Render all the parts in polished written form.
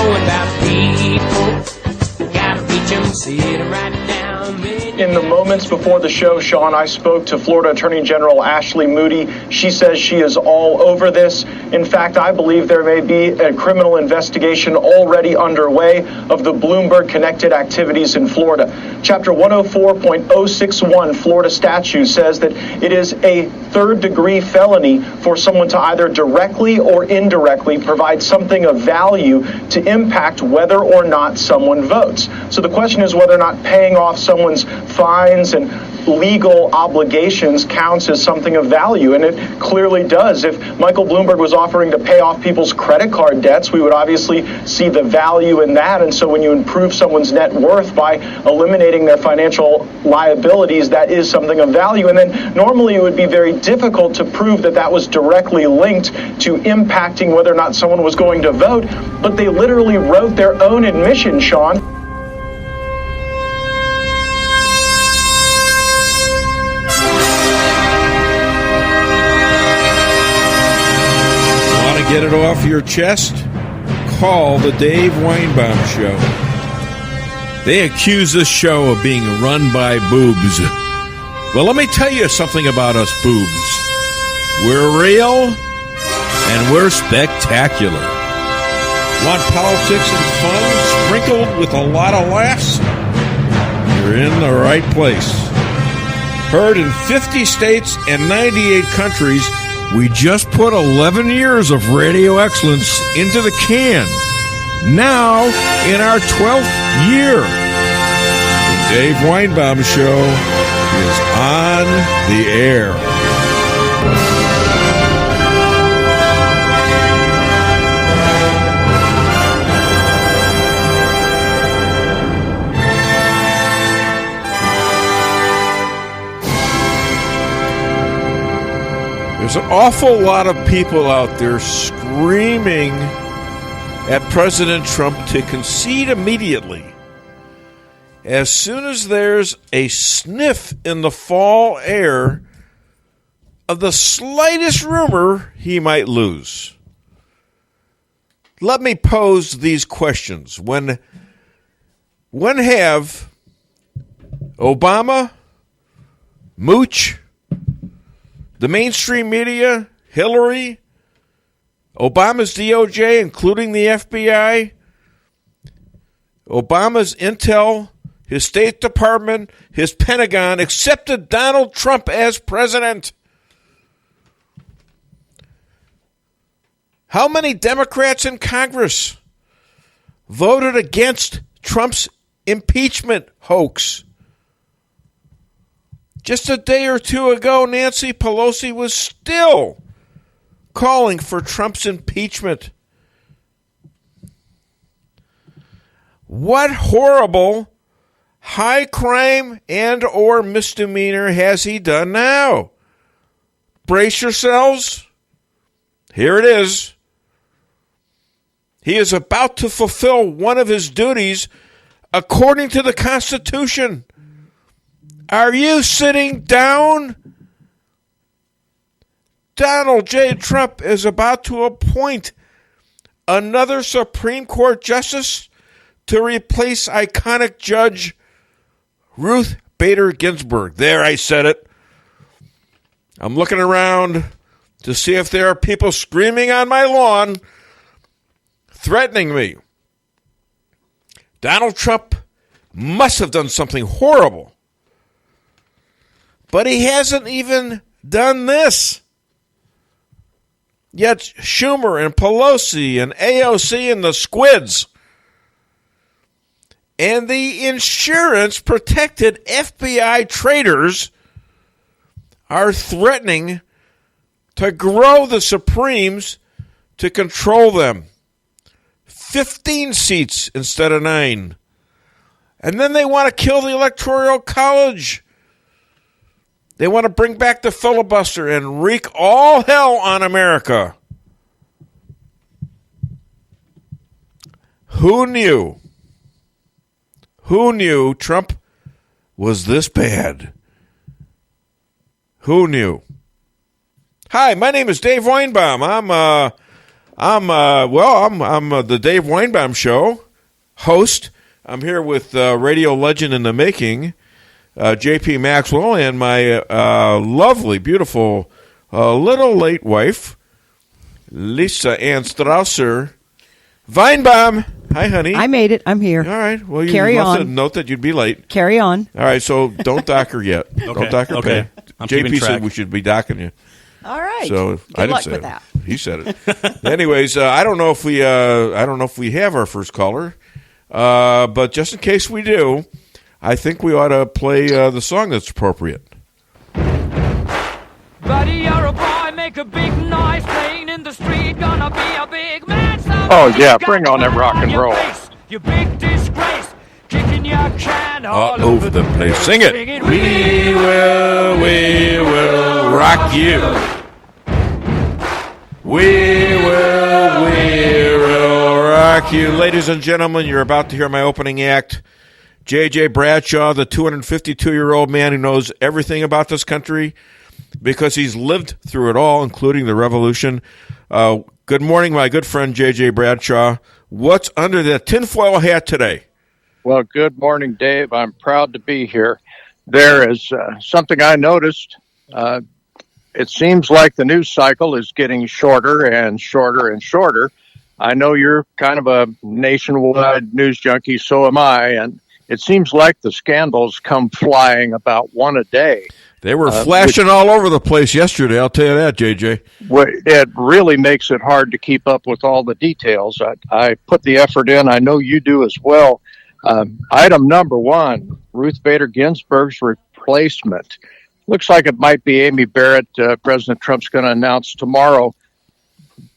know about people. Gotta reach them, see it right down. In the moments before the show, Sean, I spoke to Florida Attorney General Ashley Moody. She says she is all over this. In fact, I believe there may be a criminal investigation already underway of the Bloomberg-connected activities in Florida. Chapter 104.061 Florida statute says that it is a third-degree felony for someone to either directly or indirectly provide something of value to impact whether or not someone votes. So the question is whether or not paying off someone's fines and legal obligations counts as something of value, and it clearly does. If Michael Bloomberg was offering to pay off people's credit card debts, we would obviously see the value in that, and so when you improve someone's net worth by eliminating their financial liabilities, that is something of value. And then normally it would be very difficult to prove that that was directly linked to impacting whether or not someone was going to vote, but they literally wrote their own admission, Sean. Get it off your chest? Call the Dave Weinbaum Show. They accuse this show of being run by boobs. Well, let me tell you something about us boobs. We're real and we're spectacular. Want politics and fun sprinkled with a lot of laughs? You're in the right place. Heard in 50 states and 98 countries, we just put 11 years of radio excellence into the can. Now, in our 12th year, the Dave Weinbaum Show is on the air. There's an awful lot of people out there screaming at President Trump to concede immediately as soon as there's a sniff in the fall air of the slightest rumor he might lose. Let me pose these questions. When have Obama, Mooch, the mainstream media, Hillary, Obama's DOJ, including the FBI, Obama's Intel, his State Department, his Pentagon, accepted Donald Trump as president? How many Democrats in Congress voted against Trump's impeachment hoax? Just a day or two ago, Nancy Pelosi was still calling for Trump's impeachment. What horrible high crime and or misdemeanor has he done now? Brace yourselves. Here it is. He is about to fulfill one of his duties according to the Constitution. Are you sitting down? Donald J. Trump is about to appoint another Supreme Court justice to replace iconic Judge Ruth Bader Ginsburg. There, I said it. I'm looking around to see if there are people screaming on my lawn, threatening me. Donald Trump must have done something horrible. But he hasn't even done this. Yet Schumer and Pelosi and AOC and the squids and the insurance-protected FBI traitors are threatening to grow the Supremes to control them. 15 seats instead of 9. And then they want to kill the Electoral College. They want to bring back the filibuster and wreak all hell on America. Who knew? Who knew Trump was this bad? Who knew? Hi, my name is Dave Weinbaum. I'm I'm the Dave Weinbaum Show host. I'm here with radio legend in the making, J.P. Maxwell, and my lovely, beautiful, little late wife, Lisa Ann Strausser Weinbaum. Hi, honey. I made it. I'm here. All right. Well, you Carry left on. a note that you'd be late. Carry on. All right. So don't dock her yet. Okay, Don't dock her okay. pay. I'm keeping JP track. said we should be docking you. All right. So Good I didn't luck say with it. that. He said it. Anyways, I don't know if we have our first caller, but just in case we do, I think we ought to play the song that's appropriate. Buddy, you're a boy, make a big noise, playing in the street, gonna be a big man someday. Oh, yeah, You got bring on that rock and your roll. face, you big disgrace, kicking your can all over the place. Sing it. We will rock you. We will rock you. Ladies and gentlemen, you're about to hear my opening act. J.J. Bradshaw, the 252-year-old man who knows everything about this country because he's lived through it all, including the revolution. Good morning, my good friend J.J. Bradshaw. What's under that tinfoil hat today? Well, good morning, Dave. I'm proud to be here. There is something I noticed. It seems like the news cycle is getting shorter and shorter and shorter. I know you're kind of a nationwide news junkie, so am I, and it seems like the scandals come flying about one a day. They were flashing all over the place yesterday, I'll tell you that, JJ. It really makes it hard to keep up with all the details. I put the effort in. I know you do as well. Item number one, Ruth Bader Ginsburg's replacement. Looks like it might be Amy Barrett. President Trump's going to announce tomorrow.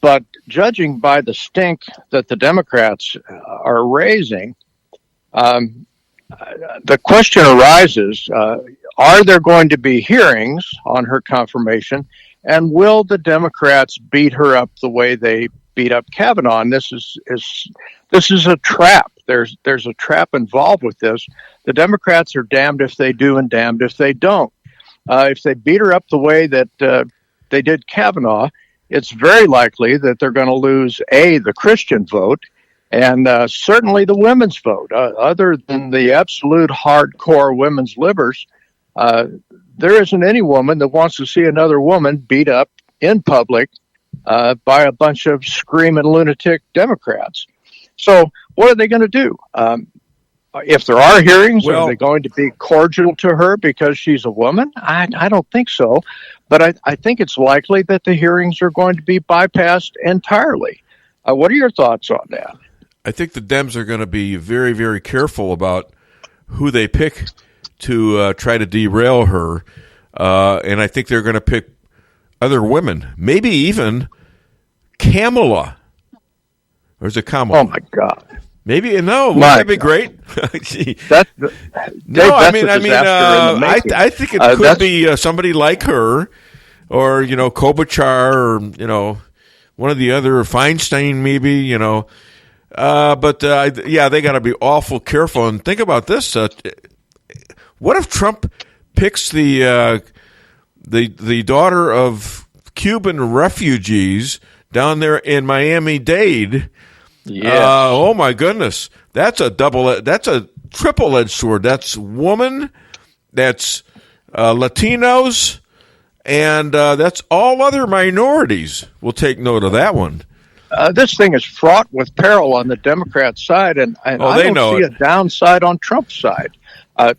But judging by the stink that the Democrats are raising, the question arises, are there going to be hearings on her confirmation, and will the Democrats beat her up the way they beat up Kavanaugh? And this is a trap. There's a trap involved with this. The Democrats are damned if they do and damned if they don't. If they beat her up the way that they did Kavanaugh, it's very likely that they're going to lose, the Christian vote, and certainly the women's vote. Other than the absolute hardcore women's livers, there isn't any woman that wants to see another woman beat up in public by a bunch of screaming lunatic Democrats. So what are they going to do? If there are hearings, are they going to be cordial to her because she's a woman? I don't think so. But I think it's likely that the hearings are going to be bypassed entirely. What are your thoughts on that? I think the Dems are going to be very, very careful about who they pick to try to derail her. And I think they're going to pick other women, maybe even Kamala. Or is it Kamala? Oh, my God. Maybe wouldn't that be great? I think it could be somebody like her, or Klobuchar, or one of the other Feinstein, maybe. But they got to be awful careful. And think about this: what if Trump picks the daughter of Cuban refugees down there in Miami-Dade? Yes. Oh my goodness, that's a triple-edged sword. That's woman, that's Latinos, and that's all other minorities. We'll take note of that one. This thing is fraught with peril on the Democrat side, and I don't see a downside on Trump's side.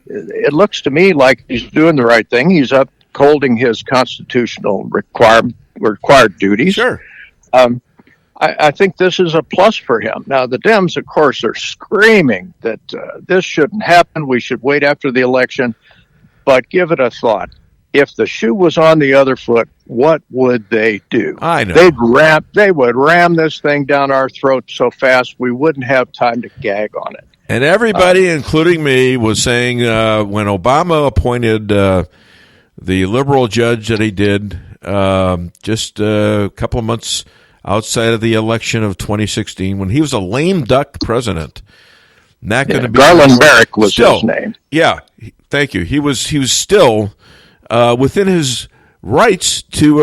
It looks to me like he's doing the right thing. He's upholding his constitutional required duties. Sure. I think this is a plus for him. Now, the Dems, of course, are screaming that this shouldn't happen. We should wait after the election. But give it a thought. If the shoe was on the other foot, what would they do? I know. They would ram this thing down our throat so fast we wouldn't have time to gag on it. And everybody, including me, was saying when Obama appointed the liberal judge that he did just a couple of months outside of the election of 2016, when he was a lame duck president. Not going to be Garland Merrick was his name. Yeah, thank you. He was still within his rights to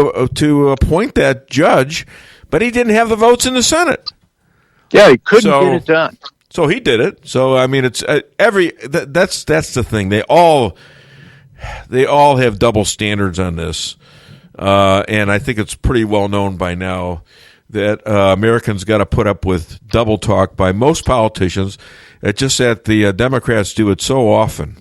appoint that judge, but he didn't have the votes in the Senate. Yeah, he couldn't get it done. So he did it. So I mean, it's that's the thing. They all have double standards on this, and I think it's pretty well known by now that Americans got to put up with double talk by most politicians. It's just that the Democrats do it so often.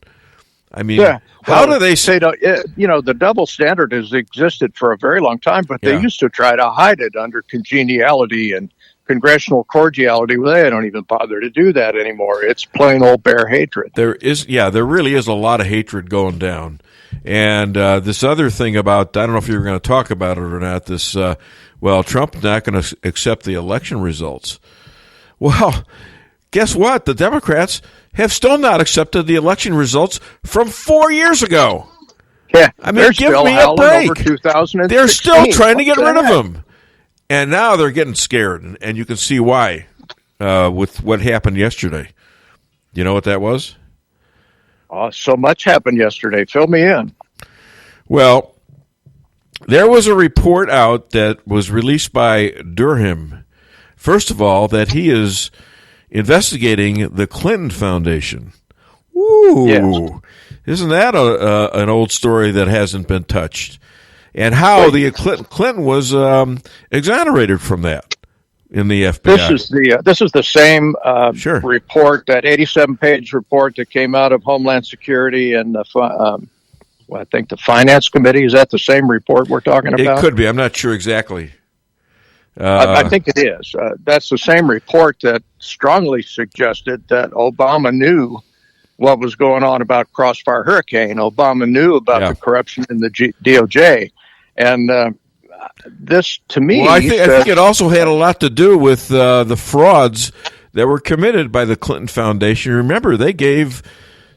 I mean, how do they say? The double standard has existed for a very long time, but they used to try to hide it under congeniality and congressional cordiality. Well, they don't even bother to do that anymore. It's plain old bare hatred. There really is a lot of hatred going down. And this other thing about, I don't know if you're going to talk about it or not, this, Trump's not going to accept the election results. Well, guess what? The Democrats have still not accepted the election results from 4 years ago. Yeah, I mean, give me a break. They're still trying to get rid of him. And now they're getting scared, and you can see why with what happened yesterday. You know what that was? So much happened yesterday. Fill me in. Well, there was a report out that was released by Durham. First of all, that he is investigating the Clinton Foundation. Ooh, yes. Isn't that an old story that hasn't been touched? And how the Clinton was exonerated from that in the FBI. This is the same report, that 87-page report that came out of Homeland Security and I think the Finance Committee. Is that the same report we're talking about? It could be. I'm not sure exactly. I think it is. That's the same report that strongly suggested that Obama knew what was going on about Crossfire Hurricane. Obama knew about the corruption in the DOJ. And this, to me... Well, I think it also had a lot to do with the frauds that were committed by the Clinton Foundation. Remember, they gave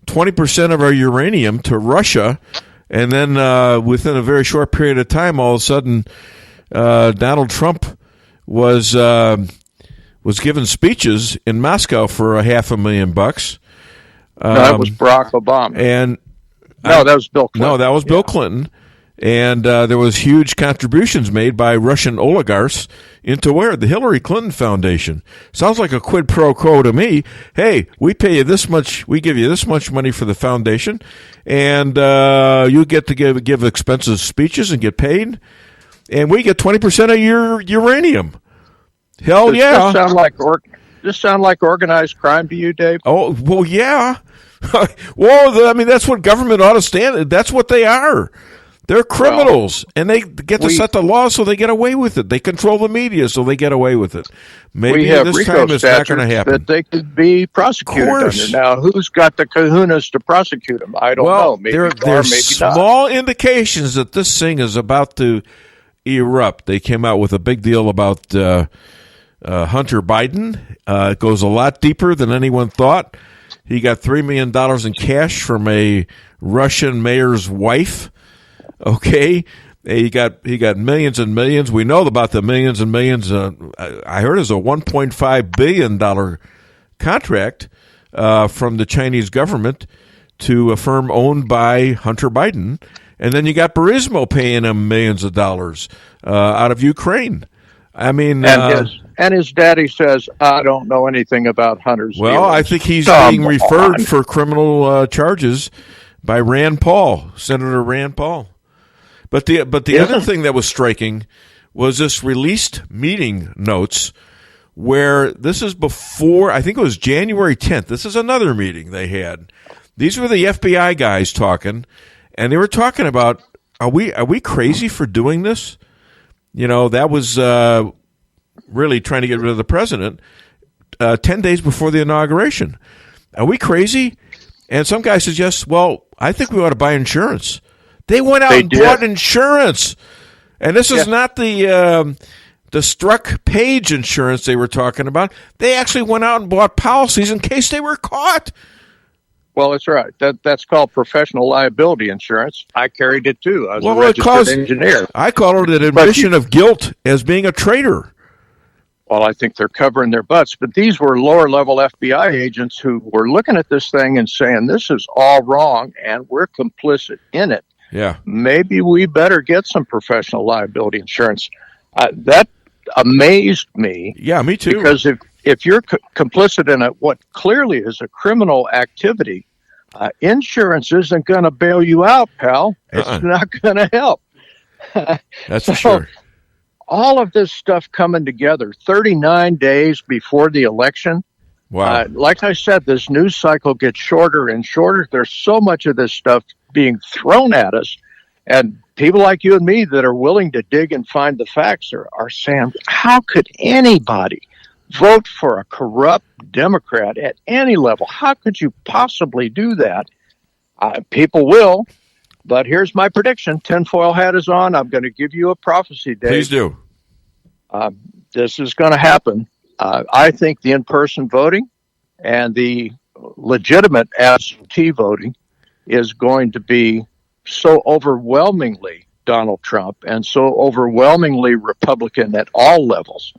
20% of our uranium to Russia, and then within a very short period of time, all of a sudden, Donald Trump was given speeches in Moscow for $500,000. No, that was Barack Obama. That was Bill Clinton. No, that was Bill Clinton. And there was huge contributions made by Russian oligarchs into where? The Hillary Clinton Foundation. Sounds like a quid pro quo to me. Hey, we pay you this much, we give you this much money for the foundation, and you get to give expensive speeches and get paid, and we get 20% of your uranium. Hell Does yeah. This sound like organized crime to you, Dave? Oh, well, yeah. Well, I mean, that's what government ought to stand. That's what they are. They're criminals, and they get to set the law so they get away with it. They control the media so they get away with it. Maybe this time it's not going to happen. That they could be prosecuted under. Now, who's got the kahunas to prosecute them? I don't know. Maybe there's small indications that this thing is about to erupt. They came out with a big deal about Hunter Biden. It goes a lot deeper than anyone thought. He got $3 million in cash from a Russian mayor's wife. Okay, he got millions and millions. We know about the millions and millions. I heard it's a $1.5 billion contract from the Chinese government to a firm owned by Hunter Biden. And then you got Burisma paying him millions of dollars out of Ukraine. I mean, and his daddy says, "I don't know anything about Hunter's." Well, dealings. I think he's being referred for criminal charges by Rand Paul, Senator Rand Paul. But the other thing that was striking was this released meeting notes, where this is before, I think it was January 10th. This is another meeting they had. These were the FBI guys talking, and they were talking about, are we crazy for doing this? You know, that was really trying to get rid of the president 10 days before the inauguration. Are we crazy? And some guy suggests, well, I think we ought to buy insurance. They went out and bought insurance. And this is not the struck page insurance they were talking about. They actually went out and bought policies in case they were caught. Well, that's right. That's called professional liability insurance. I carried it too. I was a registered engineer. I call it an admission of guilt as being a traitor. Well, I think they're covering their butts. But these were lower-level FBI agents who were looking at this thing and saying, this is all wrong, and we're complicit in it. Yeah. maybe we better get some professional liability insurance. That amazed me. Yeah, me too. Because if you're complicit in what clearly is a criminal activity, insurance isn't going to bail you out, pal. It's not going to help. That's for sure. All of this stuff coming together 39 days before the election. Wow. Like I said, this news cycle gets shorter and shorter. There's so much of this stuff being thrown at us. And people like you and me that are willing to dig and find the facts are saying, how could anybody vote for a corrupt Democrat at any level? How could you possibly do that? People will. But here's my prediction. Tinfoil hat is on. I'm going to give you a prophecy, Dave. Please do. This is going to happen. I think the in-person voting and the legitimate absentee voting is going to be so overwhelmingly Donald Trump and so overwhelmingly Republican at all levels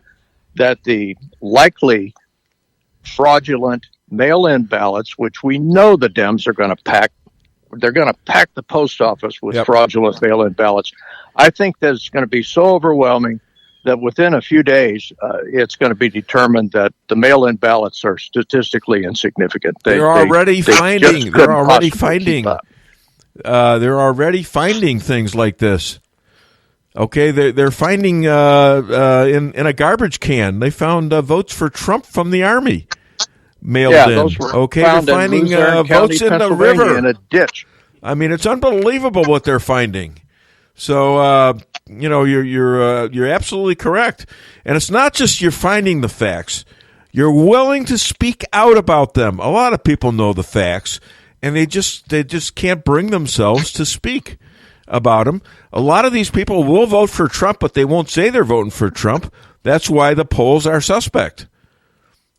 that the likely fraudulent mail-in ballots, which we know the Dems are going to pack, they're going to pack the post office with fraudulent mail-in ballots. I think that it's going to be so overwhelming that within a few days, it's going to be determined that the mail-in ballots are statistically insignificant. They're already finding things like this. Okay, they're finding in a garbage can. They found votes for Trump from the Army mailed in. Those were okay, they're finding votes in the river in a ditch. I mean, it's unbelievable what they're finding. So you're absolutely correct, and it's not just you're finding the facts. You're willing to speak out about them. A lot of people know the facts, and they just can't bring themselves to speak about them. A lot of these people will vote for Trump, but they won't say they're voting for Trump. That's why the polls are suspect.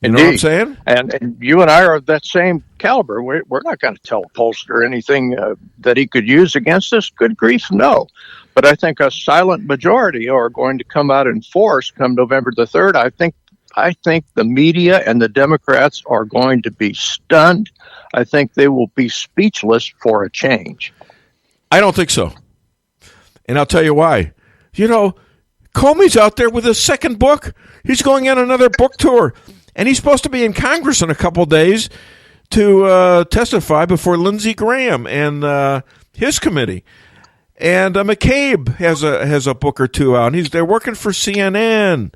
You know what I'm saying? And you and I are of that same caliber. We're not going to tell a pollster anything that he could use against us. Good grief, no. But I think a silent majority are going to come out in force come November the 3rd. I think the media and the Democrats are going to be stunned. I think they will be speechless for a change. I don't think so. And I'll tell you why. You know, Comey's out there with his second book. He's going on another book tour. And he's supposed to be in Congress in a couple of days to testify before Lindsey Graham and his committee. And McCabe has a book or two out. They're working for CNN.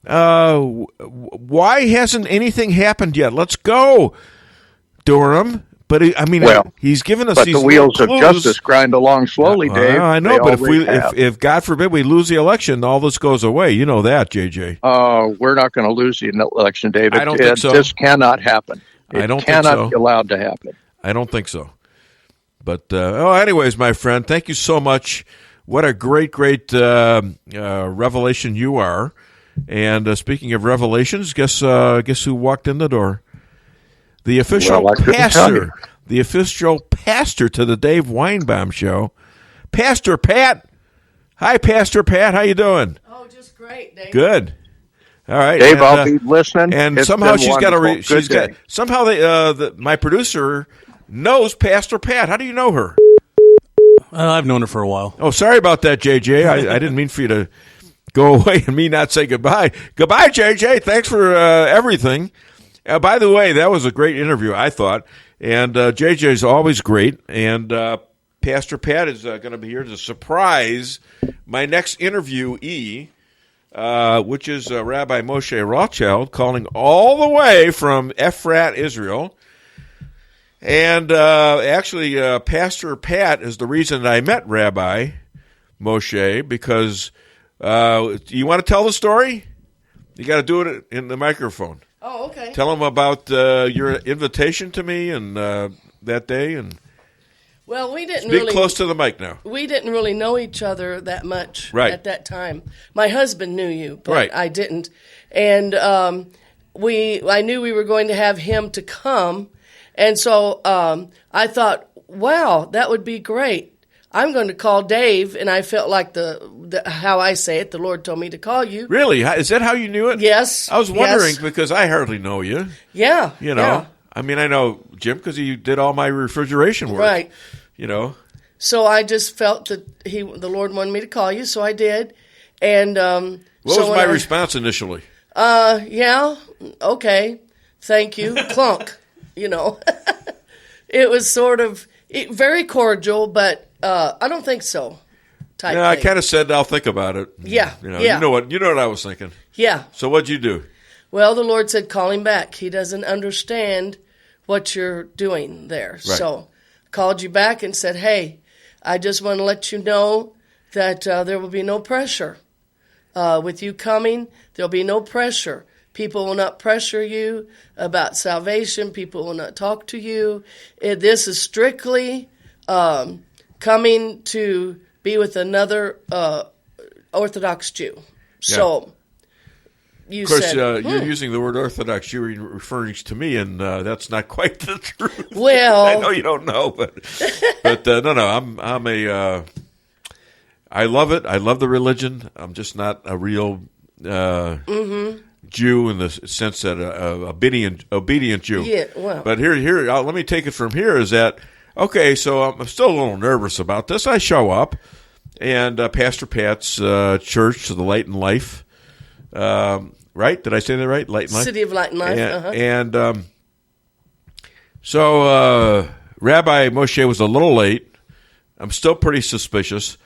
Why hasn't anything happened yet? Let's go, Durham. But he's given us but these the wheels clues. of justice grind along slowly, Dave. I know, but if God forbid we lose the election, all this goes away. You know that, JJ. Oh, we're not going to lose the election, David. I don't think so. This cannot happen. I don't cannot think so. be allowed to happen. I don't think so. But anyways, my friend, thank you so much. What a great revelation you are. And speaking of revelations, guess who walked in the door? The official pastor to the Dave Weinbaum Show, Pastor Pat. Hi, Pastor Pat. How you doing? Oh, just great, Dave. Good. All right, Dave. I'll be listening. And it's somehow she's got my producer knows Pastor Pat. How do you know her? I've known her for a while. Oh, sorry about that, JJ. I didn't mean for you to go away and me not say goodbye. Goodbye, JJ. Thanks for everything. By the way, that was a great interview, I thought. And JJ is always great. And Pastor Pat is going to be here to surprise my next interviewee, which is Rabbi Moshe Rothchild, calling all the way from Ephrat, Israel. And actually, Pastor Pat is the reason that I met Rabbi Moshe, because you want to tell the story? You got to do it in the microphone. Oh, okay. Tell them about your invitation to me and that day, and well, we didn't speak close to the mic now. We didn't really know each other that much at that time. My husband knew you, but right. I didn't, and I knew we were going to have him to come, and so I thought, wow, that would be great. I'm going to call Dave, and I felt like the how I say it, the Lord told me to call you. Really? Is that how you knew it? Yes. I was wondering because I hardly know you. Yeah. You know, I mean, I know Jim because he did all my refrigeration work. Right. You know. So I just felt that the Lord wanted me to call you, so I did. And what was my response initially? Yeah, okay, thank you, clunk. It was sort of very cordial, but I don't think so. Yeah, I kind of said I'll think about it. Yeah, You know what I was thinking. Yeah. So what'd you do? Well, the Lord said, call him back. He doesn't understand what you're doing there. Right. So I called you back and said, hey, I just want to let you know that there will be no pressure. With you coming, there'll be no pressure. People will not pressure you about salvation. People will not talk to you. This is strictly coming to be with another Orthodox Jew. So you said... Of course, you're using the word Orthodox. You're referring to me, and that's not quite the truth. Well... I know you don't know, but no, I'm a... I love it. I love the religion. I'm just not a real Jew in the sense that obedient Jew. Yeah, well. But here, let me take it from here. Is that okay? So I'm still a little nervous about this. I show up, and Pastor Pat's church, the Light and Life, right? Did I say that right? Light and Life, City of Light and Life. And so Rabbi Moshe was a little late. I'm still pretty suspicious.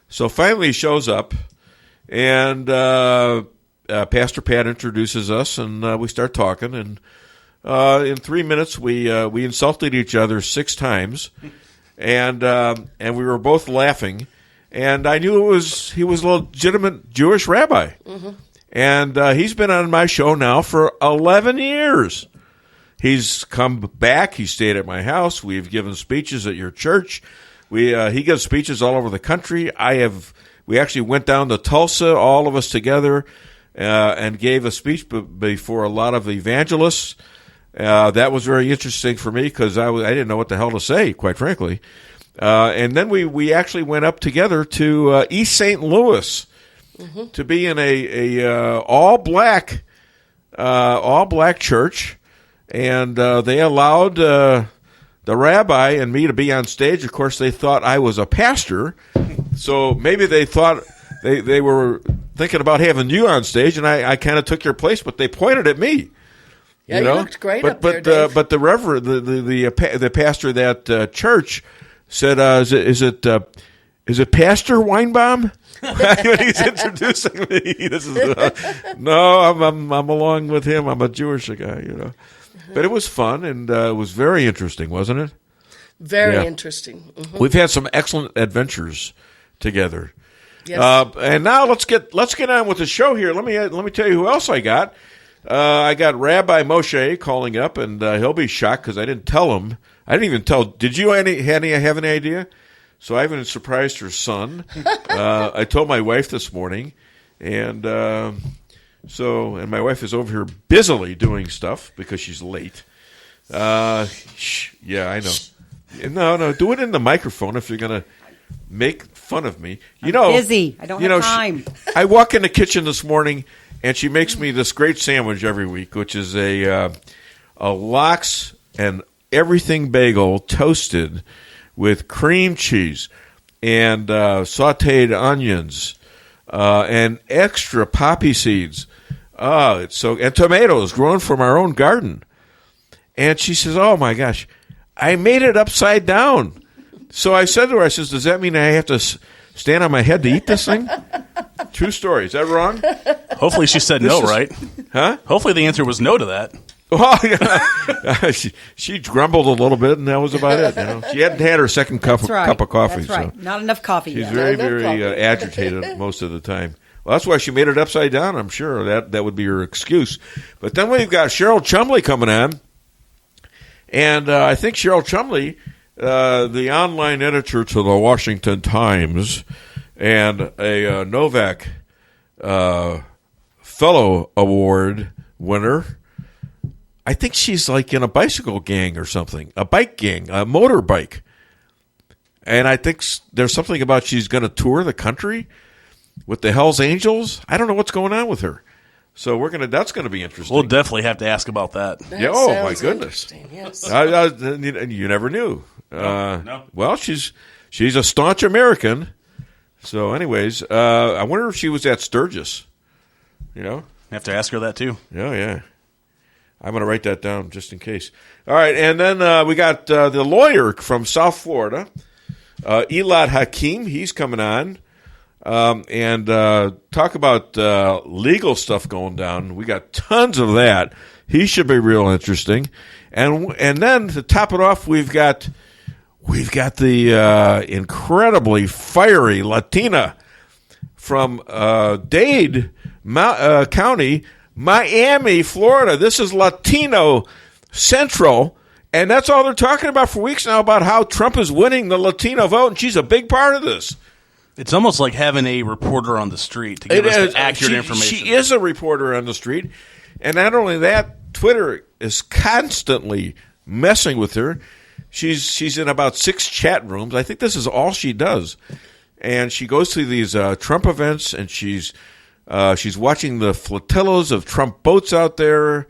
So finally he shows up, and Pastor Pat introduces us, and we start talking. And in 3 minutes, we insulted each other 6 times, and we were both laughing. And I knew he was a legitimate Jewish rabbi, and he's been on my show now for 11 years. He's come back. He stayed at my house. We've given speeches at your church. He gives speeches all over the country. We actually went down to Tulsa, all of us together, and gave a speech before a lot of evangelists. That was very interesting for me because I didn't know what the hell to say, quite frankly. And then we actually went up together to East St. Louis to be in a all black church, and they allowed the rabbi and me to be on stage. Of course, they thought I was a pastor, so maybe they thought they were thinking about having you on stage, and I kind of took your place, but they pointed at me. Yeah, you looked great up there, Dave. But the reverend, the pastor of that church said, "Is it Pastor Weinbaum?" When he's introducing me, this is no, I'm along with him. I'm a Jewish guy, But it was fun, and it was very interesting, wasn't it? Very interesting. Mm-hmm. We've had some excellent adventures together. Yes. And now let's get on with the show here. Let me tell you who else I got. I got Rabbi Moshe calling up, and he'll be shocked because I didn't tell him. I didn't even tell. Did you have any idea? So I haven't surprised her son. I told my wife this morning, and my wife is over here busily doing stuff because she's late. Yeah, I know. No, do it in the microphone if you're going to make fun of me. I'm busy. I don't have time. I walk in the kitchen this morning, and she makes me this great sandwich every week, which is a lox and everything bagel toasted with cream cheese and sautéed onions and extra poppy seeds. And tomatoes grown from our own garden. And she says, "Oh my gosh, I made it upside down." So I said to her, "Does that mean I have to stand on my head to eat this thing?" True story. Is that wrong? Hopefully she said no, right? Huh? Hopefully the answer was no to that. Well, yeah. she grumbled a little bit, and that was about it. She hadn't had her second cup of coffee. That's right. So Not enough coffee she's yet. very agitated most of the time. Well, that's why she made it upside down. I'm sure that would be her excuse. But then we've got Cheryl Chumley coming on, and I think Cheryl Chumley, the online editor to the Washington Times, and a Novak Fellow Award winner. I think she's like in a bicycle gang or something, a bike gang, a motorbike. And I think there's something about she's going to tour the country with the Hells Angels. I don't know what's going on with her. So that's going to be interesting. We'll definitely have to ask about that. That my goodness. Yes. You never knew. No. Well, she's she's a staunch American. So, anyways, I wonder if she was at Sturgis. You know, have to ask her that too. Oh yeah, I'm going to write that down just in case. All right, and then we got the lawyer from South Florida, Elad Hakim. He's coming on and talk about legal stuff going down. We got tons of that. He should be real interesting. And then to top it off, we've got the incredibly fiery Latina from Dade County, Miami, Florida. This is Latino Central, and that's all they're talking about for weeks now, about how Trump is winning the Latino vote, and she's a big part of this. It's almost like having a reporter on the street to give us the accurate information. She is a reporter on the street, and not only that, Twitter is constantly messing with her. She's in about 6 chat rooms. I think this is all she does. And she goes to these Trump events, and she's watching the flotillas of Trump boats out there,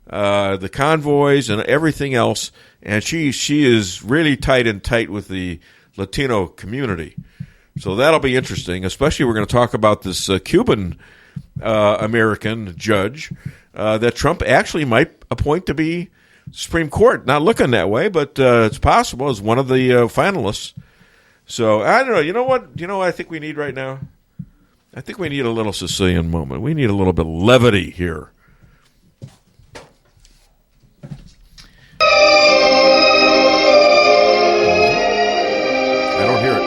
the convoys, and everything else. And she is really tight with the Latino community. So that'll be interesting, especially we're going to talk about this Cuban American judge that Trump actually might appoint to be Supreme Court. Not looking that way, but it's possible as one of the finalists. So I don't know. You know what? You know what I think we need right now? I think we need a little Sicilian moment. We need a little bit of levity here. I don't hear it.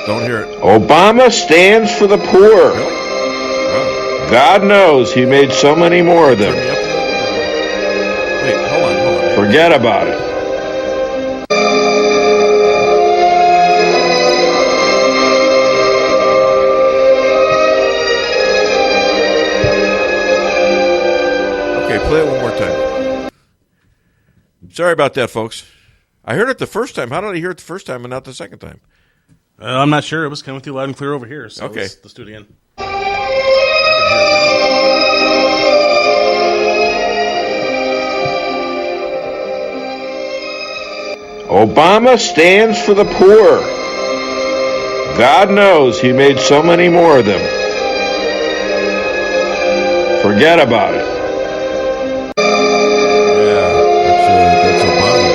Don't hear it. Obama stands for the poor. Really? Oh. God knows he made so many more of them. Wait, hold on. Forget about it. Okay, play it one more time. Sorry about that, folks. I heard it the first time. How did I hear it the first time and not the second time? I'm not sure. It was coming through loud and clear over here. So okay. Let's do it again. Obama stands for the poor. God knows he made so many more of them. Forget about it. Yeah, that's Obama.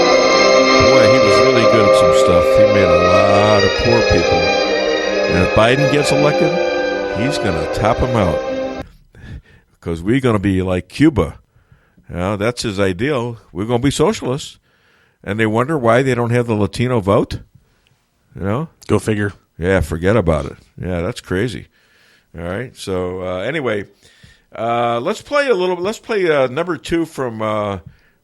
Boy, he was really good at some stuff. He made a lot of poor people. And if Biden gets elected, he's going to top him out. Because we're going to be like Cuba. You know, that's his ideal. We're going to be socialists. And they wonder why they don't have the Latino vote. You know? Go figure. Yeah, forget about it. Yeah, that's crazy. All right. So anyway, let's play number 2 from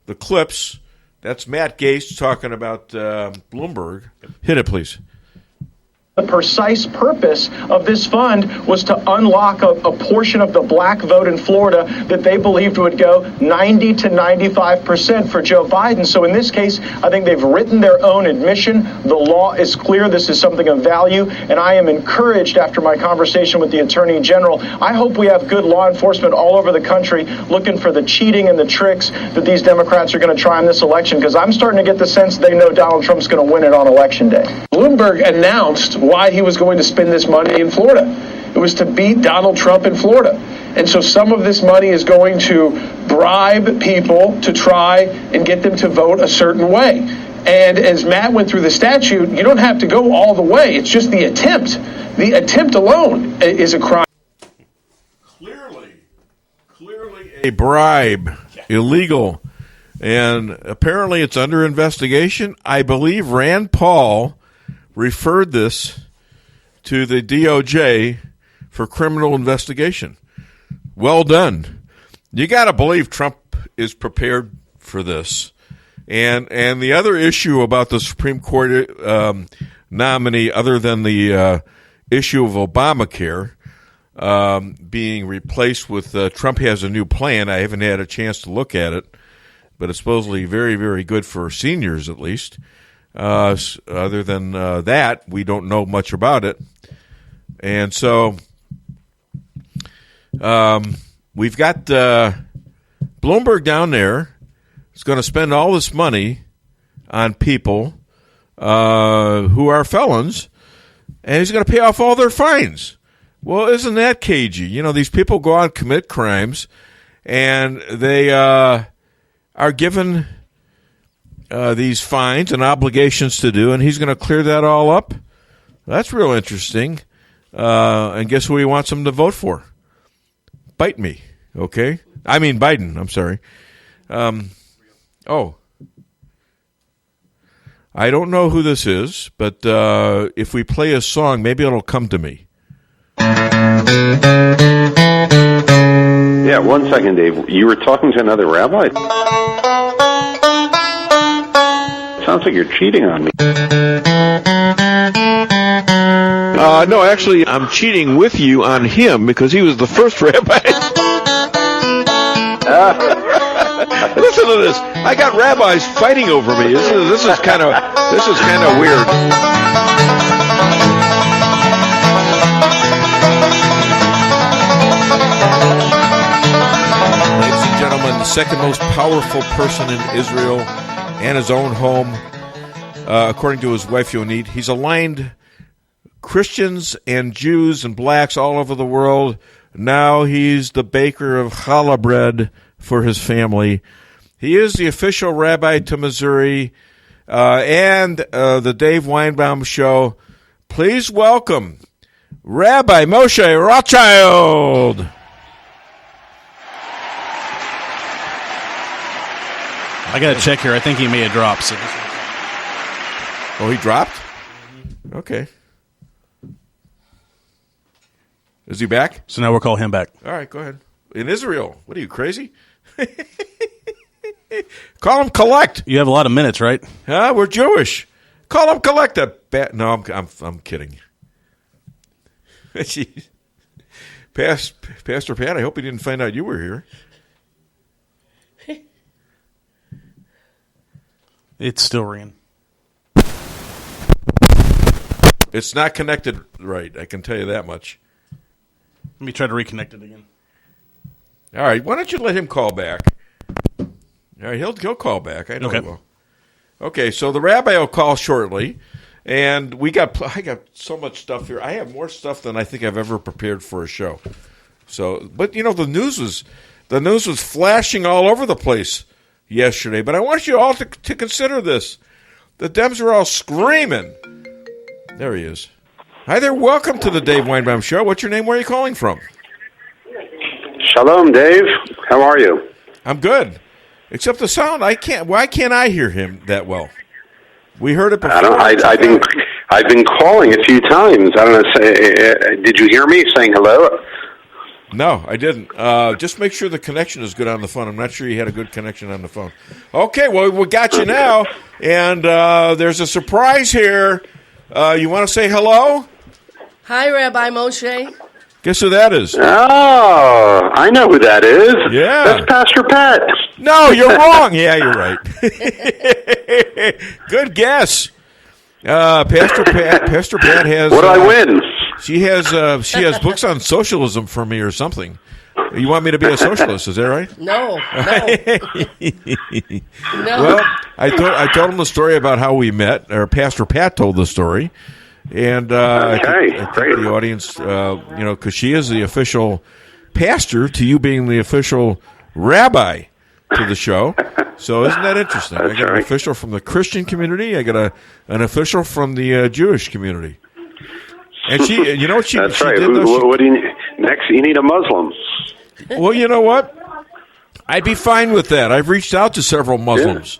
the clips. That's Matt Gaetz talking about Bloomberg. Hit it, please. The precise purpose of this fund was to unlock a portion of the black vote in Florida that they believed would go 90 to 95% for Joe Biden. So in this case, I think they've written their own admission. The law is clear. This is something of value. And I am encouraged after my conversation with the Attorney General. I hope we have good law enforcement all over the country looking for the cheating and the tricks that these Democrats are going to try in this election, because I'm starting to get the sense they know Donald Trump's going to win it on Election Day. Bloomberg announced why he was going to spend this money in Florida. It was to beat Donald Trump in Florida. And so some of this money is going to bribe people to try and get them to vote a certain way. And as Matt went through the statute, you don't have to go all the way. It's just the attempt. The attempt alone is a crime. Clearly a bribe, illegal. And apparently it's under investigation. I believe Rand Paul referred this to the DOJ for criminal investigation. Well done. You got to believe Trump is prepared for this. And the other issue about the Supreme Court nominee, other than the issue of Obamacare being replaced with Trump has a new plan. I haven't had a chance to look at it, but it's supposedly very, very good for seniors at least. Other than that, we don't know much about it. And so we've got Bloomberg down there is going to spend all this money on people who are felons, and he's going to pay off all their fines. Well, isn't that cagey? You know, these people go out and commit crimes, and they are given these fines and obligations to do, and he's going to clear that all up? That's real interesting. And guess who he wants them to vote for? Bite me, okay? I mean Biden, I'm sorry. I don't know who this is, but if we play a song, maybe it'll come to me. Yeah, 1 second, Dave. You were talking to another rabbi? Sounds like you're cheating on me. No, actually, I'm cheating with you on him because he was the first rabbi. Listen to this. I got rabbis fighting over me. This is kind of weird. Ladies and gentlemen, the second most powerful person in Israel and his own home, according to his wife Yonit, he's aligned Christians and Jews and blacks all over the world. Now he's the baker of challah bread for his family. He is the official rabbi to Missouri and the Dave Weinbaum Show. Please welcome Rabbi Moshe Rothchild. I got to check here. I think he may have dropped. So he dropped? Okay. Is he back? So now we'll call him back. All right, go ahead. In Israel. What are you, crazy? Call him collect. You have a lot of minutes, right? We're Jewish. Call him collect. No, I'm kidding. Pastor Pat, I hope he didn't find out you were here. It's still ringing. It's not connected right. I can tell you that much. Let me try to reconnect it again. All right, why don't you let him call back? All right, he'll call back. I know he will. Okay, so the rabbi will call shortly, and I got so much stuff here. I have more stuff than I think I've ever prepared for a show. So, but you know, the news was flashing all over the place yesterday. But I want you all to consider this. The Dems are all screaming. There he is. Hi there. Welcome to the Dave Weinbaum Show. What's your name? Where are you calling from? Shalom, Dave. How are you? I'm good. Except the sound, why can't I hear him that well? We heard it before. I've been calling a few times. I don't know. Did you hear me saying hello? No, I didn't. Just make sure the connection is good on the phone. I'm not sure you had a good connection on the phone. Okay, well, we got you now, and there's a surprise here. You want to say hello? Hi, Rabbi Moshe. Guess who that is? Oh, I know who that is. Yeah. That's Pastor Pat. No, you're wrong. Yeah, you're right. Good guess. Pastor Pat has... What do I win? She has books on socialism for me or something. You want me to be a socialist, is that right? No. Well, I told him the story about how we met, or Pastor Pat told the story. And I think the audience, because she is the official pastor to you being the official rabbi to the show. So isn't that interesting? I got an official from the Christian community. I got an official from the Jewish community. And she, you know what she, That's she right. did? What do you need? Next, you need a Muslim. Well, you know what? I'd be fine with that. I've reached out to several Muslims.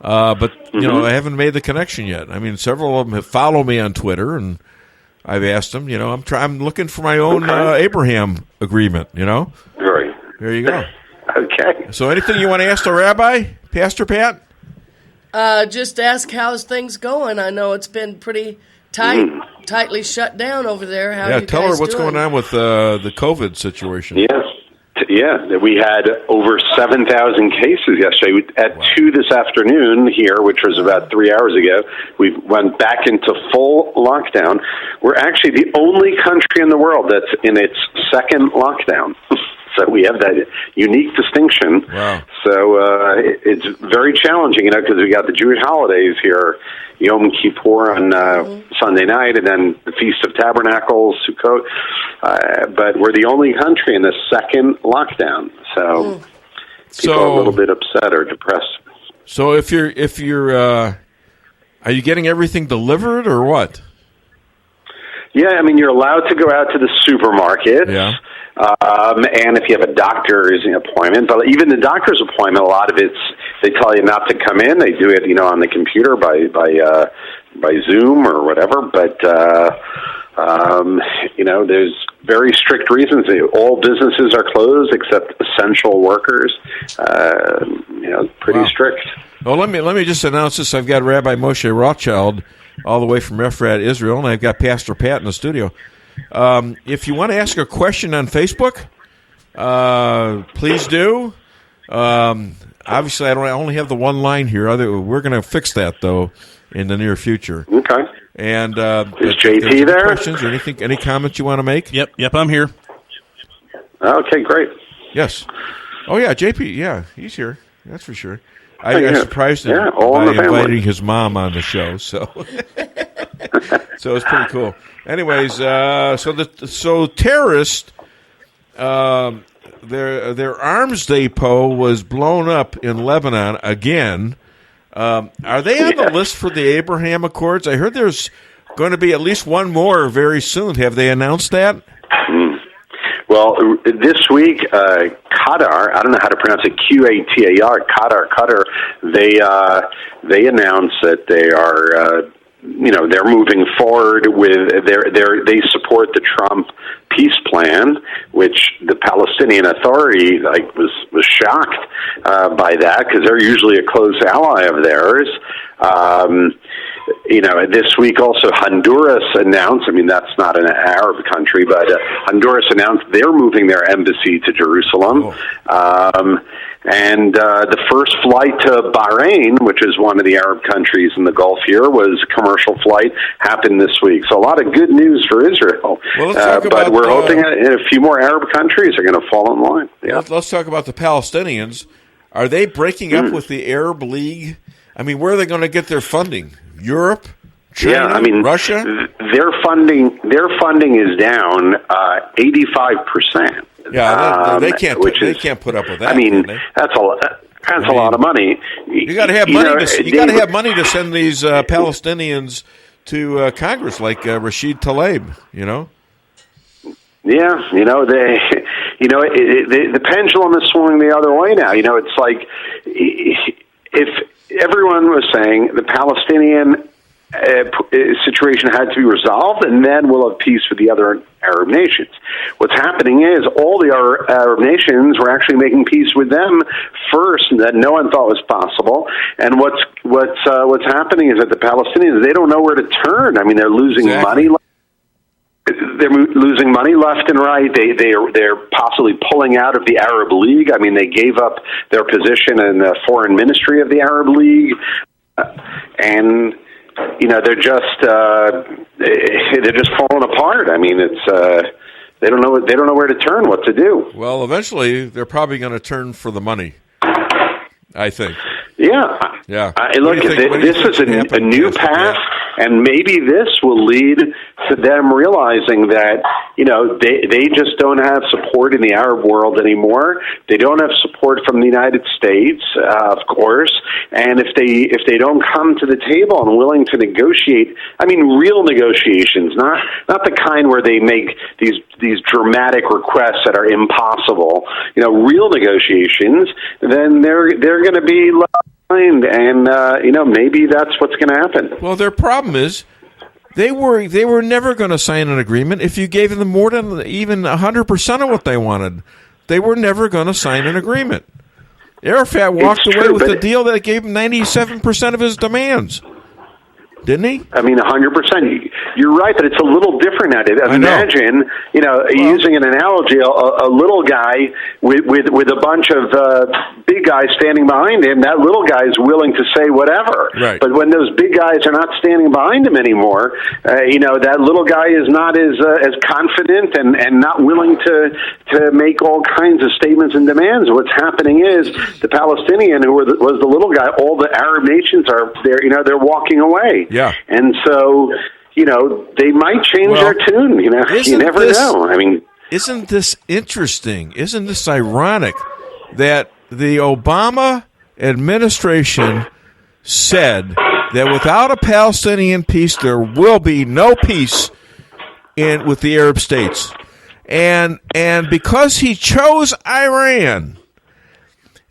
But, you know, I haven't made the connection yet. I mean, several of them have followed me on Twitter, and I've asked them, you know, I'm looking for my own Abraham agreement, you know? Right. There you go. Okay. So anything you want to ask the rabbi, Pastor Pat? Just ask how's things going. I know it's been pretty tightly shut down over there. How are you tell guys her what's doing? going on with the COVID situation. Yes. Yeah, we had over 7,000 cases yesterday. At 2 this afternoon here, which was about 3 hours ago, we went back into full lockdown. We're actually the only country in the world that's in its second lockdown. So we have that unique distinction. Wow. So it's very challenging, because we got the Jewish holidays here, Yom Kippur on Sunday night, and then the Feast of Tabernacles, Sukkot. But we're the only country in the second lockdown, so people are a little bit upset or depressed. So if you're, are you getting everything delivered or what? Yeah, I mean, you're allowed to go out to the supermarket. Yeah. And if you have a doctor's appointment, but even the doctor's appointment, a lot of they tell you not to come in. They do it, on the computer by Zoom or whatever. But there's very strict reasons. All businesses are closed except essential workers. Pretty strict. Well, let me just announce this. I've got Rabbi Moshe Rothchild all the way from Efrat, Israel, and I've got Pastor Pat in the studio. If you want to ask a question on Facebook, please do. Obviously, I only have the one line here. We're going to fix that, though, in the near future. Okay. And is JP there? Questions or anything? Any comments you want to make? Yep, I'm here. Okay, great. Yes. Oh yeah, JP. Yeah, he's here. That's for sure. I surprised him by inviting his mom on the show, so so it's pretty cool. Anyways, so terrorists, their arms depot was blown up in Lebanon again. Are they on the list for the Abraham Accords? I heard there's going to be at least one more very soon. Have they announced that? Well, this week, Qatar, I don't know how to pronounce it, Qatar, Qatar, they announced that they are, they're moving forward with they support the Trump peace plan, which the Palestinian Authority was shocked by that because they're usually a close ally of theirs. This week also Honduras announced, that's not an Arab country, but Honduras announced they're moving their embassy to Jerusalem. And the first flight to Bahrain, which is one of the Arab countries in the Gulf here, was a commercial flight, happened this week. So a lot of good news for Israel. Well, but we're hoping a few more Arab countries are going to fall in line. Yeah. Let's talk about the Palestinians. Are they breaking up with the Arab League? Where are they going to get their funding? Europe? China? Russia? Their funding is down 85%. Yeah, they can't. They can't put up with that. That's a lot of money. You got to have money. You got to have money to send these Palestinians to Congress, like Rashid Tlaib. Yeah, the pendulum is swinging the other way now. It's like if everyone was saying the Palestinian situation had to be resolved, and then we'll have peace with the other Arab nations. What's happening is all the Arab nations were actually making peace with them first, and that no one thought was possible. And what's happening is that the Palestinians, they don't know where to turn. They're losing money. They're losing money left and right. They're possibly pulling out of the Arab League. They gave up their position in the foreign ministry of the Arab League, and they're just falling apart. They don't know where to turn, what to do. Well, eventually they're probably going to turn for the money, I think. Yeah. Look, this is a new path, and maybe this will lead to them realizing that they just don't have support in the Arab world anymore. They don't have support from the United States, of course. And if they don't come to the table and willing to negotiate, real negotiations, not the kind where they make these dramatic requests that are impossible. Real negotiations, then they're going to be left behind, and maybe that's what's going to happen. Well, their problem is they were never going to sign an agreement if you gave them more than even 100% of what they wanted. They were never going to sign an agreement. Arafat walked away with a deal that gave him 97% of his demands. Didn't he? 100%. you're right that it's a little different at it. Imagine, using an analogy, a little guy with a bunch of big guys standing behind him. That little guy is willing to say whatever. Right. But when those big guys are not standing behind him anymore, that little guy is not as confident and not willing to make all kinds of statements and demands. What's happening is the Palestinian, who was the little guy, all the Arab nations are there. They're walking away. Yeah. And so, they might change their tune. You never know. I mean, isn't this interesting? Isn't this ironic that the Obama administration said that without a Palestinian peace, there will be no peace with the Arab states, and because he chose Iran,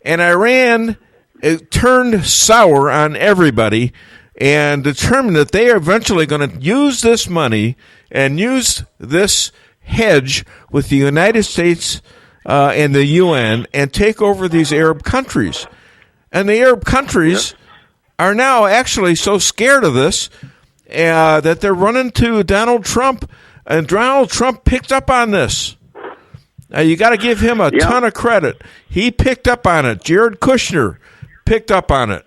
and Iran turned sour on everybody, and determined that they are eventually going to use this money and use this hedge with the United States and the UN and take over these Arab countries. And the Arab countries are now actually so scared of this that they're running to Donald Trump, and Donald Trump picked up on this. You got to give him a ton of credit. He picked up on it. Jared Kushner picked up on it.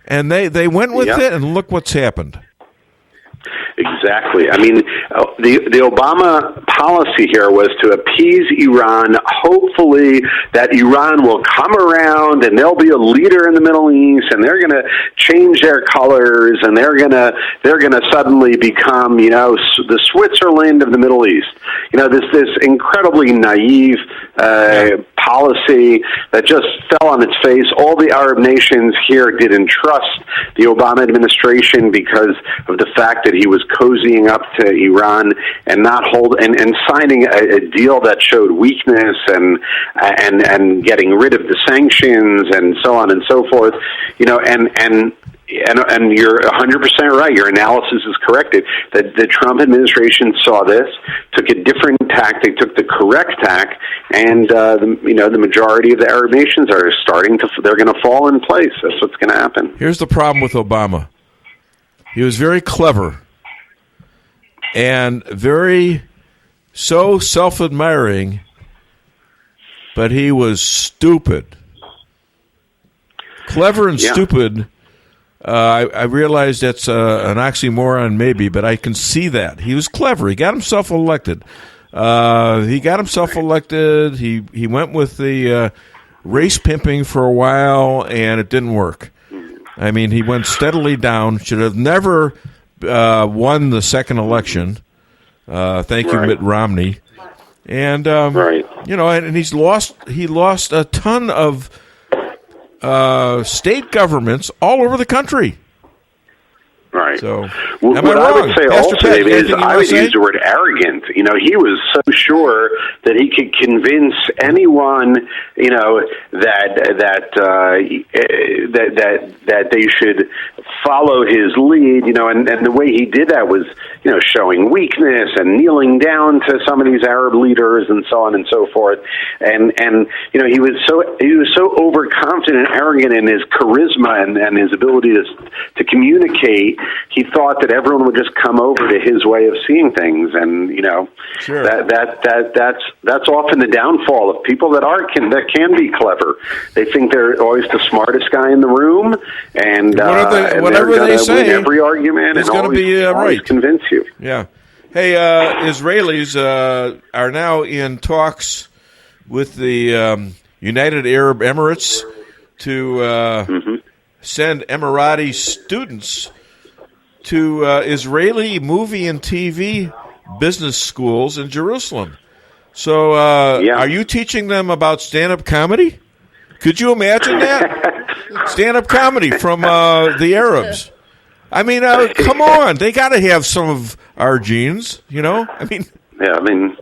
And they went with it, and look what's happened. Exactly. I mean, the Obama policy here was to appease Iran, hopefully that Iran will come around and they'll be a leader in the Middle East, and they're going to change their colors, and they're going to suddenly become, the Switzerland of the Middle East. This incredibly naive policy that just fell on its face. All the Arab nations here didn't trust the Obama administration because of the fact that he was cozying up to Iran and not and signing a deal that showed weakness and getting rid of the sanctions and so on and so forth. And you're 100% right. Your analysis is correct. That the Trump administration saw this, took a different tack. They took the correct tack, and the majority of the Arab nations are they're going to fall in place. That's what's going to happen. Here's the problem with Obama. He was very clever and so self-admiring, but he was stupid. Clever and stupid. I realize that's an oxymoron maybe, but I can see that. He was clever. He got himself elected. He went with the race pimping for a while, and it didn't work. I mean, he went steadily down. Should have never won the second election. Thank you, Mitt Romney. And and he lost a ton of state governments all over the country. Right. So, what I would say also, David, is I would use the word arrogant. He was so sure that he could convince anyone, that they should follow his lead, and the way he did that was, showing weakness and kneeling down to some of these Arab leaders and so on and so forth. And he was so overconfident and arrogant in his charisma and his ability to communicate. He thought that everyone would just come over to his way of seeing things, and sure. that's often the downfall of people that can be clever. They think they're always the smartest guy in the room, and whatever they say, win every argument is and going to be always convince you. Yeah. Hey, Israelis are now in talks with the United Arab Emirates to send Emirati students to Israeli movie and TV business schools in Jerusalem. So are you teaching them about stand-up comedy? Could you imagine that? Stand-up comedy from the Arabs. I mean, come on. They got to have some of our genes, I mean. Yeah, I mean,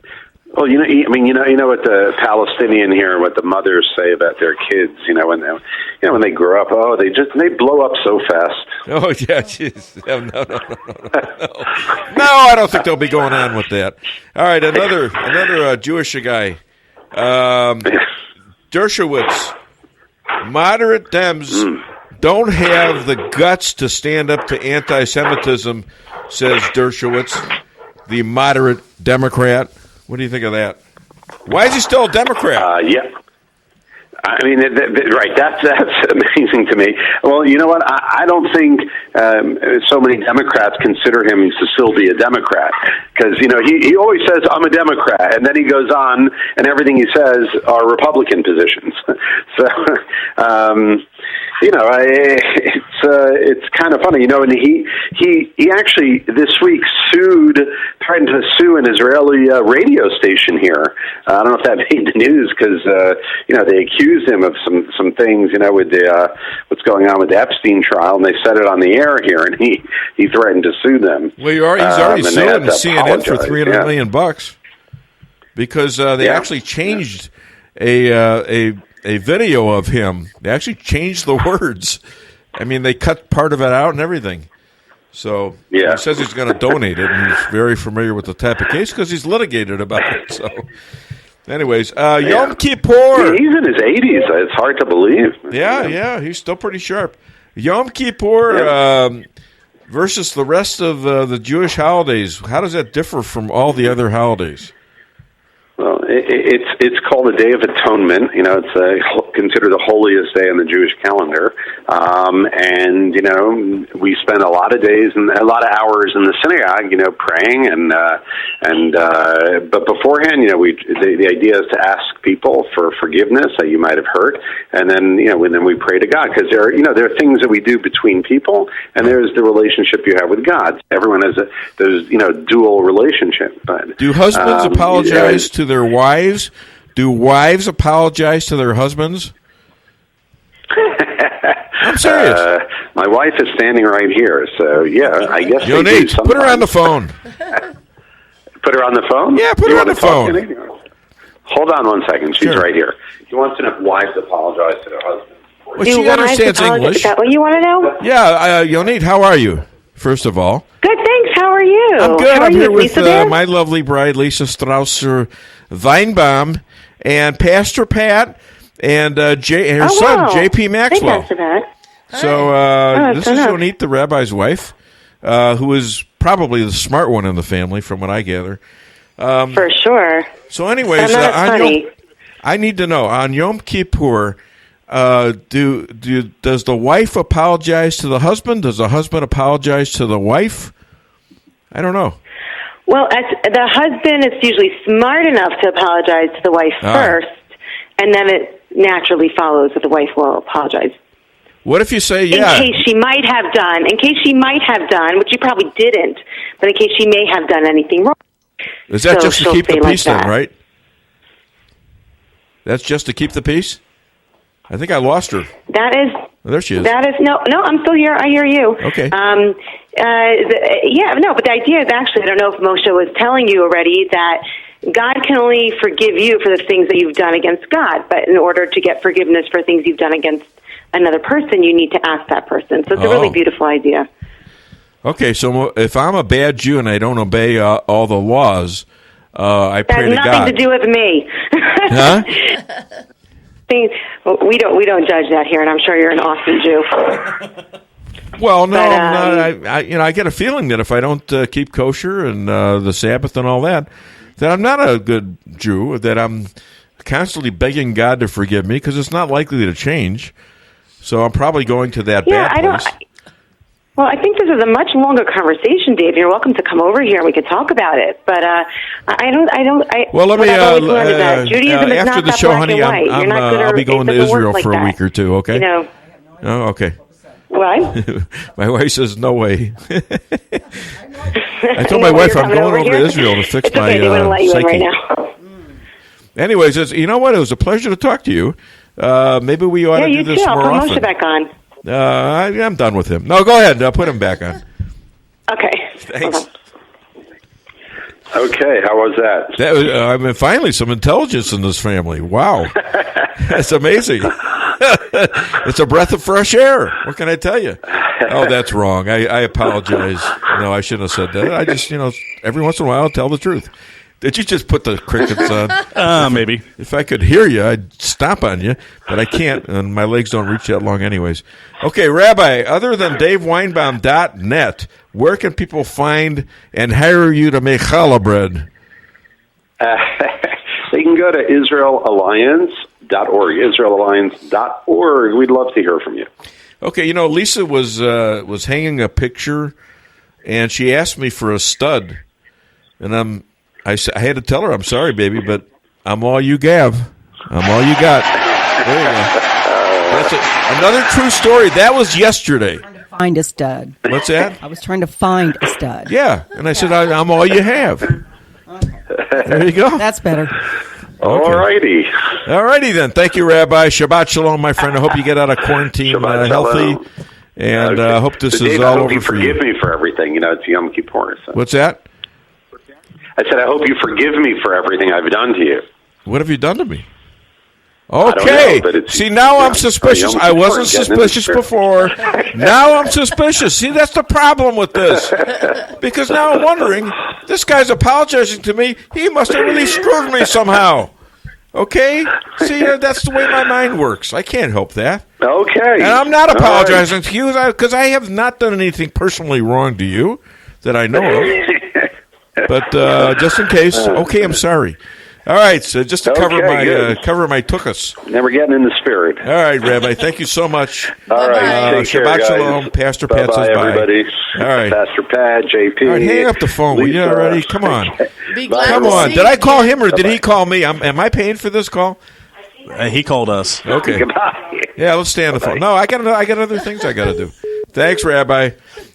well, you know what the Palestinian here, what the mothers say about their kids, when they grow up, they blow up so fast. Oh yeah, jeez. No, I don't think they'll be going on with that. All right, another Jewish guy, Dershowitz. Moderate Dems don't have the guts to stand up to anti-Semitism says Dershowitz, the moderate Democrat. What do you think of that? Why is he still a Democrat? Yeah. I mean, right, that's amazing to me. Well, you know what? I don't think so many Democrats consider him to still be a Democrat because, he always says, I'm a Democrat, and then he goes on, and everything he says are Republican positions. So, it's kind of funny, and he actually this week threatened to sue an Israeli radio station here. I don't know if that made the news because they accused him of some things, with the what's going on with the Epstein trial, and they said it on the air here, and he threatened to sue them. Well, he's already suing CNN for $300 million because they actually changed a video of him. They actually changed the words. I mean, they cut part of it out and everything. So he says he's going to donate it, and he's very familiar with the type of case because he's litigated about it. So, anyways, Yom Kippur. He's in his 80s. It's hard to believe. Yeah, he's still pretty sharp. Yom Kippur versus the rest of the Jewish holidays. How does that differ from all the other holidays? Well, it's called the Day of Atonement. It's considered the holiest day in the Jewish calendar. And we spend a lot of days and a lot of hours in the synagogue, praying but beforehand, the idea is to ask people for forgiveness that you might have hurt, and then we pray to God because there are things that we do between people, and there's the relationship you have with God. Everyone has there's dual relationship. But do husbands apologize to their wives? Do wives apologize to their husbands? I'm serious. My wife is standing right here, so I guess they do sometimes. Put her on the phone. Put her on the phone? Yeah, put her on the phone. Hold on one second. She's right here. He wants to know if wives apologize to their husbands. Well, she understands English. Is that what you want to know? Yeah, Yonit, how are you, first of all? Good, thanks. How are you? I'm good. I'm here with Lisa my lovely bride, Lisa Strauss-Weinbaum, and Pastor Pat, and her son, J.P. Maxwell. Hey, Pastor Pat. So this is Yonit, the rabbi's wife, who is probably the smart one in the family, from what I gather. For sure. So anyways, I need to know, on Yom Kippur, does the wife apologize to the husband? Does the husband apologize to the wife? I don't know. Well, the husband is usually smart enough to apologize to the wife first, and then it naturally follows that the wife will apologize. What if you say, in case she might have done, which she probably didn't, but in case she may have done anything wrong. Is that just to keep the peace then, right? That's just to keep the peace? I think I lost her. That is... There she is. That is... No, I'm still here. I hear you. Okay. But the idea is actually, I don't know if Moshe was telling you already, that God can only forgive you for the things that you've done against God, but in order to get forgiveness for things you've done against another person, you need to ask that person. So it's a really beautiful idea. Okay, so if I'm a bad Jew and I don't obey all the laws, I pray to God. That has nothing to do with me. Huh? We don't judge that here, and I'm sure you're an awesome Jew. Well, no, I get a feeling that if I don't keep kosher and the Sabbath and all that I'm not a good Jew, that I'm constantly begging God to forgive me because it's not likely to change. So I'm probably going to that bad place. Well, I think this is a much longer conversation, Dave. You're welcome to come over here and we could talk about it. But well, let me. Judaism is after not the that show, black honey, and white. I'll be going to Israel for a week or two. Okay. Oh, okay. What? My wife says no way. I told my wife I'm going over to Israel to fix my psyche. Right now. Anyways, you know what? It was a pleasure to talk to you. Maybe we ought to do this more often. Moshe back on. I'm done with him. No, go ahead. I'll put him back on. Okay. Thanks. Okay, how was that? I mean, finally, some intelligence in this family. Wow. That's amazing. It's a breath of fresh air. What can I tell you? Oh, that's wrong. I apologize. No, I shouldn't have said that. I just, every once in a while, I'll tell the truth. Did you just put the crickets on? Maybe. If I could hear you, I'd stomp on you, but I can't, and my legs don't reach that long anyways. Okay, Rabbi, other than DaveWeinbaum.net, where can people find and hire you to make challah bread? They can go to IsraelAlliance.org, IsraelAlliance.org. We'd love to hear from you. Okay, Lisa was hanging a picture, and she asked me for a stud, and I had to tell her, I'm sorry, baby, but I'm all you have. I'm all you got. There you go. That's another true story. That was yesterday. Find a stud. What's that? I was trying to find a stud. Yeah, and I said, I'm all you have. There you go. That's better. Okay. All righty then. Thank you, Rabbi. Shabbat shalom, my friend. I hope you get out of quarantine healthy, and I hope this is all over for you. Forgive me for everything. It's Yom Kippur. So. What's that? I said, I hope you forgive me for everything I've done to you. What have you done to me? Okay. See, now I'm suspicious. I wasn't suspicious before. Now I'm suspicious. See, that's the problem with this. Because now I'm wondering, this guy's apologizing to me. He must have really screwed me somehow. Okay? See, that's the way my mind works. I can't help that. Okay. And I'm not apologizing to you because I have not done anything personally wrong to you that I know of. But just in case, okay, I'm sorry. All right, so just to cover my tuchus. Never getting in the spirit. All right, Rabbi, thank you so much. All right, take care, Shabbat guys. shalom. Pastor Pat says bye. Everybody. All right, Pastor Pat, JP. All right, hang up the phone. Will you already? Come on. Come on. See did I call him or did he call me? Am I paying for this call? He called us. Okay. Goodbye. Yeah, let's stay on the phone. No, I got other things I got to do. Thanks, Rabbi.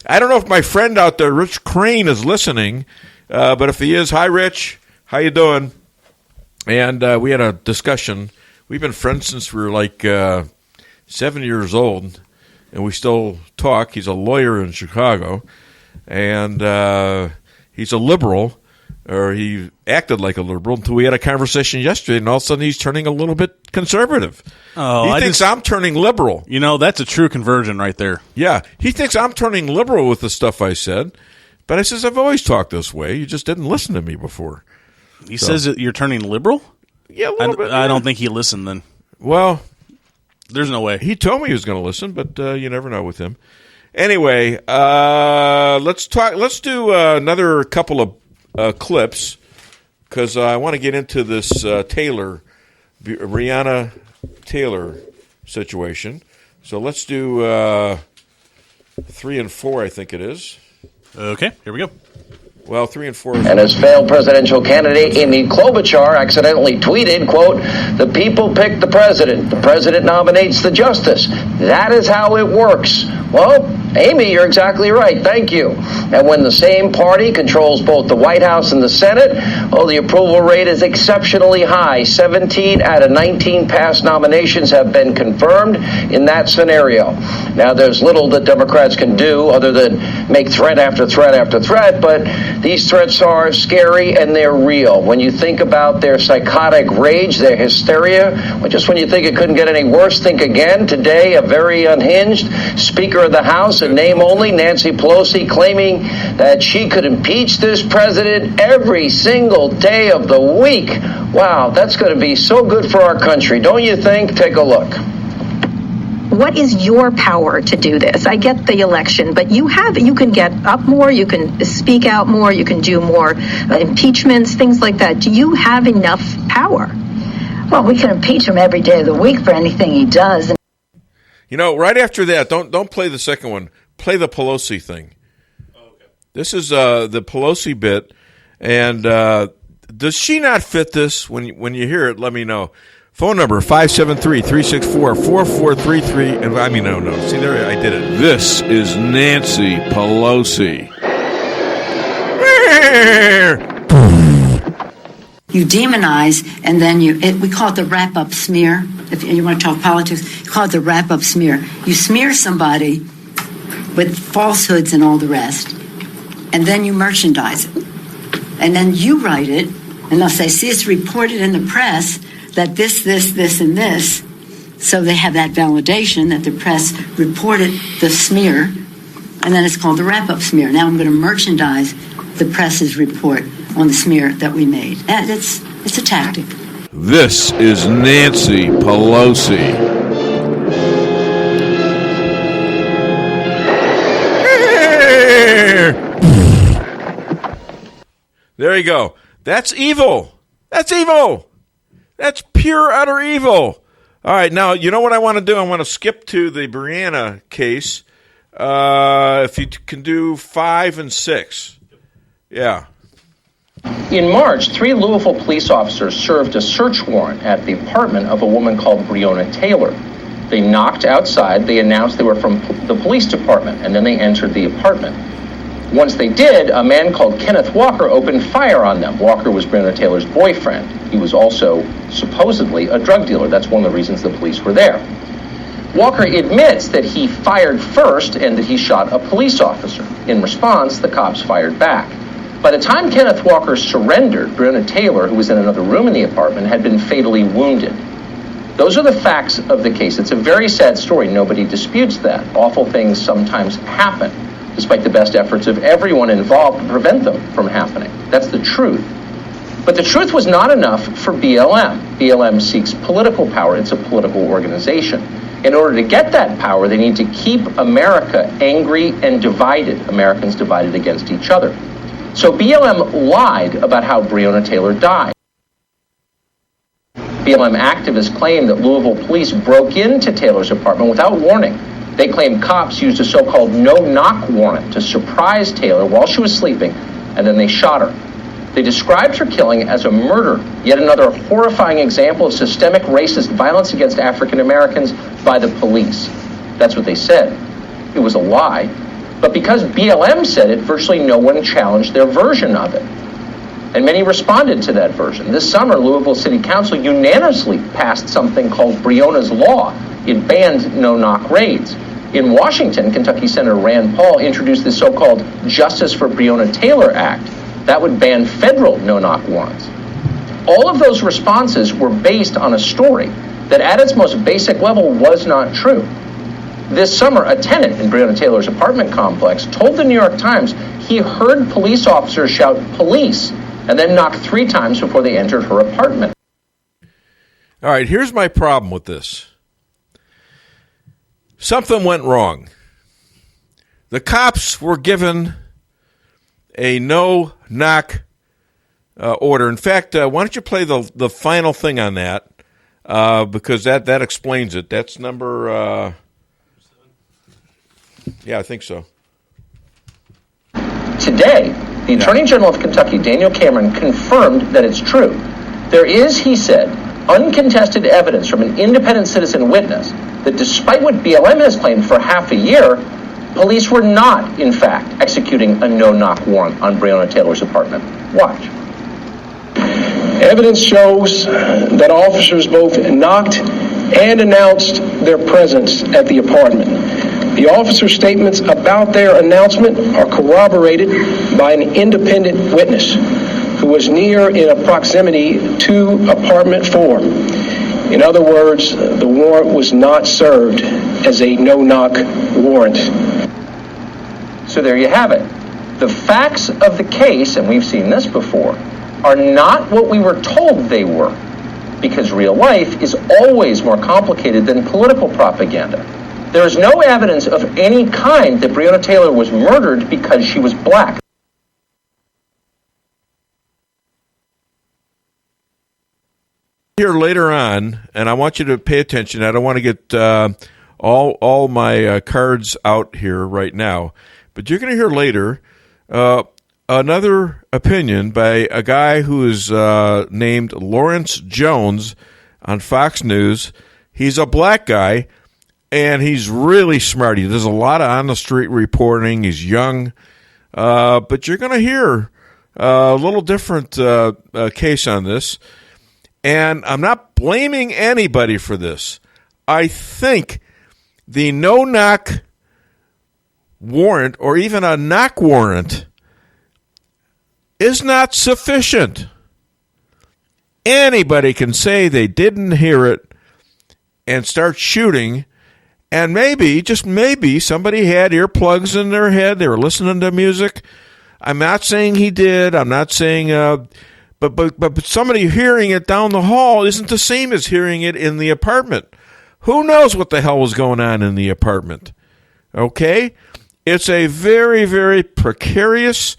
I don't know if my friend out there, Rich Crane, is listening, but if he is, hi, Rich. How you doing? And we had a discussion. We've been friends since we were like 7 years old, and we still talk. He's a lawyer in Chicago, and he's a liberal, or he acted like a liberal until we had a conversation yesterday, and all of a sudden he's turning a little bit conservative. Oh, he thinks I'm turning liberal. That's a true conversion right there. Yeah, he thinks I'm turning liberal with the stuff I said, but I says, I've always talked this way. You just didn't listen to me before. He says that you're turning liberal? Yeah, a little bit. I don't think he listened then. Well, there's no way. He told me he was going to listen, but you never know with him. Anyway, let's talk. Let's do another couple of clips because I want to get into this Breonna Taylor situation. So let's do 3 and 4, I think it is. Okay, here we go. Well, 3 and 4. And as failed presidential candidate Amy Klobuchar accidentally tweeted, quote, "The people pick the president. The president nominates the justice. That is how it works." Well, Amy, you're exactly right. Thank you. And when the same party controls both the White House and the Senate, the approval rate is exceptionally high. 17 out of 19 past nominations have been confirmed in that scenario. Now, there's little that Democrats can do other than make threat after threat after threat, but these threats are scary and they're real. When you think about their psychotic rage, their hysteria, just when you think it couldn't get any worse, think again. Today, a very unhinged Speaker of the House, in name only, Nancy Pelosi, claiming that she could impeach this president every single day of the week. Wow, that's going to be so good for our country, don't you think? Take a look. What is your power to do this? I get the election, but you can get up more, you can speak out more, you can do more impeachments, things like that. Do you have enough power? Well, we can impeach him every day of the week for anything he does. Right after that, don't play the second one. Play the Pelosi thing. Okay. This is the Pelosi bit, and does she not fit this? When you hear it, let me know. Phone number 573-364-4433. And no. See there, I did it. This is Nancy Pelosi. You demonize, and then we call it the wrap-up smear. If you want to talk politics, you call it the wrap-up smear. You smear somebody with falsehoods and all the rest, and then you merchandise it. And then you write it, and they'll say, see, it's reported in the press that this, and this. So they have that validation that the press reported the smear, and then it's called the wrap-up smear. Now I'm going to merchandise the press's report on the smear that we made. And it's a tactic. This is Nancy Pelosi. There you go. That's evil. That's evil. That's pure, utter evil. All right, now, you know what I want to do? I want to skip to the Brianna case. If you can do 5 and 6. Yeah. In March, 3 Louisville police officers served a search warrant at the apartment of a woman called Breonna Taylor. They knocked outside. They announced they were from the police department, and then they entered the apartment. Once they did, a man called Kenneth Walker opened fire on them. Walker was Breonna Taylor's boyfriend. He was also supposedly a drug dealer. That's one of the reasons the police were there. Walker admits that he fired first and that he shot a police officer. In response, the cops fired back. By the time Kenneth Walker surrendered, Breonna Taylor, who was in another room in the apartment, had been fatally wounded. Those are the facts of the case. It's a very sad story. Nobody disputes that. Awful things sometimes happen, despite the best efforts of everyone involved to prevent them from happening. That's the truth. But the truth was not enough for BLM. BLM seeks political power. It's a political organization. In order to get that power, they need to keep America angry and divided, Americans divided against each other. So BLM lied about how Breonna Taylor died. BLM activists claim that Louisville police broke into Taylor's apartment without warning. They claim cops used a so-called no-knock warrant to surprise Taylor while she was sleeping, and then they shot her. They described her killing as a murder, yet another horrifying example of systemic racist violence against African Americans by the police. That's what they said. It was a lie. But because BLM said it, virtually no one challenged their version of it. And many responded to that version. This summer, Louisville City Council unanimously passed something called Breonna's Law. It banned no-knock raids. In Washington, Kentucky Senator Rand Paul introduced the so-called Justice for Breonna Taylor Act. That would ban federal no-knock warrants. All of those responses were based on a story that at its most basic level was not true. This summer, a tenant in Breonna Taylor's apartment complex told the New York Times he heard police officers shout "police" and then knock 3 times before they entered her apartment. All right, here's my problem with this. Something went wrong. The cops were given a no-knock order. In fact, why don't you play the final thing on that, because that explains it. That's number... yeah, I think so. Today, the Attorney General of Kentucky, Daniel Cameron, confirmed that it's true. There is, he said, uncontested evidence from an independent citizen witness that despite what BLM has claimed for half a year, police were not, in fact, executing a no-knock warrant on Breonna Taylor's apartment. Watch. Evidence shows that officers both knocked and announced their presence at the apartment. The officers' statements about their announcement are corroborated by an independent witness who was near in proximity to apartment 4. In other words, the warrant was not served as a no-knock warrant. So there you have it. The facts of the case, and we've seen this before, are not what we were told they were, because real life is always more complicated than political propaganda. There is no evidence of any kind that Breonna Taylor was murdered because she was black. Here later on, and I want you to pay attention. I don't want to get all my cards out here right now, but you're going to hear later another opinion by a guy who is named Lawrence Jones on Fox News. He's a black guy, and he's really smart. He does a lot of on-the-street reporting. He's young, but you're going to hear a little different case on this. And I'm not blaming anybody for this. I think the no-knock warrant or even a knock warrant is not sufficient. Anybody can say they didn't hear it and start shooting, and maybe, just maybe, somebody had earplugs in their head. They were listening to music. I'm not saying he did. I'm not saying... But somebody hearing it down the hall isn't the same as hearing it in the apartment. Who knows what the hell was going on in the apartment? Okay? It's a very, very precarious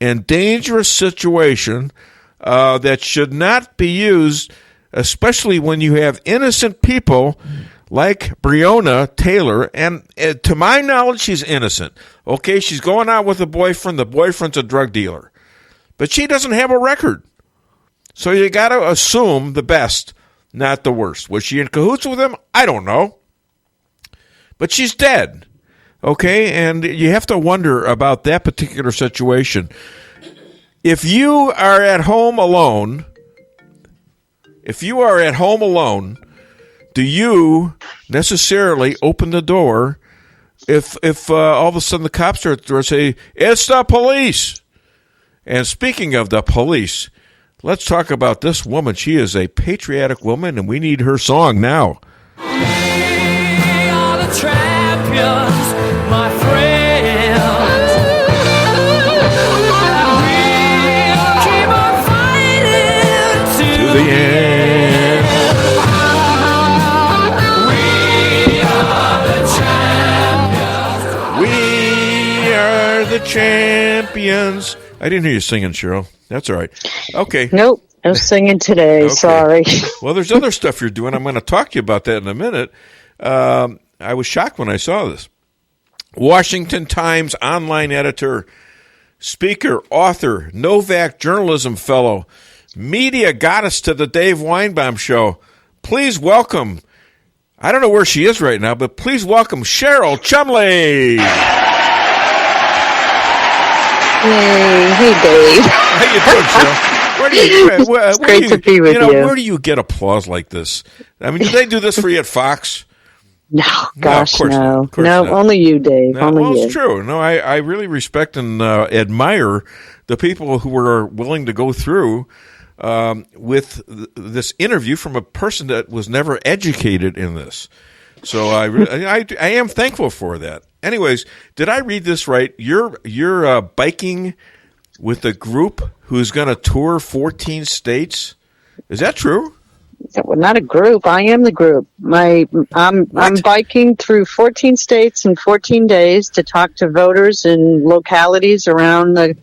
and dangerous situation that should not be used, especially when you have innocent people like Breonna Taylor. And to my knowledge, she's innocent. Okay, she's going out with a boyfriend. The boyfriend's a drug dealer. But she doesn't have a record. So you got to assume the best, not the worst. Was she in cahoots with him? I don't know. But she's dead. Okay, and you have to wonder about that particular situation. If you are at home alone, do you necessarily open the door if all of a sudden the cops are at the door and say, it's the police? And speaking of the police, let's talk about this woman. She is a patriotic woman, and we need her song now. We are the champions, my friends. We'll keep on fighting to the end. We are the champions. We are the champions. I didn't hear you singing, Cheryl. That's all right. Okay. Nope. I was singing today. Okay. Sorry. Well, there's other stuff you're doing. I'm going to talk to you about that in a minute. I was shocked when I saw this. Washington Times online editor, speaker, author, Novak journalism fellow, media goddess to the Dave Weinbaum Show. Please welcome, I don't know where she is right now, but please welcome Cheryl Chumley. Hey, Dave. How you doing, Cheryl? It's great to be with you. Where do you get applause like this? I mean, do they do this for you at Fox? No, gosh, of course no. Not. Of course No, not. only you, Dave. No, only well, you. it's true. No, I really respect and admire the people who are willing to go through with this interview from a person that was never educated in this. So I am thankful for that. Anyways, did I read this right? You're biking with a group who's going to tour 14 states. Is that true? Well, not a group. I am the group. I'm biking through 14 states in 14 days to talk to voters in localities around the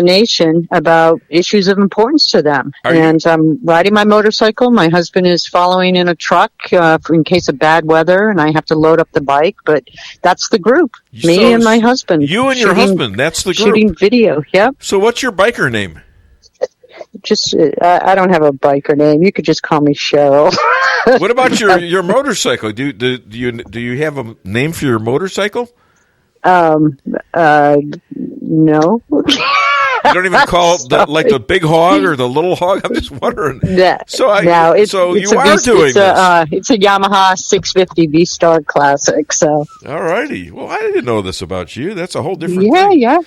nation about issues of importance to them. And I'm riding my motorcycle. My husband is following in a truck in case of bad weather, and I have to load up the bike. But that's the group. Me and my husband. You and your husband. That's the group. Shooting video. Yep. So what's your biker name? Just I don't have a biker name. You could just call me Cheryl. What about your motorcycle? Do you have a name for your motorcycle? No. You don't even call it like the big hog or the little hog? I'm just wondering. Yeah. So you are doing this. It's a Yamaha 650 V-Star Classic. So. All righty. Well, I didn't know this about you. That's a whole different thing. Yeah.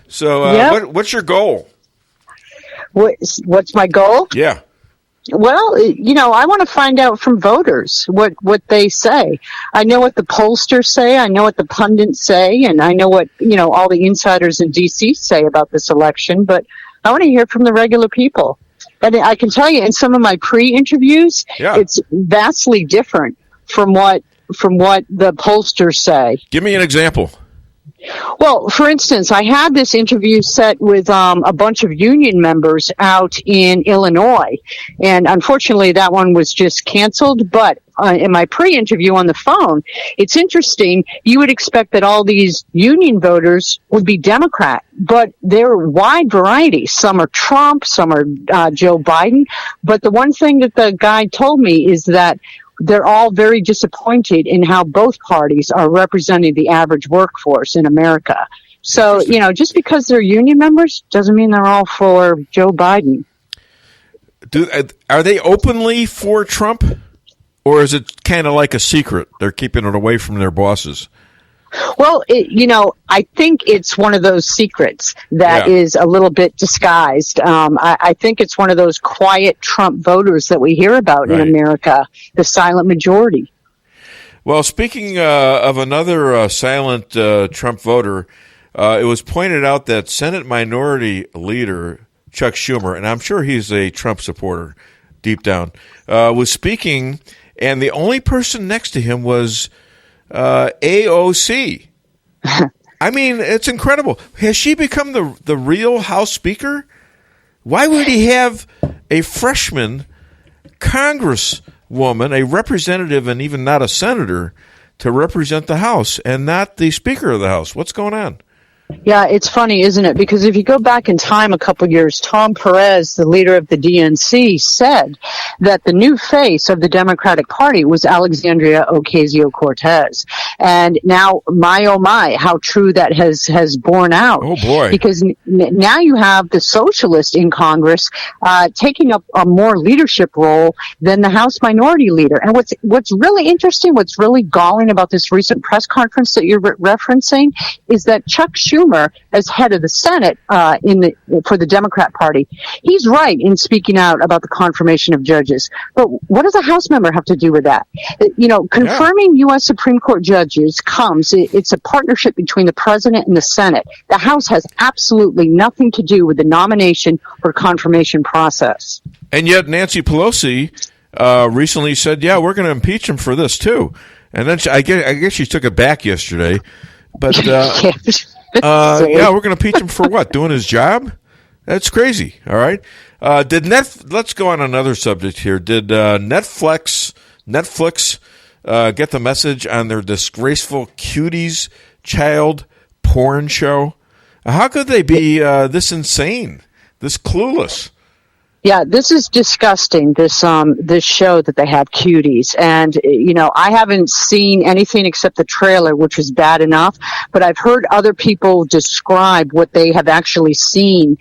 So what's your goal? What's my goal? Yeah. Well, I want to find out from voters what they say. I know what the pollsters say. I know what the pundits say. And I know what, all the insiders in D.C. say about this election. But I want to hear from the regular people. And I can tell you in some of my pre-interviews, it's vastly different from what the pollsters say. Give me an example. Well, for instance, I had this interview set with a bunch of union members out in Illinois, and unfortunately that one was just canceled. But in my pre-interview on the phone, it's interesting. You would expect that all these union voters would be Democrat, but they're a wide variety. Some are Trump, some are Joe Biden. But the one thing that the guy told me is that they're all very disappointed in how both parties are representing the average workforce in America. So, just because they're union members doesn't mean they're all for Joe Biden. Are they openly for Trump, or is it kind of like a secret? They're keeping it away from their bosses. Well, I think it's one of those secrets that is a little bit disguised. I think it's one of those quiet Trump voters that we hear about in America, the silent majority. Well, speaking of another silent Trump voter, it was pointed out that Senate Minority Leader Chuck Schumer, and I'm sure he's a Trump supporter deep down, was speaking, and the only person next to him was AOC. I mean, it's incredible. Has she become the real House Speaker? Why would he have a freshman congresswoman, a representative, and even not a senator, to represent the House and not the Speaker of the House? What's going on? Yeah, it's funny, isn't it? Because if you go back in time a couple years, Tom Perez, the leader of the DNC, said that the new face of the Democratic Party was Alexandria Ocasio-Cortez. And now, my oh my, how true that has borne out. Oh boy. Because now you have the socialist in Congress taking up a more leadership role than the House Minority Leader. And what's really interesting, what's really galling about this recent press conference that you're referencing is that Chuck Schumer, as head of the Senate for the Democrat Party, he's right in speaking out about the confirmation of judges. But what does a House member have to do with that? Confirming U.S. Supreme Court judges it's a partnership between the president and the Senate. The House has absolutely nothing to do with the nomination or confirmation process. And yet Nancy Pelosi recently said, yeah, we're going to impeach him for this too. And then I guess she took it back yesterday. But yeah, we're going to impeach him for what? Doing his job? That's crazy. All right. Let's go on another subject here. Did Netflix get the message on their disgraceful Cuties child porn show? How could they be this insane, this clueless? Yeah, this is disgusting, this show that they have, Cuties. And, I haven't seen anything except the trailer, which was bad enough, but I've heard other people describe what they have actually seen.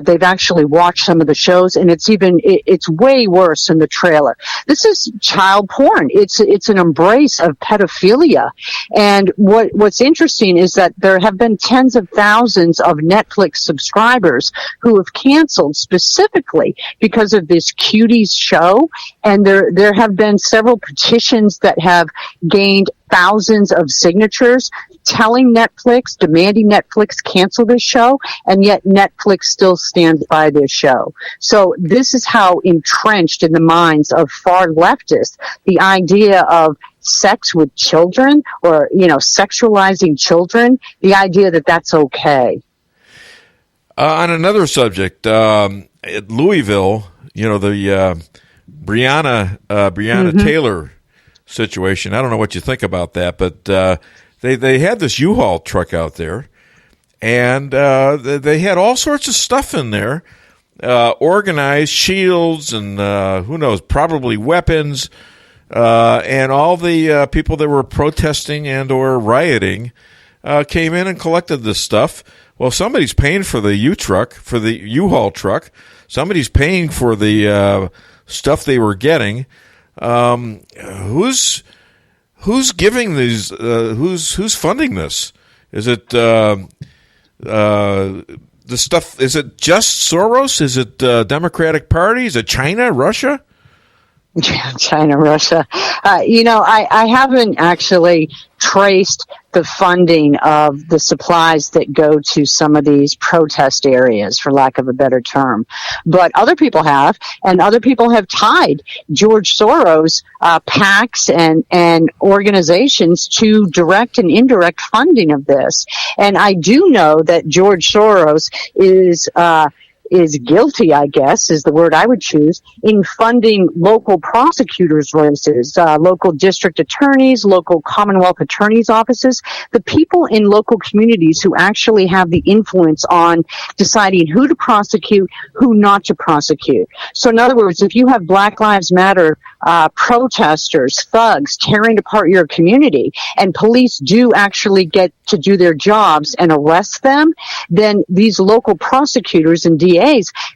They've actually watched some of the shows, and it's way worse than the trailer. This is child porn. It's an embrace of pedophilia. And what's interesting is that there have been tens of thousands of Netflix subscribers who have canceled specifically because of this Cuties show, and there have been several petitions that have gained thousands of signatures demanding Netflix cancel this show, and yet Netflix still stands by this show. So this is how entrenched in the minds of far leftists the idea of sex with children or, sexualizing children, the idea that that's okay. On another subject, at Louisville, the Breonna Taylor situation. I don't know what you think about that, but they had this U-Haul truck out there, and they had all sorts of stuff in there, organized shields and who knows, probably weapons, and all the people that were protesting and or rioting came in and collected this stuff. Well, somebody's paying for the U-Haul truck. Somebody's paying for the stuff they were getting. Who's giving these? Who's funding this? Is it the stuff? Is it just Soros? Is it Democratic Party? Is it China, Russia? China, Russia. I haven't actually traced the funding of the supplies that go to some of these protest areas, for lack of a better term. But other people have, and other people have tied George Soros, PACs and organizations to direct and indirect funding of this. And I do know that George Soros is guilty, I guess, is the word I would choose, in funding local prosecutors' races, local district attorneys, local Commonwealth attorneys' offices, the people in local communities who actually have the influence on deciding who to prosecute, who not to prosecute. So in other words, if you have Black Lives Matter protesters, thugs tearing apart your community, and police do actually get to do their jobs and arrest them, then these local prosecutors and DAs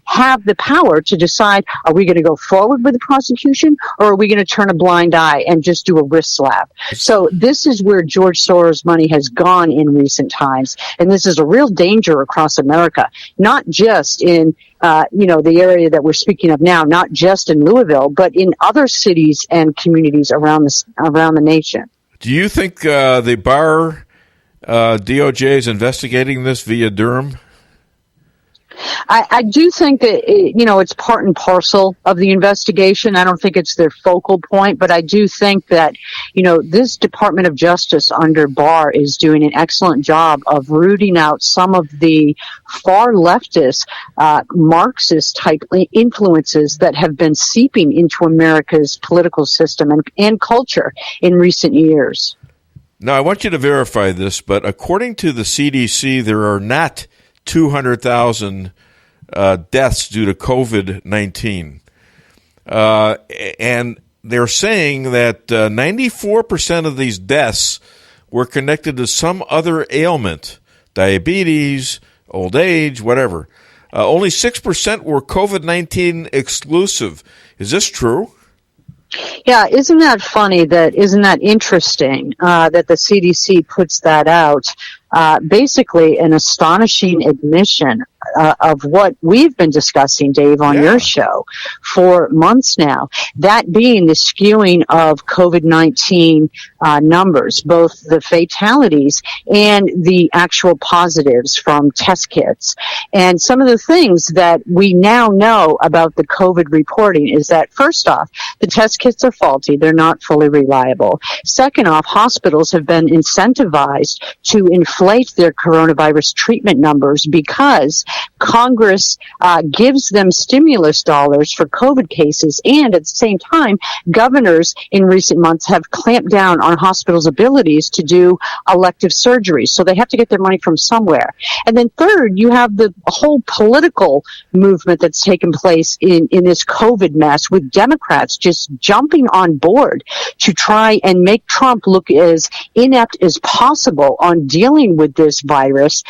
have the power to decide, are we going to go forward with the prosecution, or are we going to turn a blind eye and just do a wrist slap? So this is where George Soros' money has gone in recent times, and this is a real danger across America, not just in the area that we're speaking of now, not just in Louisville, but in other cities and communities around the nation. Do you think the bar DOJ is investigating this via Durham? I do think that, it's part and parcel of the investigation. I don't think it's their focal point, but I do think that, this Department of Justice under Barr is doing an excellent job of rooting out some of the far leftist, Marxist type influences that have been seeping into America's political system and culture in recent years. Now, I want you to verify this, but according to the CDC, there are not 200,000 deaths due to COVID-19. And they're saying that 94% of these deaths were connected to some other ailment, diabetes, old age, whatever. Only 6% were COVID-19 exclusive. Is this true? Yeah, isn't that interesting that the CDC puts that out? Basically an astonishing admission of what we've been discussing, Dave, on your show for months now, that being the skewing of COVID-19 numbers, both the fatalities and the actual positives from test kits. And some of the things that we now know about the COVID reporting is that, first off, the test kits are faulty. They're not fully reliable. Second off, hospitals have been incentivized to inflate their coronavirus treatment numbers because Congress gives them stimulus dollars for COVID cases, and at the same time, governors in recent months have clamped down on hospitals' abilities to do elective surgeries. So they have to get their money from somewhere. And then third, you have the whole political movement that's taken place in this COVID mess, with Democrats just jumping on board to try and make Trump look as inept as possible on dealing with this virus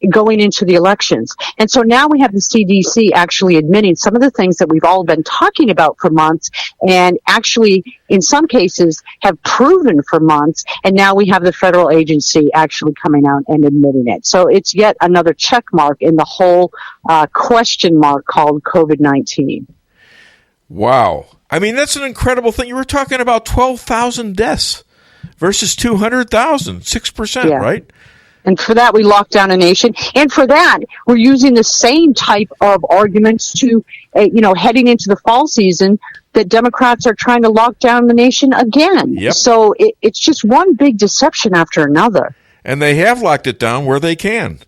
going into the elections. And so now we have the CDC actually admitting some of the things that we've all been talking about for months, and actually in some cases have proven for months, and now we have the federal agency actually coming out and admitting it. So it's yet another check mark in the whole question mark called COVID-19. Wow. I mean, that's an incredible thing. You were talking about 12,000 deaths versus 200,000, 6%, right? And for that, we locked down a nation. And for that, we're using the same type of arguments to, heading into the fall season, that Democrats are trying to lock down the nation again. Yep. So it's just one big deception after another. And they have locked it down where they can.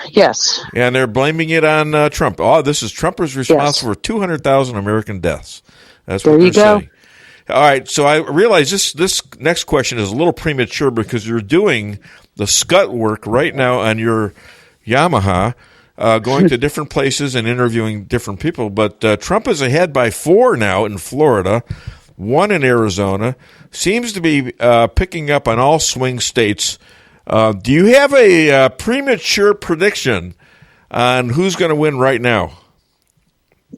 Yes. And they're blaming it on Trump. Oh, Trump is responsible for 200,000 American deaths. That's what they're saying. All right, so I realize this next question is a little premature because you're doing the scut work right now on your Yamaha, going to different places and interviewing different people. But Trump is ahead by 4 now in Florida, 1 in Arizona, seems to be picking up on all swing states. Do you have a premature prediction on who's going to win right now?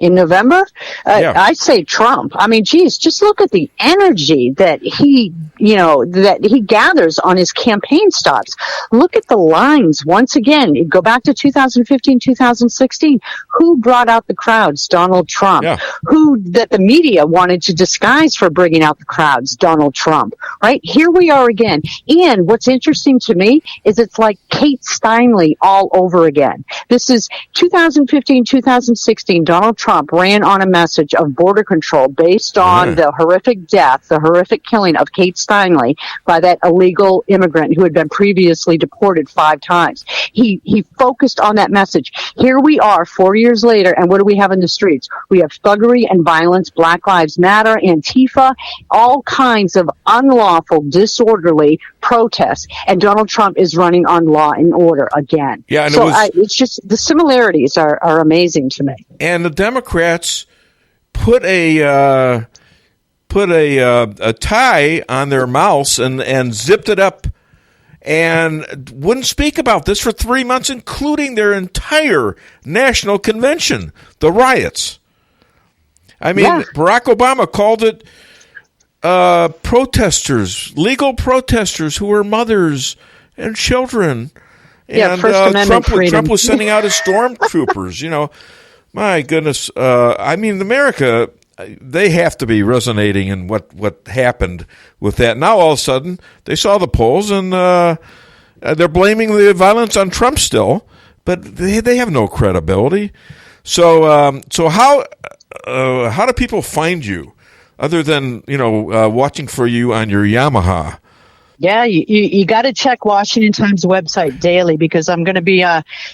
In November? I say Trump. I mean, geez, just look at the energy that he gathers on his campaign stops. Look at the lines. Once again, go back to 2015, 2016. Who brought out the crowds? Donald Trump. Yeah. Who that the media wanted to disguise for bringing out the crowds? Donald Trump. Right? Here we are again. And what's interesting to me is it's like Kate Steinle all over again. This is 2015, 2016. Donald Trump ran on a message of border control based on the horrific death, the horrific killing of Kate Steinle by that illegal immigrant who had been previously deported 5 times. He focused on that message. Here we are 4 years later, and what do we have in the streets? We have thuggery and violence, Black Lives Matter, Antifa, all kinds of unlawful, disorderly protests, and Donald Trump is running on law and order again. Yeah, and so it's just the similarities are amazing to me. And the Democrats put a tie on their mouths and zipped it up and wouldn't speak about this for 3 months, including their entire national convention, the riots. I mean, Barack Obama called it protesters, legal protesters who were mothers and children. And Trump was sending out his stormtroopers, My goodness. I mean, America, they have to be resonating in what happened with that. Now, all of a sudden, they saw the polls, and they're blaming the violence on Trump still. but they have no credibility. So how do people find you, other than watching for you on your Yamaha? Yeah, you got to check Washington Times website daily, because I'm going to be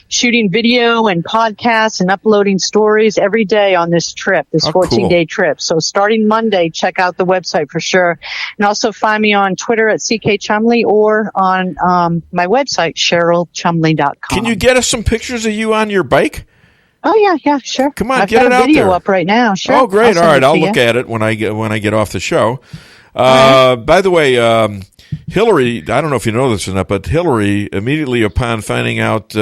shooting video and podcasts and uploading stories every day on this trip, this 14-day trip. So starting Monday, check out the website for sure. And also find me on Twitter at CK Chumley, or on my website, CherylChumley.com. Can you get us some pictures of you on your bike? Oh, yeah, sure. Come on, I've get got it a out video there. up right now, sure. Oh, great. All right, I'll look you. at it when I get off the show. By the way, Hillary, I don't know if you know this or not, but Hillary, immediately upon finding out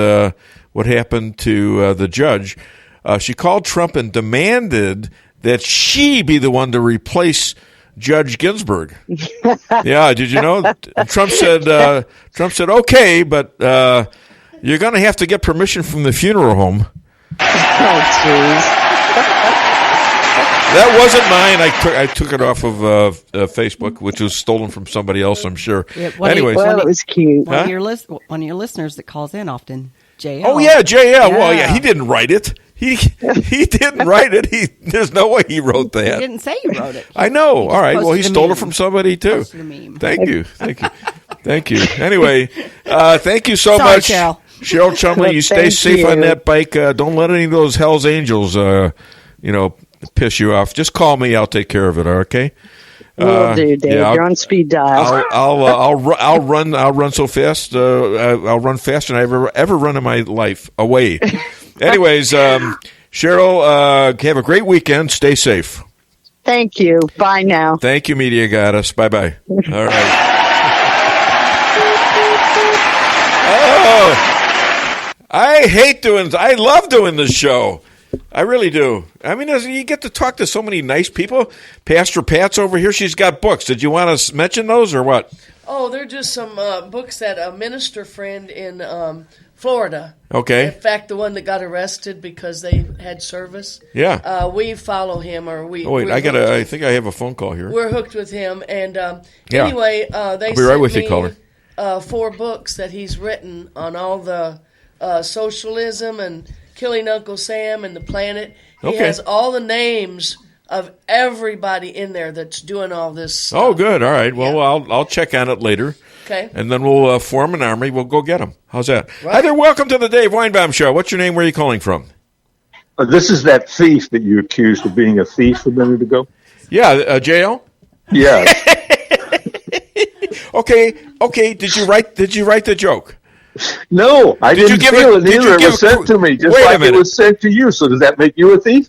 what happened to the judge, she called Trump and demanded that she be the one to replace Judge Ginsburg. Yeah, did you know? Trump said, okay, but you're going to have to get permission from the funeral home. Oh, jeez. That wasn't mine. I took it off of Facebook, which was stolen from somebody else, I'm sure. Yeah, anyways, it was cute. One of your listeners that calls in often, JL. Oh yeah, JL. Yeah. Well, yeah, he didn't write it. He didn't write it. There's no way he wrote that. He didn't say you wrote it. I know. All right. Well, he stole meme. it from somebody too. Thank you. Anyway, thank you so Sorry, much, Cheryl Chumley. You stay safe on that bike. Don't let any of those Hell's Angels, piss you off. Just call me. I'll take care of it. Okay. Will do, Dave. Yeah, you're on speed dial. I'll run so fast. I'll run faster than I've ever run in my life away. Anyways, Cheryl, have a great weekend. Stay safe. Thank you. Bye now. Thank you, Media Goddess. Bye-bye. All right. Oh, I love doing this show. I really do. I mean, you get to talk to so many nice people. Pastor Pat's over here. She's got books. Did you want to mention those or what? Oh, they're just some books that a minister friend in Florida. Okay. In fact, the one that got arrested because they had service. Yeah. We follow him, or we. Oh wait, I think I have a phone call here. We're hooked with him, and yeah. Anyway, they I'll be right with you, caller. 4 books that he's written on all the socialism and Killing Uncle Sam and the planet. He has all the names of everybody in there that's doing all this stuff. Oh, good. All right. Well, I'll check on it later. Okay. And then we'll form an army. We'll go get them. How's that? Right. Hi there. Welcome to the Dave Weinbaum Show. What's your name? Where are you calling from? This is that thief that you accused of being a thief a minute ago. Yeah, JL? Yeah. Okay. Did you write the joke? No, I didn't steal it either. It was sent to me, just like it was sent to you. So does that make you a thief?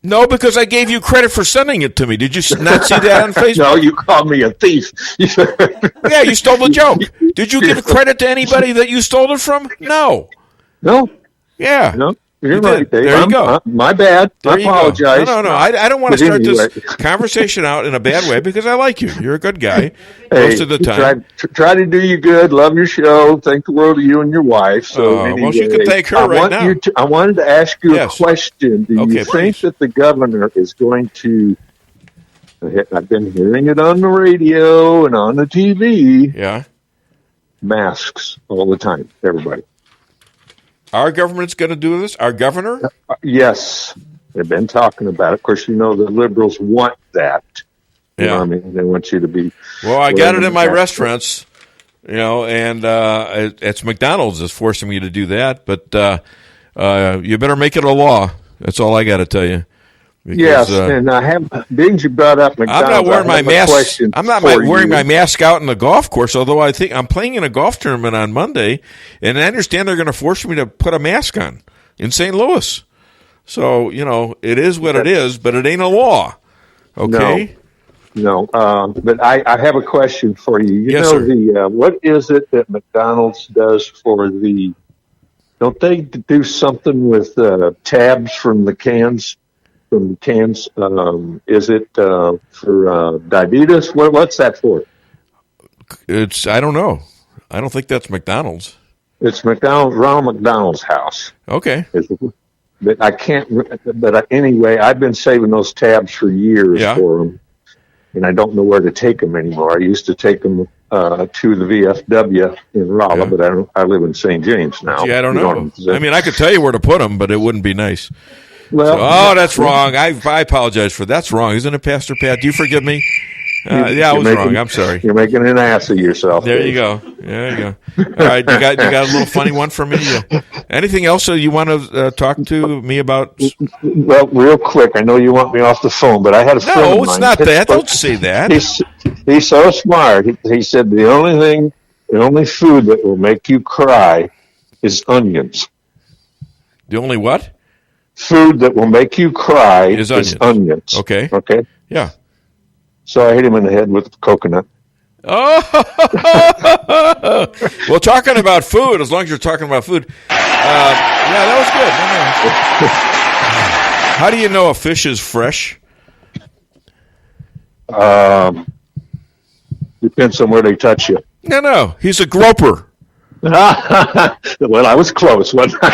No, because I gave you credit for sending it to me. Did you not see that on Facebook? No, you called me a thief. Yeah, you stole the joke. Did you give credit to anybody that you stole it from? No. No. Yeah. No. You're right, Dave. There you go. My bad. I apologize. No. I don't want to start this conversation out in a bad way because I like you. You're a good guy most of the time. Try to do you good. Love your show. Think the world of you and your wife. So anyway, well, you can thank her right now. I wanted to ask you a question. Do you think that the governor is going to... I've been hearing it on the radio and on the TV. Yeah. Masks all the time. Everybody. Our government's going to do this? Our governor? Yes. They've been talking about it. Of course, you know the liberals want that. You know what I mean? They want you to be... Well, I got it in my restaurants, and it's McDonald's is forcing me to do that. But you better make it a law. That's all I got to tell you. Because, yes, and I have... Being you brought up McDonald's, I'm not wearing my mask. I'm not wearing my mask out in the golf course, although I think I'm playing in a golf tournament on Monday, and I understand they're going to force me to put a mask on in St. Louis. So, it is what it is, but it ain't a law. Okay? No. But I have a question for you. Yes, sir. What is it that McDonald's does for the... Don't they do something with tabs from the cans? Is it for diabetes? What's that for? I don't know. I don't think that's McDonald's. It's Ronald McDonald's house. Okay. But I can't. But anyway, I've been saving those tabs for years for them, and I don't know where to take them anymore. I used to take them to the VFW in Rolla, but I live in St. James now. Gee, I don't know. I mean, I could tell you where to put them, but it wouldn't be nice. Well, that's wrong. I apologize for that. That's wrong. Isn't it, Pastor Pat? Do you forgive me? I was wrong. I'm sorry. You're making an ass of yourself. There you go. All right, you got a little funny one for me? Anything else you want to talk to me about? Well, real quick, I know you want me off the phone, but I had a friend of mine. No, it's not that. Don't say that. He's so smart. He said the only food that will make you cry is onions. The only what? Food that will make you cry is onions. Okay. Yeah. So I hit him in the head with a coconut. Oh, well, talking about food, as long as you're talking about food, that was good. How do you know a fish is fresh? Depends on where they touch you. No, he's a groper. Well, I was close, wasn't I?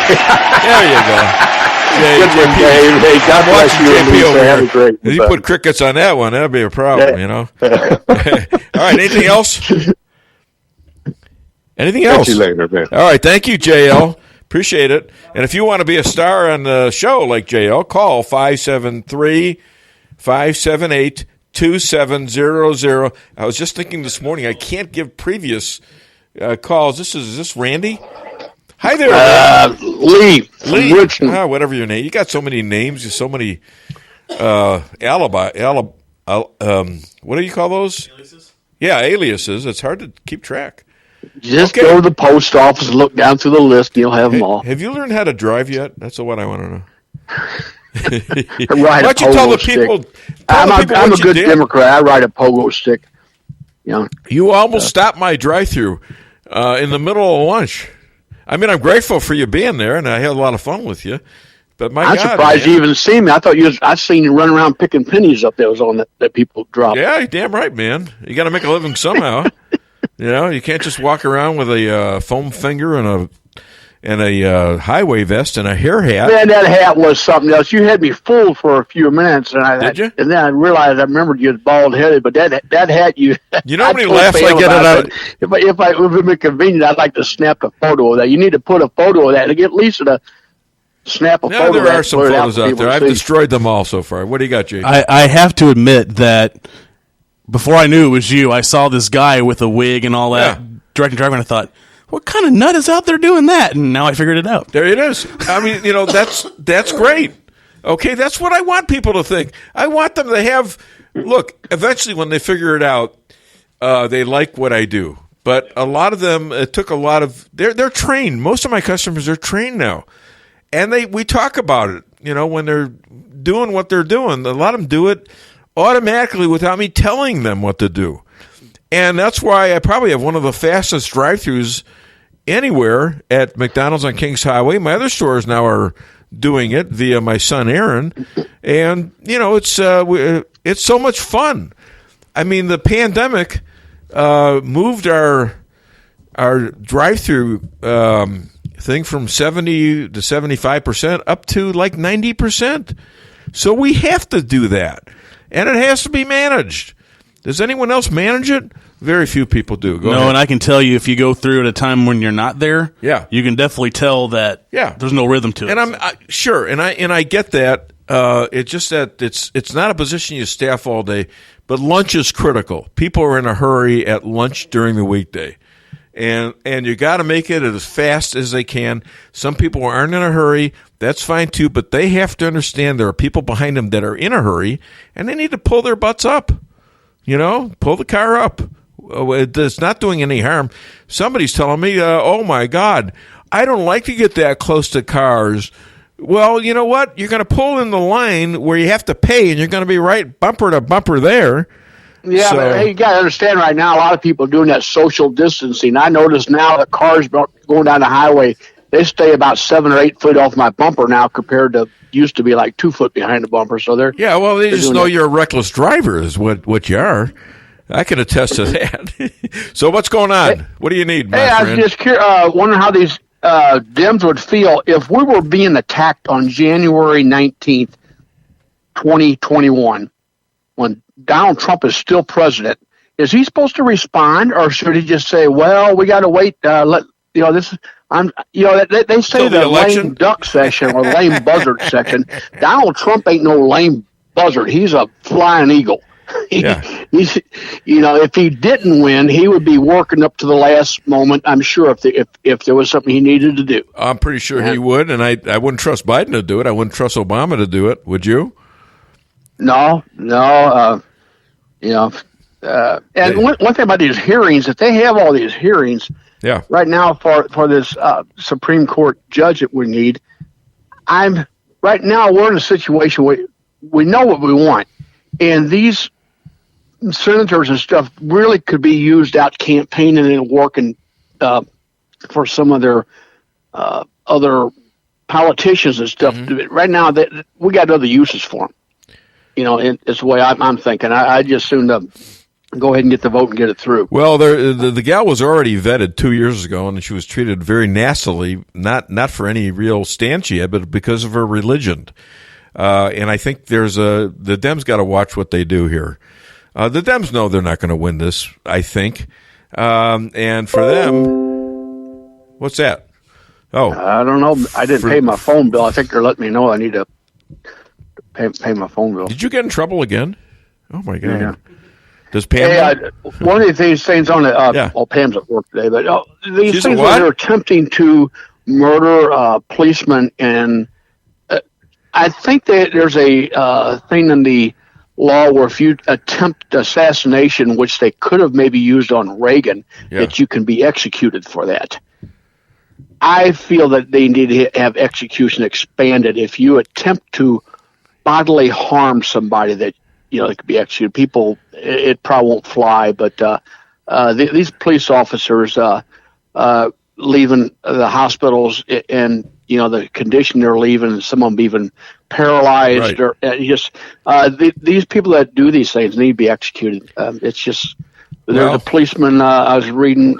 There you go. Hey, God bless you. JP over have a great if you put crickets on that one, that'd be a problem, you know. All right, anything else? Anything else? Catch you later, man. All right, thank you, JL. Appreciate it. And if you want to be a star on the show like JL, call 573-578-2700. I was just thinking this morning, I can't give previous calls. Is this Randy? Hi there, Lee. Whatever your name. You got so many names. So many what do you call those? Aliases? Yeah, aliases. It's hard to keep track. Just go to the post office and look down through the list, and you'll have them all. Have you learned how to drive yet? That's what I want to know. Why don't you tell the people? I'm a good Democrat. I ride a pogo stick. You almost stopped my drive-through in the middle of lunch. I mean, I'm grateful for you being there, and I had a lot of fun with you. But I'm surprised you even see me. I seen you run around picking pennies up there was on that people dropped. Yeah, you're damn right, man. You got to make a living somehow. You can't just walk around with a foam finger and a highway vest and a hair hat. Man, that hat was something else. You had me fooled for a few minutes, and did you? And then I realized I remembered you was bald headed. But that hat, you know how many laughs I get at it. If it be convenient, I'd like to snap a photo of that. You need to put a photo of that to get Lisa to snap a photo. There are some photos out there. I've destroyed them all so far. What do you got, Jake? I have to admit that before I knew it was you, I saw this guy with a wig and all that directing driving, and I thought, what kind of nut is out there doing that? And now I figured it out. There it is. I mean, that's great. Okay, that's what I want people to think. I want them to have, look, eventually when they figure it out, they like what I do. But a lot of them, it took a lot of, they're trained. Most of my customers are trained now. And we talk about it, when they're doing what they're doing. A lot of them do it automatically without me telling them what to do. And that's why I probably have one of the fastest drive-thrus anywhere at McDonald's on Kings Highway. My other stores now are doing it via my son Aaron, and it's so much fun. I mean, the pandemic moved our drive-through thing from 70 to 75% up to like 90%. So we have to do that, and it has to be managed. Does anyone else manage it? Very few people do. Go ahead. And I can tell you, if you go through at a time when you're not there, you can definitely tell that there's no rhythm to it. And I'm sure, and I get that. It's just that it's not a position you staff all day, but lunch is critical. People are in a hurry at lunch during the weekday, and you got to make it as fast as they can. Some people aren't in a hurry. That's fine too, but they have to understand there are people behind them that are in a hurry, and they need to pull their butts up. Pull the car up. It's not doing any harm. Somebody's telling me, oh, my God, I don't like to get that close to cars. Well, you know what? You're going to pull in the line where you have to pay, and you're going to be right bumper to bumper there. Yeah, but hey, you got to understand right now, a lot of people are doing that social distancing. I notice now that cars going down the highway, they stay about 7 or 8 foot off my bumper now compared to used to be like 2 foot behind the bumper. So they just know you're a reckless driver is what you are. I can attest to that. So what's going on? What do you need, my friend? I was just wondering how these Dems would feel if we were being attacked on January 19th, 2021, when Donald Trump is still president. is he supposed to respond, or should he just say, "Well, we got to wait"? This. They say the lame duck section or lame buzzard section. Donald Trump ain't no lame buzzard. He's a flying eagle. He's, if he didn't win, he would be working up to the last moment. I'm sure if there was something he needed to do. I'm pretty sure he would, and I wouldn't trust Biden to do it. I wouldn't trust Obama to do it. Would you? No. And one thing about these hearings, if they have all these hearings, right now for this Supreme Court judge that we need, right now we're in a situation where we know what we want, and these senators and stuff really could be used out campaigning and working for some of their other politicians and stuff. Right now, we got other uses for them. And it's the way I'm thinking. I just soon go ahead and get the vote and get it through. Well, the gal was already vetted 2 years ago, and she was treated very nastily, not for any real stand she had, but because of her religion. And I think the Dems got to watch what they do here. The Dems know they're not going to win this, I think. And for them, what's that? Oh, I don't know. I didn't pay my phone bill. I think they're letting me know I need to pay my phone bill. Did you get in trouble again? Oh my God! Yeah. Does Pam? One of these things on it. Well, Pam's at work today, but these She's things where they're attempting to murder policemen, and I think that there's a thing in the law where if you attempt assassination, which they could have maybe used on Reagan, that you can be executed for that. I feel that they need to have execution expanded. If you attempt to bodily harm somebody, that it could be executed. People, it probably won't fly, but these police officers leaving the hospitals and the condition they're leaving, some of them even paralyzed, or these people that do these things need to be executed. It's just the policeman. I was reading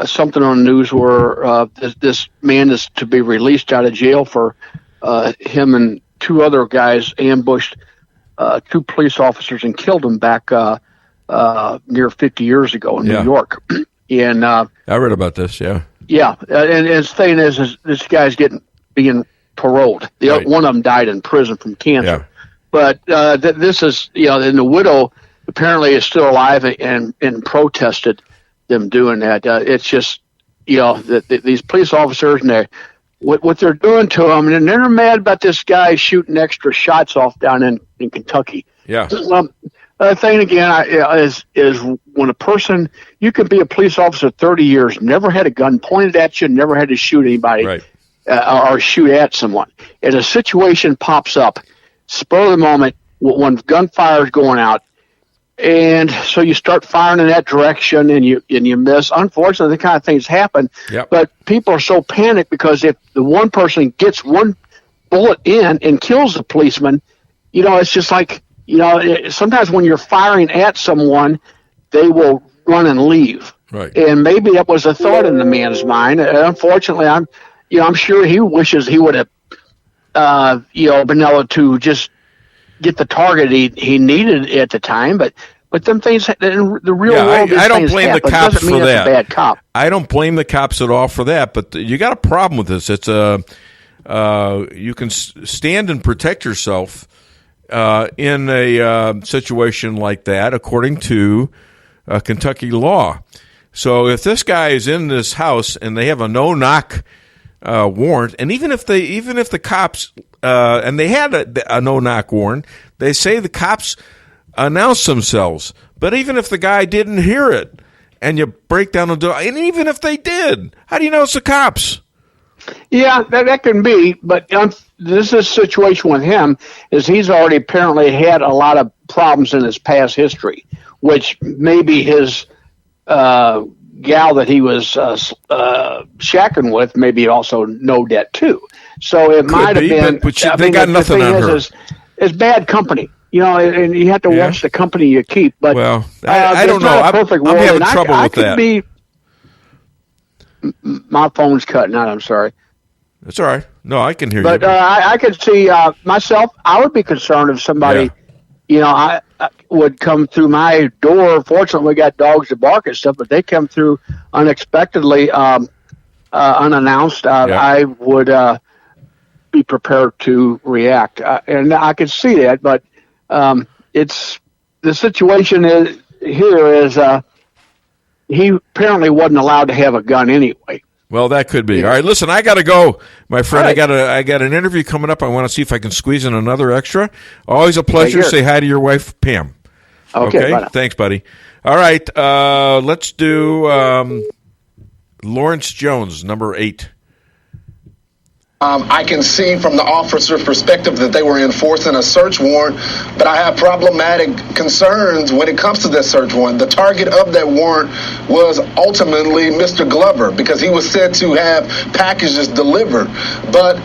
something on the news where this man is to be released out of jail for him and two other guys ambushed two police officers and killed them back near 50 years ago in New York. And I read about this. And his thing is this guy's being paroled. One of them died in prison from cancer. But this is and the widow apparently is still alive and protested them doing that. It's just these police officers and what they're doing to them, and they're mad about this guy shooting extra shots off down in Kentucky. The thing again is when a person, you could be a police officer 30 years, never had a gun pointed at you, never had to shoot anybody or shoot at someone. And a situation pops up, spur of the moment, when gunfire is going out, and so you start firing in that direction and you miss. Unfortunately, the kind of things happen, but people are so panicked because if the one person gets one bullet in and kills the policeman, it's just like, sometimes when you're firing at someone, they will run and leave. And maybe that was a thought in the man's mind. And unfortunately, I'm sure he wishes he would have, been able to just get the target he needed at the time. But them things in the real world, I don't blame the cops for that. A bad cop. I don't blame the cops at all for that. But you got a problem with this. It's you can stand and protect yourself in a situation like that, according to Kentucky law. So if this guy is in this house and they have a no-knock warrant, and even if the cops and they had a no-knock warrant, they say the cops announced themselves. But even if the guy didn't hear it, and you break down the door, and even if they did, how do you know it's the cops? Yeah, that can be, but this is a situation with him is he's already apparently had a lot of problems in his past history, which maybe his gal that he was shacking with maybe also know that too. So it might have been. But they got nothing on her. It's bad company. And you have to watch the company you keep. But I don't know. I'm having trouble with that. My phone's cutting out. I'm sorry. That's all right. No, I can hear you. But I could see myself. I would be concerned if somebody, I would come through my door. Fortunately, we got dogs that bark and stuff, but they come through unexpectedly, unannounced. I would be prepared to react, and I could see that. But it's the situation is he apparently wasn't allowed to have a gun anyway. Well, that could be. All right, listen, I got to go, my friend. Right. I got an interview coming up. I want to see if I can squeeze in another extra. Always a pleasure. Say hi to your wife, Pam. Okay? Thanks, buddy. All right, let's do Lawrence Jones, number 8. I can see from the officer's perspective that they were enforcing a search warrant, but I have problematic concerns when it comes to that search warrant. The target of that warrant was ultimately Mr. Glover because he was said to have packages delivered. But,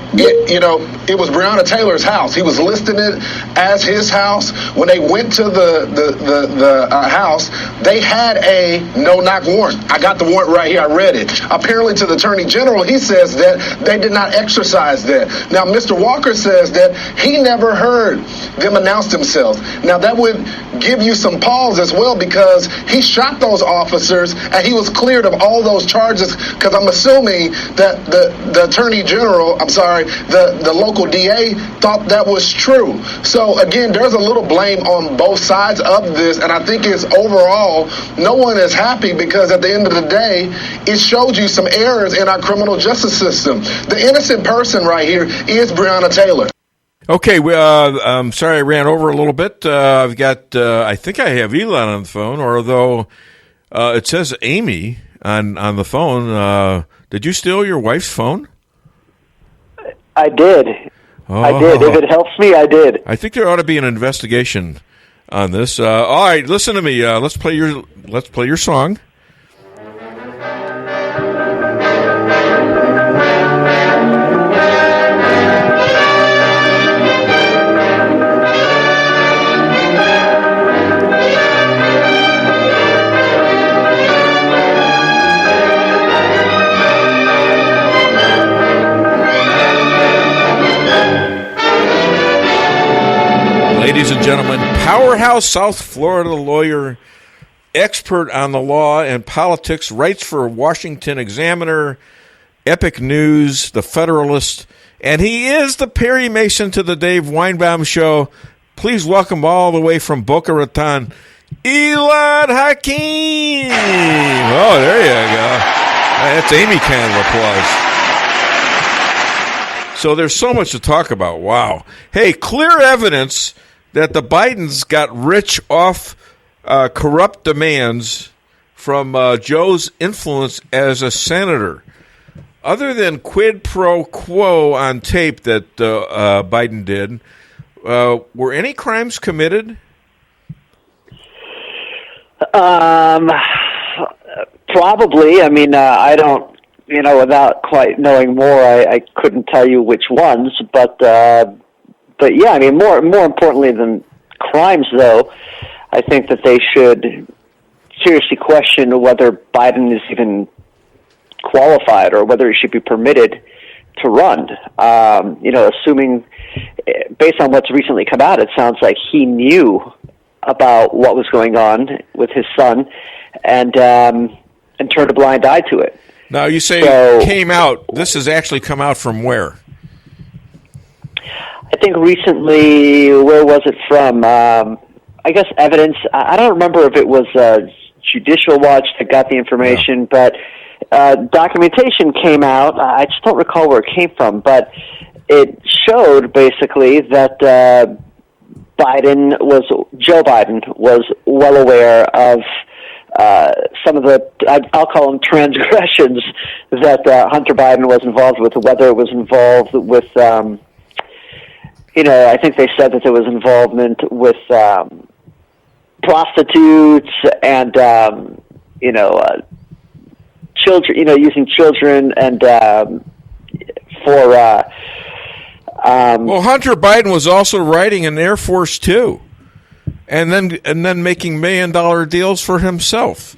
it was Breonna Taylor's house. He was listing it as his house. When they went to the house, they had a no-knock warrant. I got the warrant right here. I read it. Apparently to the Attorney General, he says that they did not exercise that. Now, Mr. Walker says that he never heard them announce themselves. Now, that would give you some pause as well because he shot those officers and he was cleared of all those charges because I'm assuming that the Attorney General, the local DA thought that was true. So, again, there's a little blame on both sides of this, and I think it's overall no one is happy because at the end of the day, it shows you some errors in our criminal justice system. The innocent person right here is Breonna Taylor. Okay, I'm sorry I ran over a little bit. I've got, I think I have Elon on the phone, although it says Amy on the phone. Did you steal your wife's phone? I did. Oh. I did. If it helps me, I did. I think there ought to be an investigation on this. All right, listen to me. Let's play your song. Ladies and gentlemen, powerhouse South Florida lawyer, expert on the law and politics, writes for Washington Examiner, Epic News, The Federalist, and he is the Perry Mason to the Dave Weinbaum Show. Please welcome all the way from Boca Raton, Elon Hakeem. Oh, there you go. That's Amy kind of applause. So there's so much to talk about. Wow. Hey, clear evidence that the Bidens got rich off corrupt demands from Joe's influence as a senator. Other than quid pro quo on tape that Biden did, were any crimes committed? Probably. I mean, I don't, without quite knowing more, I couldn't tell you which ones, but yeah, I mean, more importantly than crimes, though, I think that they should seriously question whether Biden is even qualified or whether he should be permitted to run. Assuming, based on what's recently come out, it sounds like he knew about what was going on with his son and turned a blind eye to it. Now, you say came out. This has actually come out from where? I think recently, where was it from? I guess evidence. I don't remember if it was Judicial Watch that got the information, but documentation came out. I just don't recall where it came from, but it showed basically that Joe Biden was well aware of some of the, I'll call them transgressions that Hunter Biden was involved with, whether it was involved with I think they said that there was involvement with prostitutes and, children, using children and for... well, Hunter Biden was also riding in Air Force too, and then making $1 million deals for himself.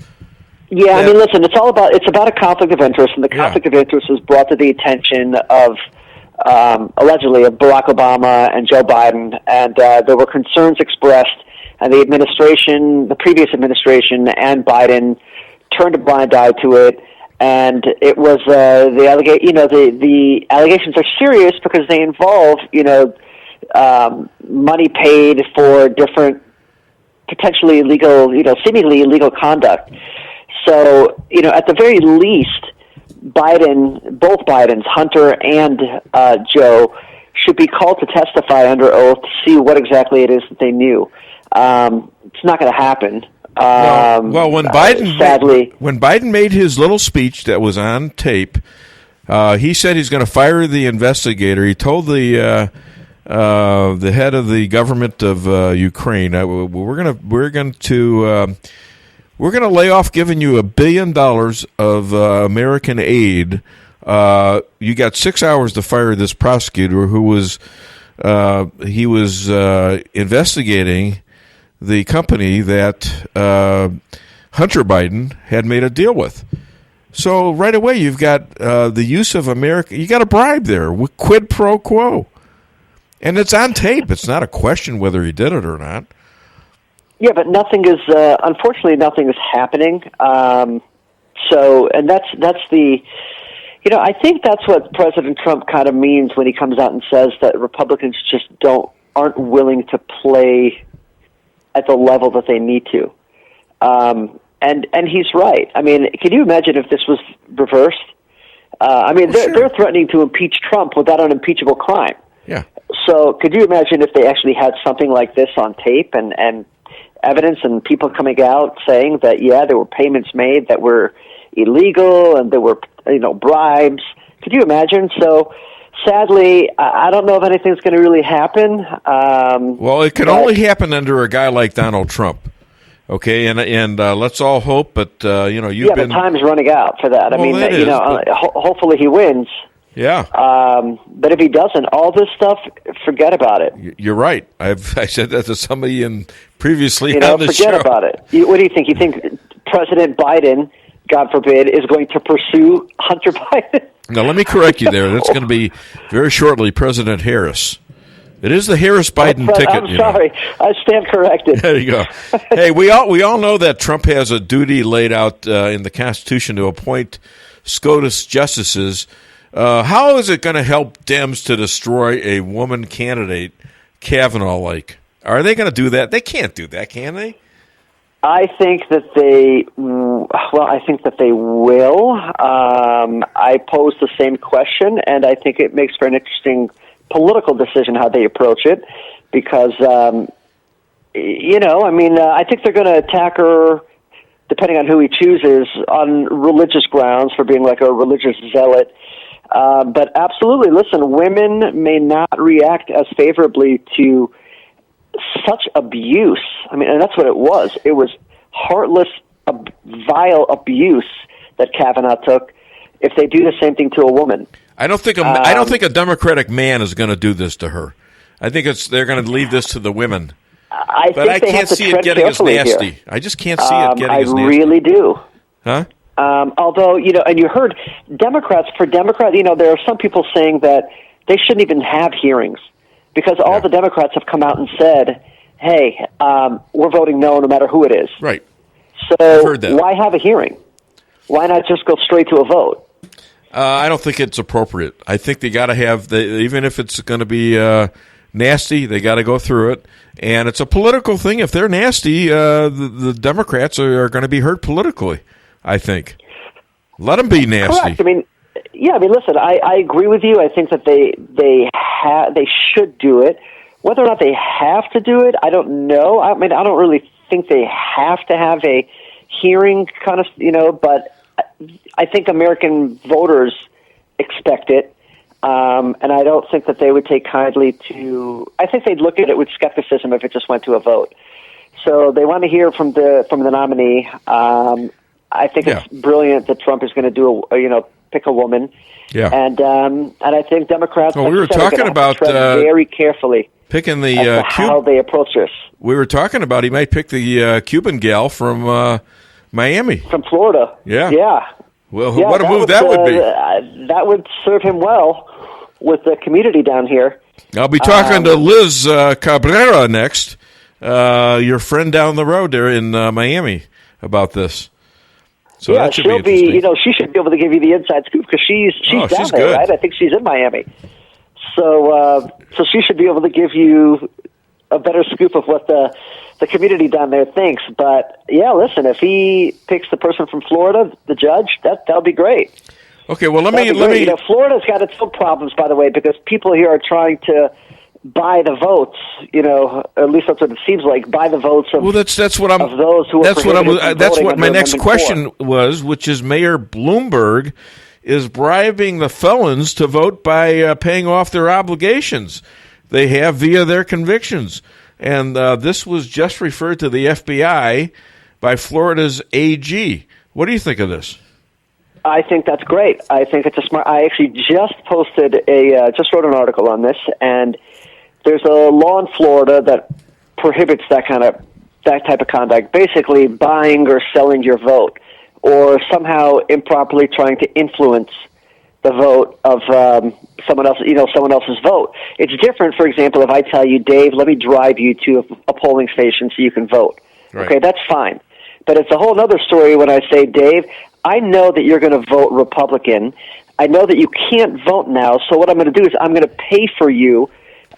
Yeah, I mean, listen, it's about a conflict of interest, and the conflict of interest was brought to the attention of allegedly, of Barack Obama and Joe Biden, and there were concerns expressed, and the previous administration and Biden turned a blind eye to it, and it was the allegations are serious because they involve money paid for different potentially illegal, seemingly illegal conduct. So, at the very least, both Bidens, Hunter and Joe, should be called to testify under oath to see what exactly it is that they knew. It's not going to happen. Well, when sadly, when Biden made his little speech that was on tape, he said he's going to fire the investigator. He told the head of the government of Ukraine, we're going to lay off giving you $1 billion of American aid. You got 6 hours to fire this prosecutor who was investigating the company that Hunter Biden had made a deal with. So right away you've got the use of America. You got a bribe there, quid pro quo. And it's on tape. It's not a question whether he did it or not. Yeah, but unfortunately, nothing is happening. And that's the, I think that's what President Trump kind of means when he comes out and says that Republicans just aren't willing to play at the level that they need to. And he's right. I mean, can you imagine if this was reversed? They're threatening to impeach Trump without an impeachable crime. Yeah. So could you imagine if they actually had something like this on tape and evidence and people coming out saying that, there were payments made that were illegal and there were, bribes? Could you imagine? So sadly, I don't know if anything's going to really happen. Well, it can only happen under a guy like Donald Trump. Okay, and let's all hope, but you've been... but time's running out for that. Hopefully he wins. Yeah. But if he doesn't, all this stuff, forget about it. You're right. I said that to somebody previously on the show. Forget about it. What do you think? You think President Biden, God forbid, is going to pursue Hunter Biden? Now, let me correct you there. That's going to be very shortly President Harris. It is the Harris-Biden ticket. I'm sorry. I stand corrected. There you go. Hey, we all know that Trump has a duty laid out in the Constitution to appoint SCOTUS justices. How is it going to help Dems to destroy a woman candidate, Kavanaugh-like? Are they going to do that? They can't do that, can they? I think that they will. I pose the same question, and I think it makes for an interesting political decision how they approach it, because, I think they're going to attack her, depending on who he chooses, on religious grounds for being like a religious zealot. But absolutely, listen, women may not react as favorably to such abuse. And that's what it was. It was heartless, vile abuse that Kavanaugh took if they do the same thing to a woman. I don't think a Democratic man is going to do this to her. I think they're going to leave this to the women. I can't see it getting as nasty. Here. I just can't see it getting as nasty. I really do. Huh? Although, and you heard there are some people saying that they shouldn't even have hearings because all the Democrats have come out and said, hey, we're voting no matter who it is. Right. So why have a hearing? Why not just go straight to a vote? I don't think it's appropriate. I think they got to have, even if it's going to be nasty, they got to go through it. And it's a political thing. If they're nasty, the Democrats are going to be hurt politically, I think. Let them be nasty. Correct. Listen, I agree with you. I think that they should do it. Whether or not they have to do it, I don't know. I don't really think they have to have a hearing kind of, but I think American voters expect it, and I don't think that they would take kindly to. I think they'd look at it with skepticism if it just went to a vote. So they want to hear from the nominee. I think it's brilliant that Trump is going to do pick a woman. Yeah, and I think Democrats. Well, we were talking about very carefully picking the how they approach this. We were talking about he might pick the Cuban gal from Miami, from Florida. Yeah. Yeah. Well, what a move that would be. That would serve him well. with the community down here. I'll be talking to Liz Cabrera next, your friend down the road there in Miami, about this. So yeah, that should she'll be interesting. she should be able to give you the inside scoop because she's down she's there, good. right? I think she's in Miami. So she should be able to give you a better scoop of what the community down there thinks. But yeah, listen, if he picks the person from Florida, the judge, that'll be great. Okay, well let me. Florida's got its own problems, by the way, because people here are trying to buy the votes. At least that's what it seems like. Buy the votes of. Well, that's what I'm. Of those who that's are what I'm. prohibited from That's voting what my under next Amendment question was, which is Mayor Bloomberg is bribing the felons to vote by paying off their obligations they have via their convictions. And this was just referred to the FBI by Florida's AG. What do you think of this? I think that's great. I think it's a smart. I actually just just wrote an article on this, and there's a law in Florida that prohibits that type of conduct. Basically, buying or selling your vote, or somehow improperly trying to influence the vote of someone else's vote. It's different, for example, if I tell you, Dave, let me drive you to a polling station so you can vote. Right. Okay, that's fine. But it's a whole other story when I say, Dave, I know that you're going to vote Republican. I know that you can't vote now, so what I'm going to do is I'm going to pay for you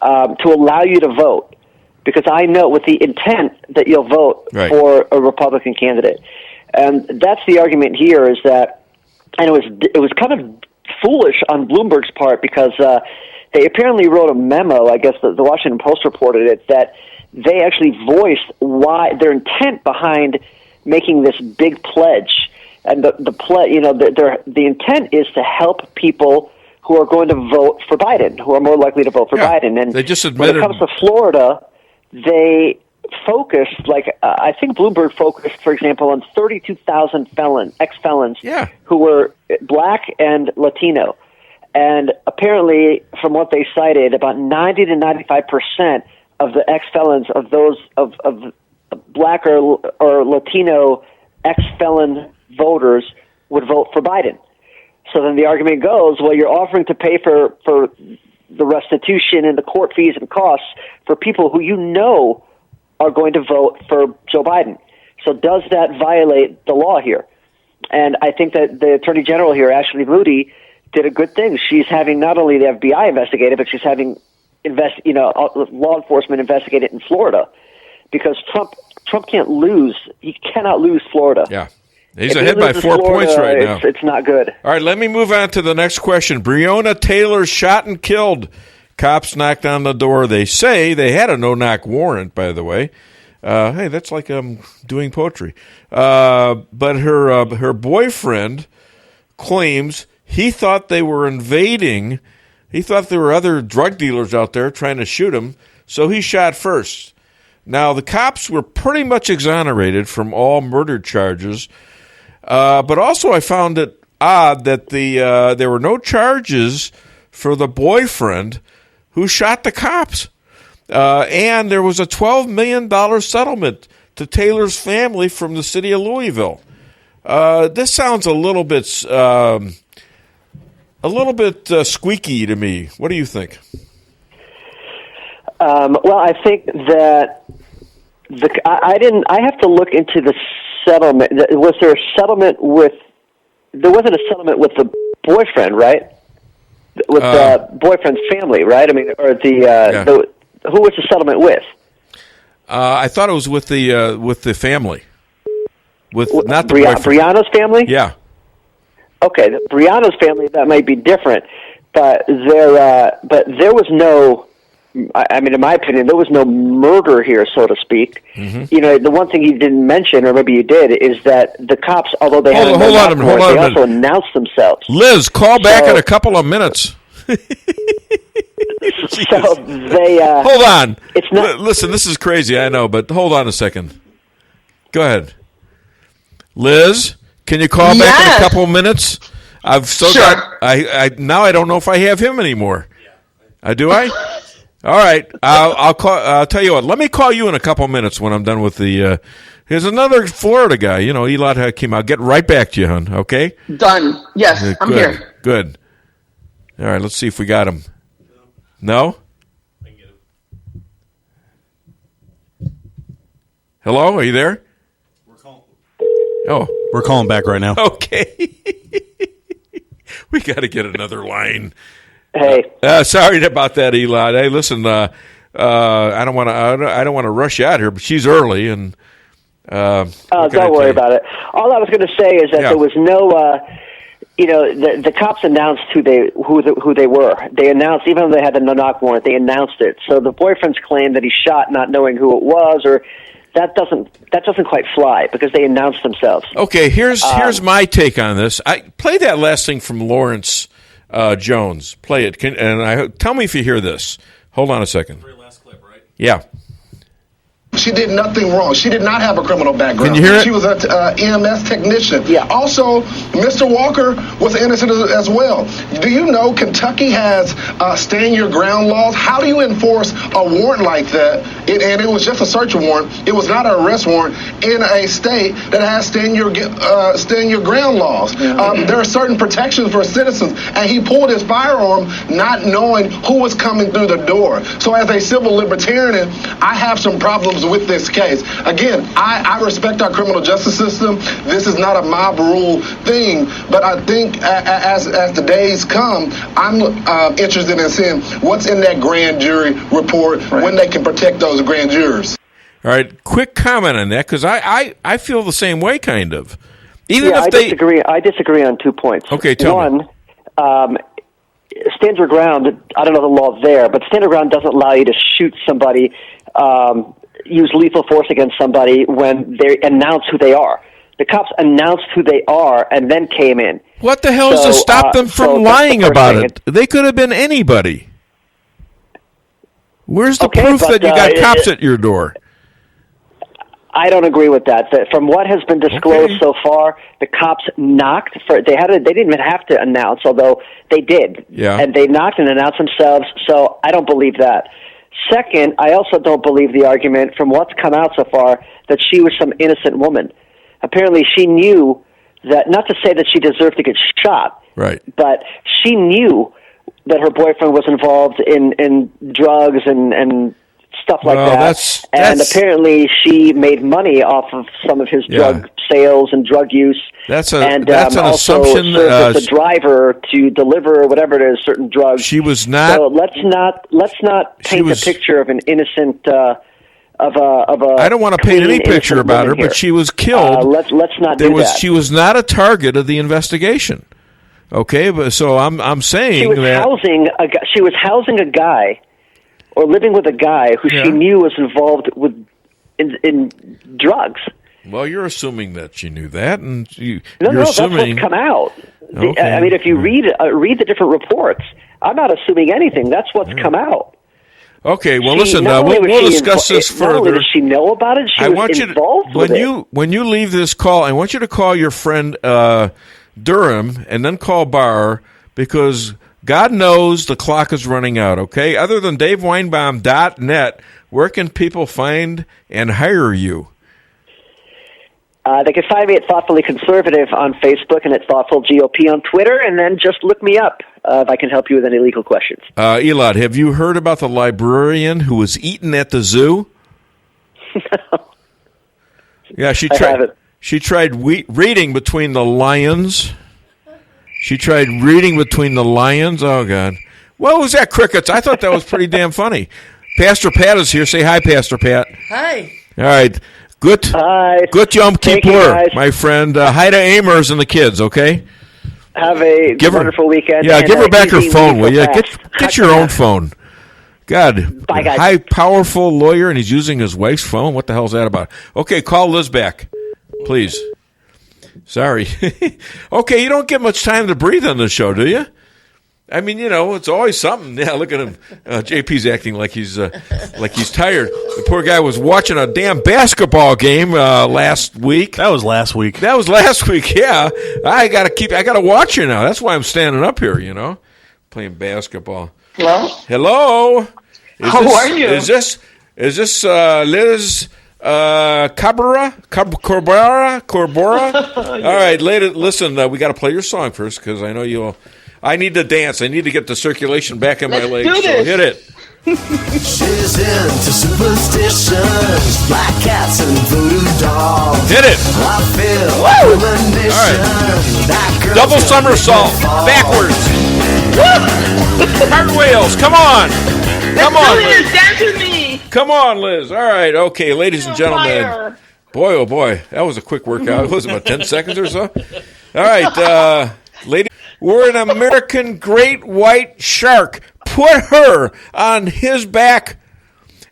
to allow you to vote, because I know with the intent that you'll vote for a Republican candidate. And that's the argument here, is that, and it was kind of foolish on Bloomberg's part, because they apparently wrote a memo, I guess the Washington Post reported it, that they actually voiced why their intent behind making this big pledge. And the intent is to help people who are going to vote for Biden, who are more likely to vote for Biden. And they just admitted, when it comes to Florida, they focused, I think Bloomberg focused, for example, on 32,000 ex-felons who were black and Latino. And apparently, from what they cited, about 90 to 95% of the ex-felons of those of black or Latino ex-felon voters would vote for Biden. So then the argument goes, well, you're offering to pay for the restitution and the court fees and costs for people who you know are going to vote for Joe Biden. So does that violate the law here? And I think that the Attorney General here, Ashley Moody, did a good thing. She's having not only the FBI investigate it, but she's having law enforcement investigate it in Florida, because Trump can't lose. He cannot lose Florida. Yeah. He's ahead by 4 points right now. It's not good. All right, let me move on to the next question. Breonna Taylor shot and killed. Cops knocked on the door. They say they had a no-knock warrant, by the way. Hey, that's like doing poetry. But her boyfriend claims he thought they were invading. He thought there were other drug dealers out there trying to shoot him, so he shot first. Now, the cops were pretty much exonerated from all murder charges, but also I found it odd that there were no charges for the boyfriend who shot the cops. And there was a $12 million settlement to Taylor's family from the city of Louisville. This sounds a little bit squeaky to me. What do you think? Well, I think that I have to look into the settlement. Was there a settlement with? There wasn't a settlement with the boyfriend, right? With the boyfriend's family, right? I mean, or who was the settlement with? I thought it was with the family, not the boyfriend. Brianna's family. Yeah. Okay, Brianna's family, that might be different, but there was no. I mean, in my opinion, there was no murder here, so to speak. Mm-hmm. You know, the one thing you didn't mention, or maybe you did, is that the cops, although they hold on a minute, they also announced themselves. Liz, call back in a couple of minutes. So they hold on. It's not. Listen, this is crazy, I know, but hold on a second. Go ahead, Liz. Can you call back in a couple of minutes? I've still got. I now I don't know if I have him anymore. Do I? All right, I'll call. I'll tell you what. Let me call you in a couple of minutes when I'm done with the. Here's another Florida guy. You know, Elad Hakim. I'll get right back to you, hon. Okay. Done. Yes, I'm here. Good. All right, let's see if we got him. No? Hello, are you there? We're calling back right now. Okay. We got to get another line. Hey. Sorry about that, Eli. Hey, listen, I don't want to rush you out here, but she's early, and don't worry about it. All I was going to say is that there was no, the cops announced who they were. They announced, even though they had the no-knock warrant, they announced it. So the boyfriend's claim that he shot not knowing who it was, or that doesn't quite fly because they announced themselves. Okay, here's my take on this. I play that last thing from Lawrence Jones. Play it, tell me if you hear this. Hold on a second. Very last clip, right? Yeah. She did nothing wrong. She did not have a criminal background. Can you hear it? She was an EMS technician. Yeah. Also, Mr. Walker was innocent as well. Do you know Kentucky has stand your ground laws? How do you enforce a warrant like that? And it was just a search warrant. It was not an arrest warrant in a state that has stand your ground laws. There are certain protections for citizens, and he pulled his firearm not knowing who was coming through the door. So as a civil libertarian, I have some problems with this case. Again, I respect our criminal justice system. This is not a mob rule thing, but I think as the days come, I'm interested in seeing what's in that grand jury report when they can protect those grand jurors. All right, quick comment on that, because I feel the same way, kind of. I disagree on 2 points. Okay, tell me. One, stand your ground, I don't know the law there, but stand your ground doesn't allow you to shoot somebody, use lethal force against somebody when they announce who they are. The cops announced who they are and then came in. What the hell is to stop them from lying about it? They could have been anybody. Where's the proof that you got cops at your door? I don't agree with that. From what has been disclosed so far, the cops knocked. They didn't even have to announce, although they did. Yeah. And they knocked and announced themselves, so I don't believe that. Second, I also don't believe the argument from what's come out so far that she was some innocent woman. Apparently she knew that, not to say that she deserved to get shot, right? But she knew that her boyfriend was involved in drugs and stuff like that. And apparently she made money off of some of his drug sales and drug use. That's an assumption. Served as a driver to deliver whatever it is, certain drugs. She was not. So let's not paint a picture of an innocent of a. I don't want to paint any picture about her, but she was killed. Let's not do that. She was not a target of the investigation. Okay, but so I'm saying she was that she was housing a guy, or living with a guy who she knew was involved in drugs. Well, you're assuming that she knew that, and that's what's come out. Okay. I mean, if you read the different reports, I'm not assuming anything. That's what's come out. Okay, well, listen, we'll discuss this further. Not only did she know about it, she was involved with it. When you leave this call, I want you to call your friend Durham and then call Barr, because God knows the clock is running out, okay? Other than DaveWeinbaum.net, where can people find and hire you? They can find me at Thoughtfully Conservative on Facebook and at Thoughtful GOP on Twitter, and then just look me up if I can help you with any legal questions. Elad, have you heard about the librarian who was eaten at the zoo? No. Yeah, she tried reading between the lions. She tried reading between the lions. Oh, God. What was that, crickets? I thought that was pretty damn funny. Pastor Pat is here. Say hi, Pastor Pat. Hi. All right. Good Yom Kippur, my friend. Hi to Amers and the kids, okay? Have a wonderful weekend. Yeah, give her back her phone, will you? Get your own phone. God. Bye, guys. High, powerful lawyer, and he's using his wife's phone? What the hell is that about? Okay, call Liz back, please. Sorry. Okay, you don't get much time to breathe on the show, do you? I mean, it's always something. Yeah, look at him. JP's acting like he's tired. The poor guy was watching a damn basketball game last week. That was last week. Yeah, I gotta watch you now. That's why I'm standing up here. Playing basketball. Hello. How are you? Is this Liz Cabrera? All right, listen. We got to play your song first because I know you'll. I need to dance. I need to get the circulation back in my legs. do So this. hit it. She's into superstitions, black cats and voodoo dolls. Hit it. I feel premonition. That girl's Double gonna somersault. make me fall. Backwards. Cartwheels. Come on. Come on, Liz. Dance with me. Come on, Liz. All right. Okay, ladies and gentlemen. Fire. Boy, oh boy. That was a quick workout. It was about 10 seconds or so. All right, ladies. We're an American great white shark. Put her on his back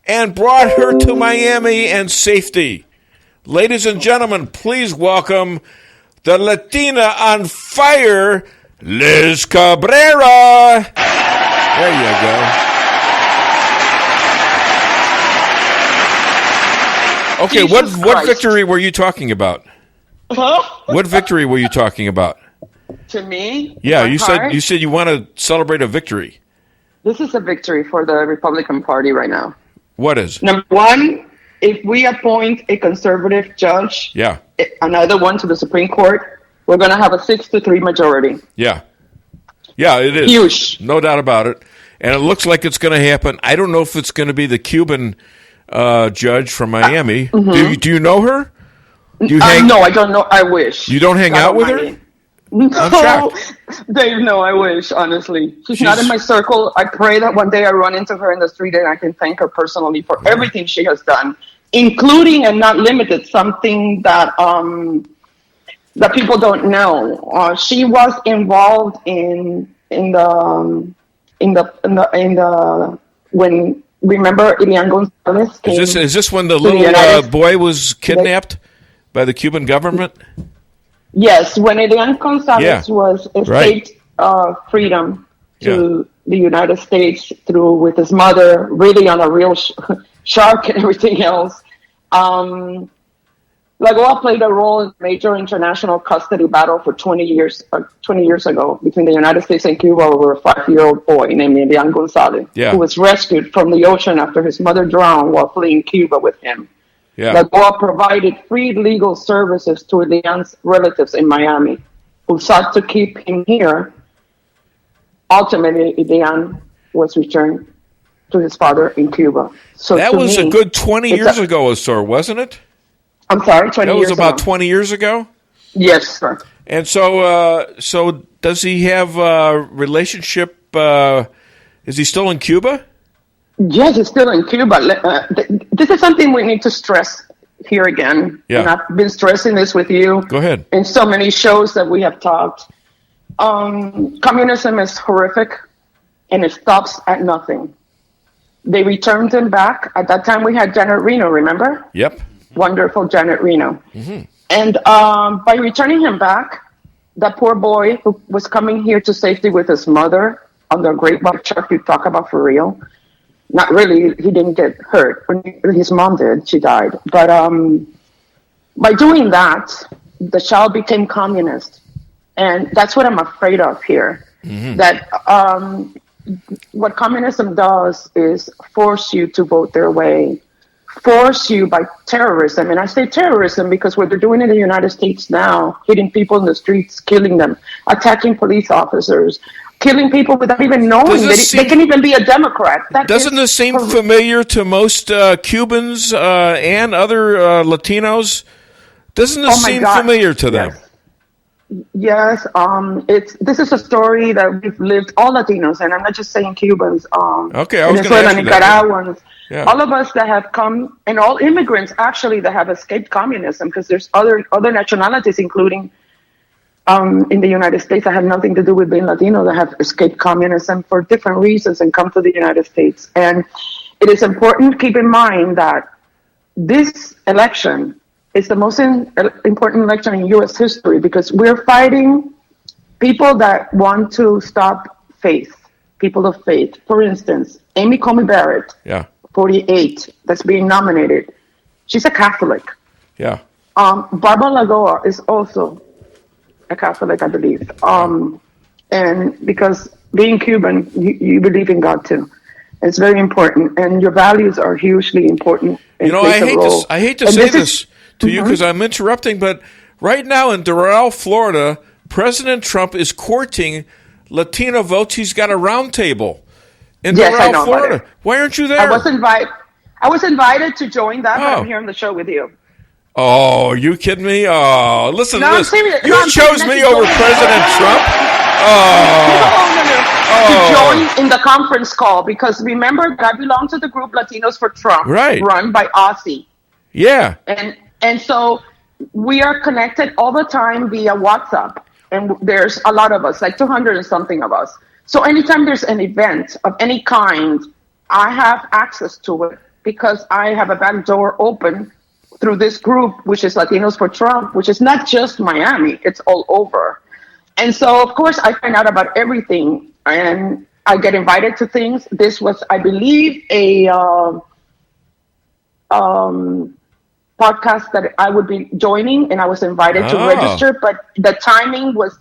and brought her to Miami and safety. Ladies and gentlemen, please welcome the Latina on fire, Liz Cabrera. There you go. Okay, what victory were you talking about? Huh? What victory were you talking about? To me? Yeah, my heart, you said you want to celebrate a victory. This is a victory for the Republican Party right now. What is? Number one, if we appoint a conservative judge, Yeah, another one to the Supreme Court, we're going to have a 6-3 majority. yeah. Yeah, it is. Huge. No doubt about it. And it looks like it's going to happen. I don't know if it's going to be the Cuban judge from Miami. Do you know her? Do you no, I don't know. I wish. You don't hang out with her? No, I'm shocked. Dave, no, I wish, honestly. She's not in my circle. I pray that one day I run into her in the street and I can thank her personally for everything she has done, including and not limited, something that that people don't know. She was involved in the when, remember, Elian Gonzalez came. Is this when the to the little United boy was kidnapped by the Cuban government? Yes, when Elian Gonzalez was escaped freedom to the United States with his mother, really on a real shark and everything else. Lagoa played a role in a major international custody battle for 20 years ago between the United States and Cuba over a 5-year-old boy named Elian Gonzalez, who was rescued from the ocean after his mother drowned while fleeing Cuba with him. Lagoa provided free legal services to Elian's relatives in Miami, who sought to keep him here. Ultimately, Elian was returned to his father in Cuba. So that was a good 20 years ago or so, wasn't it? I'm sorry, 20 years ago. That was about 20 years ago? Yes, sir. And so does he have a relationship? Is he still in Cuba? Yes, he's still in Cuba. This is something we need to stress here again. Yeah. And I've been stressing this with you. Go ahead. In so many shows that we have talked. Communism is horrific, and it stops at nothing. They returned him back. At that time, we had Janet Reno, remember? Yep. Wonderful Janet Reno. Mm-hmm. And by returning him back, that poor boy who was coming here to safety with his mother on the great white shark you talk about for real. Not really, he didn't get hurt. When his mom did, she died. But by doing that, the child became communist. And that's what I'm afraid of here. Mm-hmm. That what communism does is force you to vote their way. Force you by terrorism. And I say terrorism because what they're doing in the United States now, hitting people in the streets, killing them, attacking police officers, killing people without even knowing they can even be a Democrat. Doesn't this seem familiar to most Cubans and other Latinos? Doesn't this seem familiar to them? Yes, this is a story that we've lived, all Latinos, and I'm not just saying Cubans, okay, I was Venezuela, Nicaraguans, Yeah. all of us that have come, and all immigrants actually that have escaped communism, because there's other nationalities, including in the United States, that have nothing to do with being Latino, that have escaped communism for different reasons and come to the United States. And it is important to keep in mind that this election is the most important election in U.S. history, because we're fighting people that want to stop faith, people of faith. For instance, Amy Coney Barrett, 48, that's being nominated. She's a Catholic. Yeah. Barbara Lagoa is also a Catholic, I believe. And because being Cuban, you believe in God too. It's very important, and your values are hugely important. You know, I hate to say this to you because I'm interrupting, but right now in Doral, Florida, President Trump is courting Latino votes, he's got a round table in Yes, I Doral, know about Florida. it. Why aren't you there? I was invited to join that, but I'm here on the show with you. Oh, are you kidding me? Oh, listen No, to I'm this. serious. You No, I'm chose serious. me Let's over join. President Trump? To join in the conference call, because remember that I belong to the group Latinos for Trump, Right. run by Aussie. Yeah. And so we are connected all the time via WhatsApp. And there's a lot of us, like 200 and something of us. So anytime there's an event of any kind, I have access to it because I have a back door open through this group, which is Latinos for Trump, which is not just Miami, it's all over. And so, of course, I find out about everything and I get invited to things. This was, I believe, a podcast that I would be joining, and I was invited to register, but the timing was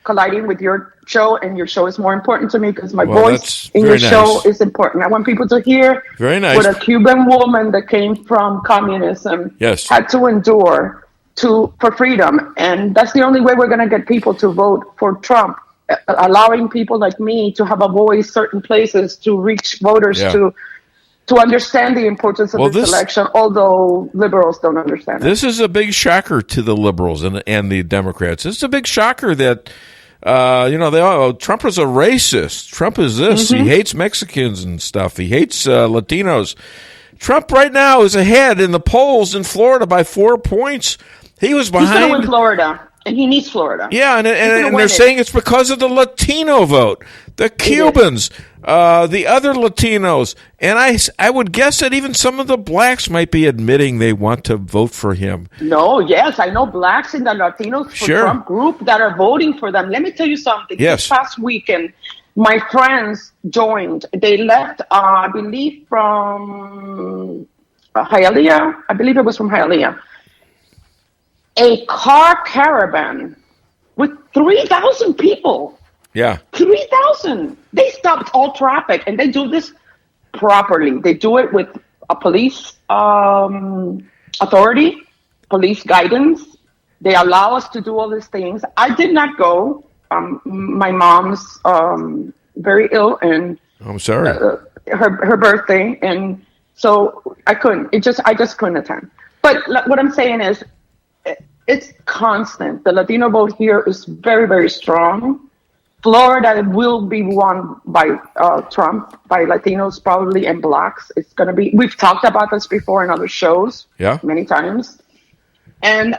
colliding with your show, and your show is more important to me because my voice in your show is important. I want people to hear what a Cuban woman that came from communism had to endure for freedom, and that's the only way we're going to get people to vote for Trump, allowing people like me to have a voice certain places, to reach voters, to understand the importance of this election, although liberals don't understand it. This is a big shocker to the liberals and the Democrats. It's a big shocker that, Trump is a racist. Trump is this. He hates Mexicans and stuff. He hates Latinos. Trump right now is ahead in the polls in Florida by 4 points. He was behind. He's going to win Florida. And he needs Florida. Yeah, and they're saying it's because of the Latino vote, the Cubans, the other Latinos. And I would guess that even some of the blacks might be admitting they want to vote for him. No, yes, I know blacks in the Latinos for Trump group that are voting for them. Let me tell you something. Yes. This past weekend, my friends joined. They left, I believe, from Hialeah. I believe it was from Hialeah. A car caravan with 3,000 people. Yeah. 3,000. They stopped all traffic, and they do this properly. They do it with a police authority, police guidance. They allow us to do all these things. I did not go. My mom's very ill, and I'm sorry. Her birthday, and so I couldn't. I just couldn't attend. But what I'm saying is, it's constant. The Latino vote here is very, very strong. Florida will be won by Trump, by Latinos probably, and blacks. It's going to be. We've talked about this before in other shows, many times, and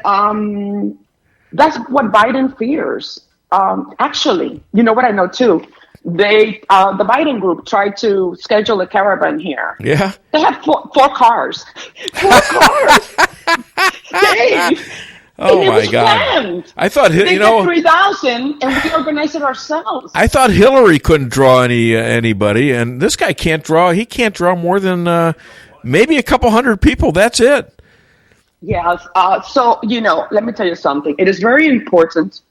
that's what Biden fears. Actually, you know what I know too. The Biden group tried to schedule a caravan here. Yeah, they have four cars. 4 cars. Dave. Oh my God! Planned. I thought they got 3,000, and we organized it ourselves. I thought Hillary couldn't draw anybody, and this guy can't draw. He can't draw more than maybe a couple hundred people. That's it. Yes. So let me tell you something. It is very important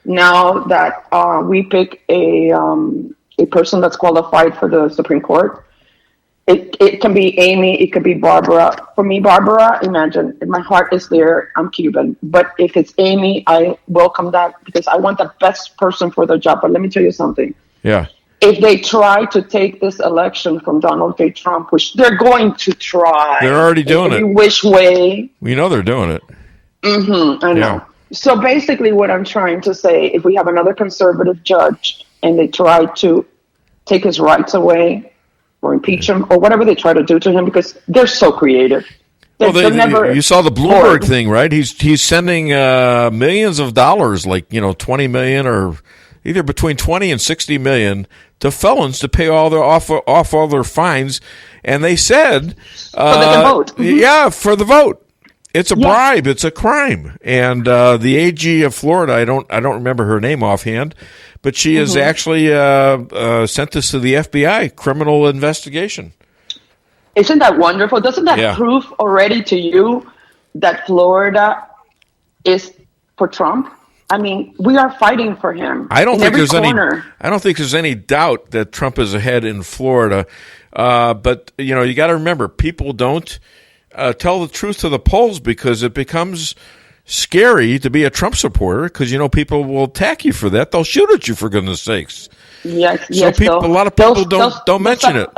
now that we pick a person that's qualified for the Supreme Court. It can be Amy, it could be Barbara. For me, Barbara, imagine, my heart is there, I'm Cuban. But if it's Amy, I welcome that because I want the best person for the job. But let me tell you something. Yeah. If they try to take this election from Donald J. Trump, which they're going to try. They're already doing it. Which way. We know they're doing it. I know. Yeah. So basically what I'm trying to say, if we have another conservative judge and they try to take his rights away, or impeach him, or whatever they try to do to him, because they're so creative. You saw the Bloomberg thing, right? He's sending millions of dollars, like 20 million, or either between 20 and 60 million, to felons to pay all their off all their fines, and they said, so they can vote. Yeah, for the vote. It's a bribe. It's a crime. And the AG of Florida, I don't remember her name offhand, but she has actually sent this to the FBI, criminal investigation. Isn't that wonderful? Doesn't that prove already to you that Florida is for Trump? I mean, we are fighting for him. I don't think there's any doubt that Trump is ahead in Florida. But you got to remember, people don't tell the truth to the polls because it becomes scary to be a Trump supporter because, people will attack you for that. They'll shoot at you, for goodness sakes. Yes, So a lot of people don't mention it.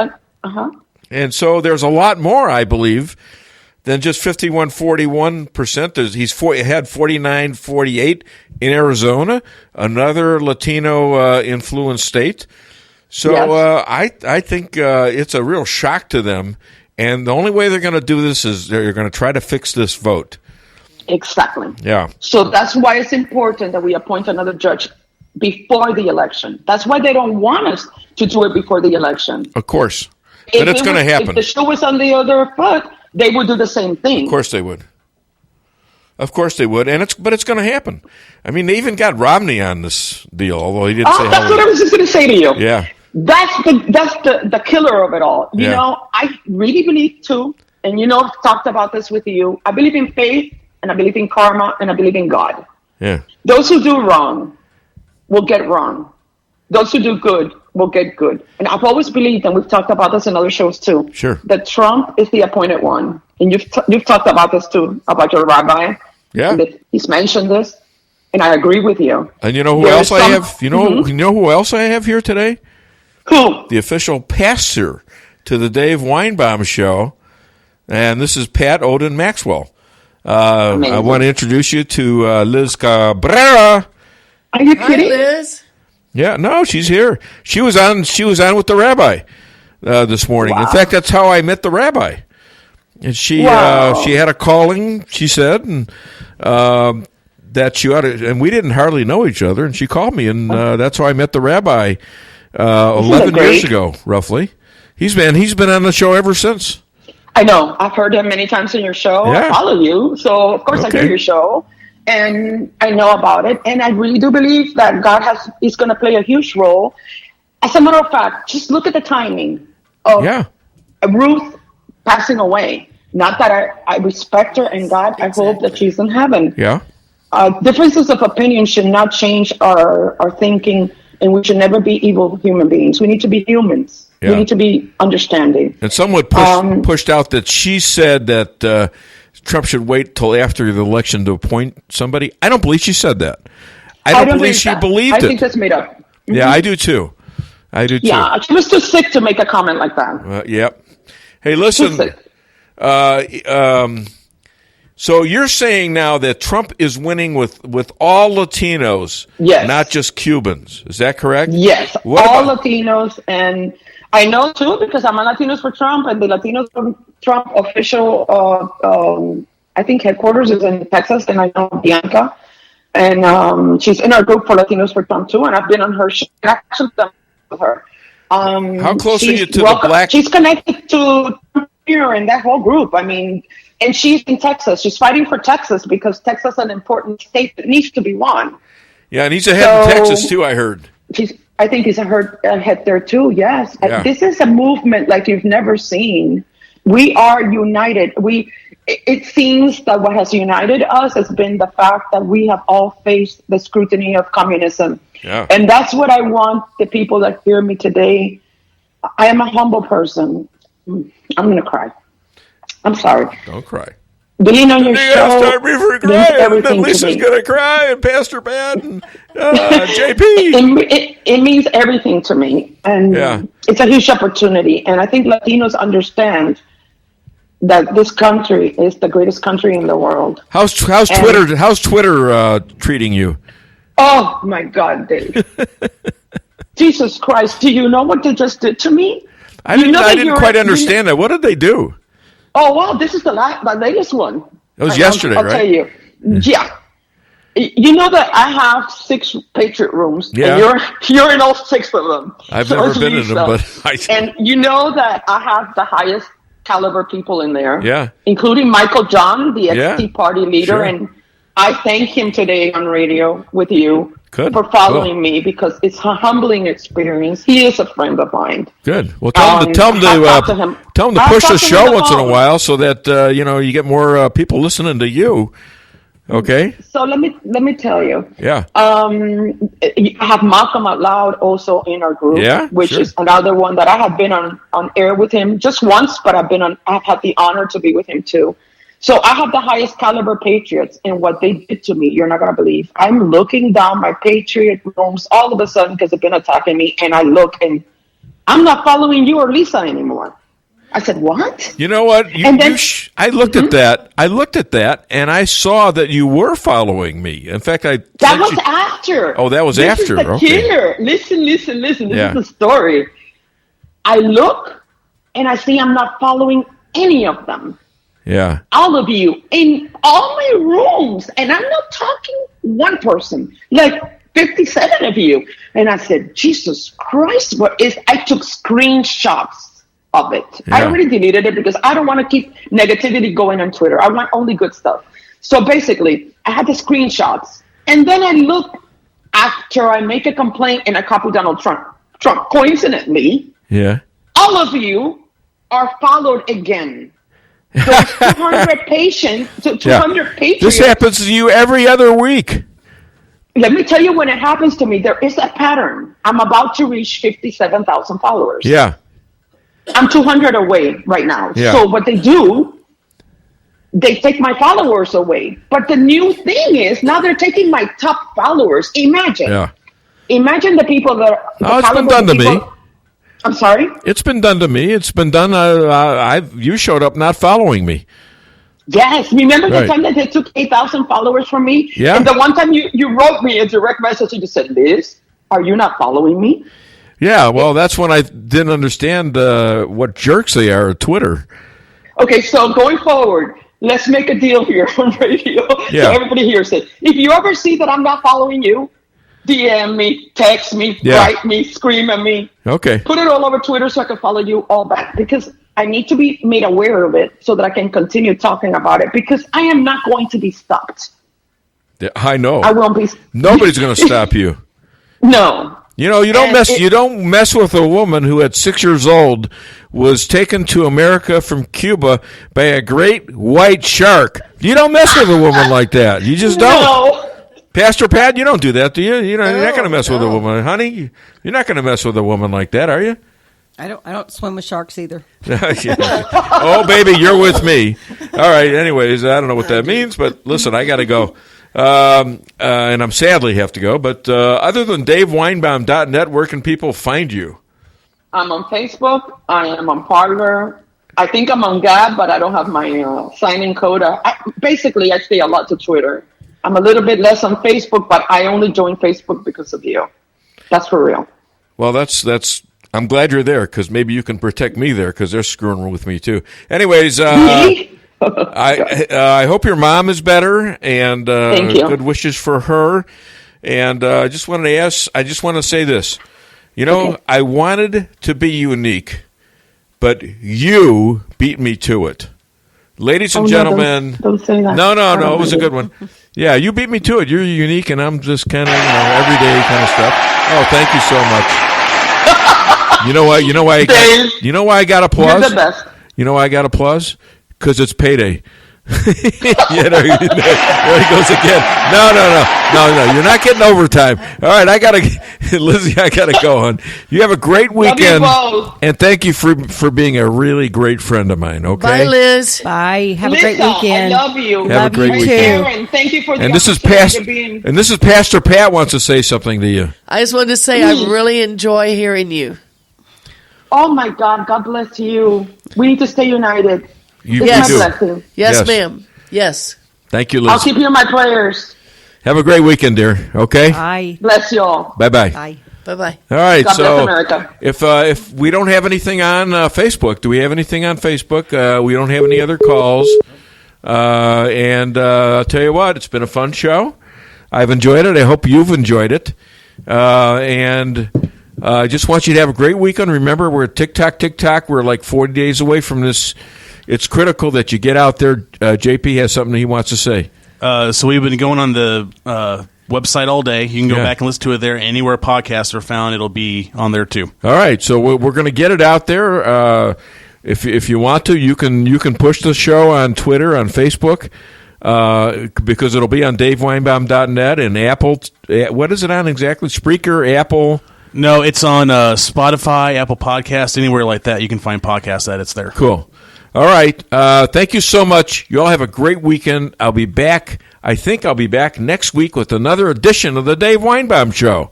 And so there's a lot more, I believe, than just 41% He's had 49-48 in Arizona, another Latino influenced state. So I think it's a real shock to them. And the only way they're going to do this is they're going to try to fix this vote. Exactly. Yeah. So that's why it's important that we appoint another judge before the election. That's why they don't want us to do it before the election. Of course. But it's going to happen. If the shoe was on the other foot, they would do the same thing. Of course they would. But it's going to happen. I mean, they even got Romney on this deal, although he didn't say that's what I was just going to say to you. Yeah. That's the killer of it all. You know, I really believe too, and I've talked about this with you. I believe in faith, and I believe in karma, and I believe in God. Yeah. Those who do wrong will get wrong. Those who do good will get good. And I've always believed, and we've talked about this in other shows too, that Trump is the appointed one. And you've talked about this too, about your rabbi. Yeah. He's mentioned this, and I agree with you. And you know who else I have? You know who else I have here today? Who? The official pastor to the Dave Weinbaum Show, and this is Pat Odin Maxwell. I want to introduce you to Liz Cabrera. Are you kidding? Hi, Liz. Yeah, no, she's here. She was on with the rabbi this morning. Wow. In fact, that's how I met the rabbi. And she had a calling, she said, and that she ought to, and we didn't hardly know each other. And she called me, and that's how I met the rabbi 11 years ago, roughly. He's been on the show ever since. I know. I've heard him many times in your show. Yeah. I follow you, so of course I hear your show. And I know about it, and I really do believe that God is going to play a huge role. As a matter of fact, just look at the timing of Ruth passing away. Not that I respect her, and God, I hope that she's in heaven. Yeah. Differences of opinion should not change our thinking, and we should never be evil human beings. We need to be humans. Yeah. We need to be understanding. And someone pushed out that she said that Trump should wait till after the election to appoint somebody. I don't believe she said that. I don't believe she believed it. I think that's made up. Mm-hmm. Yeah, I do too. Yeah, she was too sick to make a comment like that. Yep. Hey, listen. So you're saying now that Trump is winning with all Latinos, not just Cubans. Is that correct? Yes, Latinos. And I know, too, because I'm a Latinos for Trump, and the Latinos for Trump official, I think, headquarters is in Texas, and I know Bianca. And she's in our group for Latinos for Trump, too, and I've been on her show. Actually, with her. How close are you to the black? She's connected to here and that whole group. I mean, and she's in Texas. She's fighting for Texas because Texas is an important state that needs to be won. Yeah, and he's ahead in Texas, too, I heard. I think he's ahead there, too, yes. Yeah. This is a movement like you've never seen. We are united. It seems that what has united us has been the fact that we have all faced the scrutiny of communism. Yeah. And that's what I want the people that hear me today. I am a humble person. I'm going to cry. I'm sorry. Don't cry. Being on your show start me for crying, and Lisa's going to cry, and Pastor Pat, and JP. It means everything to me, and it's a huge opportunity. And I think Latinos understand that this country is the greatest country in the world. How's Twitter treating you? Oh my God, Dave! Jesus Christ! Do you know what they just did to me? I didn't quite understand that. What did they do? Oh, well, this is the latest one. That was yesterday, I'll right? I'll tell you. Yeah. You know that I have 6 Patriot rooms, yeah. And you're in all 6 of them. I've never been in them, but and you know that I have the highest caliber people in there. Yeah. Including Michael John, the ex-Tea Party leader, Sure. and I thank him today on radio with you Good. for following me because it's a humbling experience. He is a friend of mine. Good. Well, tell him to push the show once in a while so that you get more people listening to you. Okay. So let me tell you. Yeah. I have Malcolm Out Loud also in our group. Yeah, which sure. is another one that I have been on air with him just once, but I've had the honor to be with him too. So I have the highest caliber patriots, and what they did to me, you're not going to believe. I'm looking down my patriot rooms all of a sudden because they've been attacking me, and I look, and I'm not following you or Lisa anymore. I said, what? You know what? I looked at that. I looked at that, and I saw that you were following me. In fact, that was after. Oh, that was this after. Is the Okay. killer. Listen. This Yeah. is the story. I look, and I see I'm not following any of them. Yeah. All of you in all my rooms, and I'm not talking one person, like 57 of you. And I said, Jesus Christ, what is? I took screenshots of it. I already deleted it because I don't want to keep negativity going on Twitter. I want only good stuff. So basically, I had the screenshots, and then I look after I make a complaint and I copy Donald Trump. Coincidentally, Yeah. all of you are followed again. Those 200 patients, 200 patriots. This happens to you every other week. Let me tell you when it happens to me, there is a pattern. I'm about to reach 57,000 followers. Yeah. I'm 200 away right now. Yeah. So what they do, they take my followers away. But the new thing is now they're taking my top followers. Imagine. Yeah. Imagine the people that are. Oh, it's been done to me. I'm sorry? It's been done to me. It's been done. You showed up not following me. Yes. Remember the Right. time that they took 8,000 followers from me? Yeah. And the one time you wrote me a direct message and you said, Liz, are you not following me? Yeah, well, that's when I didn't understand what jerks they are at Twitter. Okay, so going forward, let's make a deal here on radio Yeah. so everybody hears it. If you ever see that I'm not following you, DM me, text me, Yeah. write me, scream at me. Okay. Put it all over Twitter so I can follow you all back because I need to be made aware of it so that I can continue talking about it because I am not going to be stopped. Yeah, I know. I won't be. Nobody's going to stop you. No. You know, you don't mess with a woman who at 6 years old was taken to America from Cuba by a great white shark. You don't mess with a woman like that. You just don't. No. Pastor Pat, you don't do that, do you? You're not going to mess with a woman, honey. You're not going to mess with a woman like that, are you? I don't swim with sharks either. Oh, baby, you're with me. All right. Anyways, I don't know what that means, but listen, I got to go. And I'm sadly have to go. But other than DaveWeinbaum.net, where can people find you? I'm on Facebook. I am on Parler. I think I'm on Gab, but I don't have my sign-in code. Basically, I stay a lot to Twitter. I'm a little bit less on Facebook, but I only joined Facebook because of you. That's for real. Well, that's. I'm glad you're there because maybe you can protect me there because they're screwing with me too. Anyways, I hope your mom is better and Thank you. good wishes for her. And I just want to say this. You know, okay. I wanted to be unique, but you beat me to it. Ladies and gentlemen. Don't say that. No, it was a good one. Yeah, you beat me to it. You're unique, and I'm just kind of, everyday kind of stuff. Oh, thank you so much. You know why? You know why I got applause? You're the best. You know why I got applause? Because it's payday. Yeah, there he goes again. No. You're not getting overtime. All right, Lizzie, I gotta go on. You have a great weekend, and thank you for being a really great friend of mine. Okay. Bye, Liz. Bye. Have Lisa, a great weekend. I love you. Have a great weekend. Karen, thank you for the opportunity and this is Pastor Pat wants to say something to you. I just wanted to say I really enjoy hearing you. Oh my God! God bless you. We need to stay united. Yes, ma'am. Yes. Thank you, Liz. I'll keep you in my prayers. Have a great weekend, dear. Okay. Bye. Bless you all. Bye-bye. Bye. Bye-bye. All right. God bless America. If we don't have anything on Facebook, do we have anything on Facebook? We don't have any other calls. And I'll tell you what, it's been a fun show. I've enjoyed it. I hope you've enjoyed it. And I just want you to have a great weekend. Remember, we're at TikTok. We're like 40 days away from this. It's critical that you get out there. JP has something he wants to say. So we've been going on the website all day. You can go back and listen to it there. Anywhere podcasts are found, it'll be on there too. All right, so we're going to get it out there. If you want to, you can push the show on Twitter, on Facebook, because it'll be on DaveWeinbaum.net and Apple. What is it on exactly? Spreaker, Apple. No, it's on Spotify, Apple Podcasts, anywhere like that. You can find podcasts that it's there. Cool. All right. Thank you so much. You all have a great weekend. I'll be back. I think I'll be back next week with another edition of the Dave Weinbaum Show.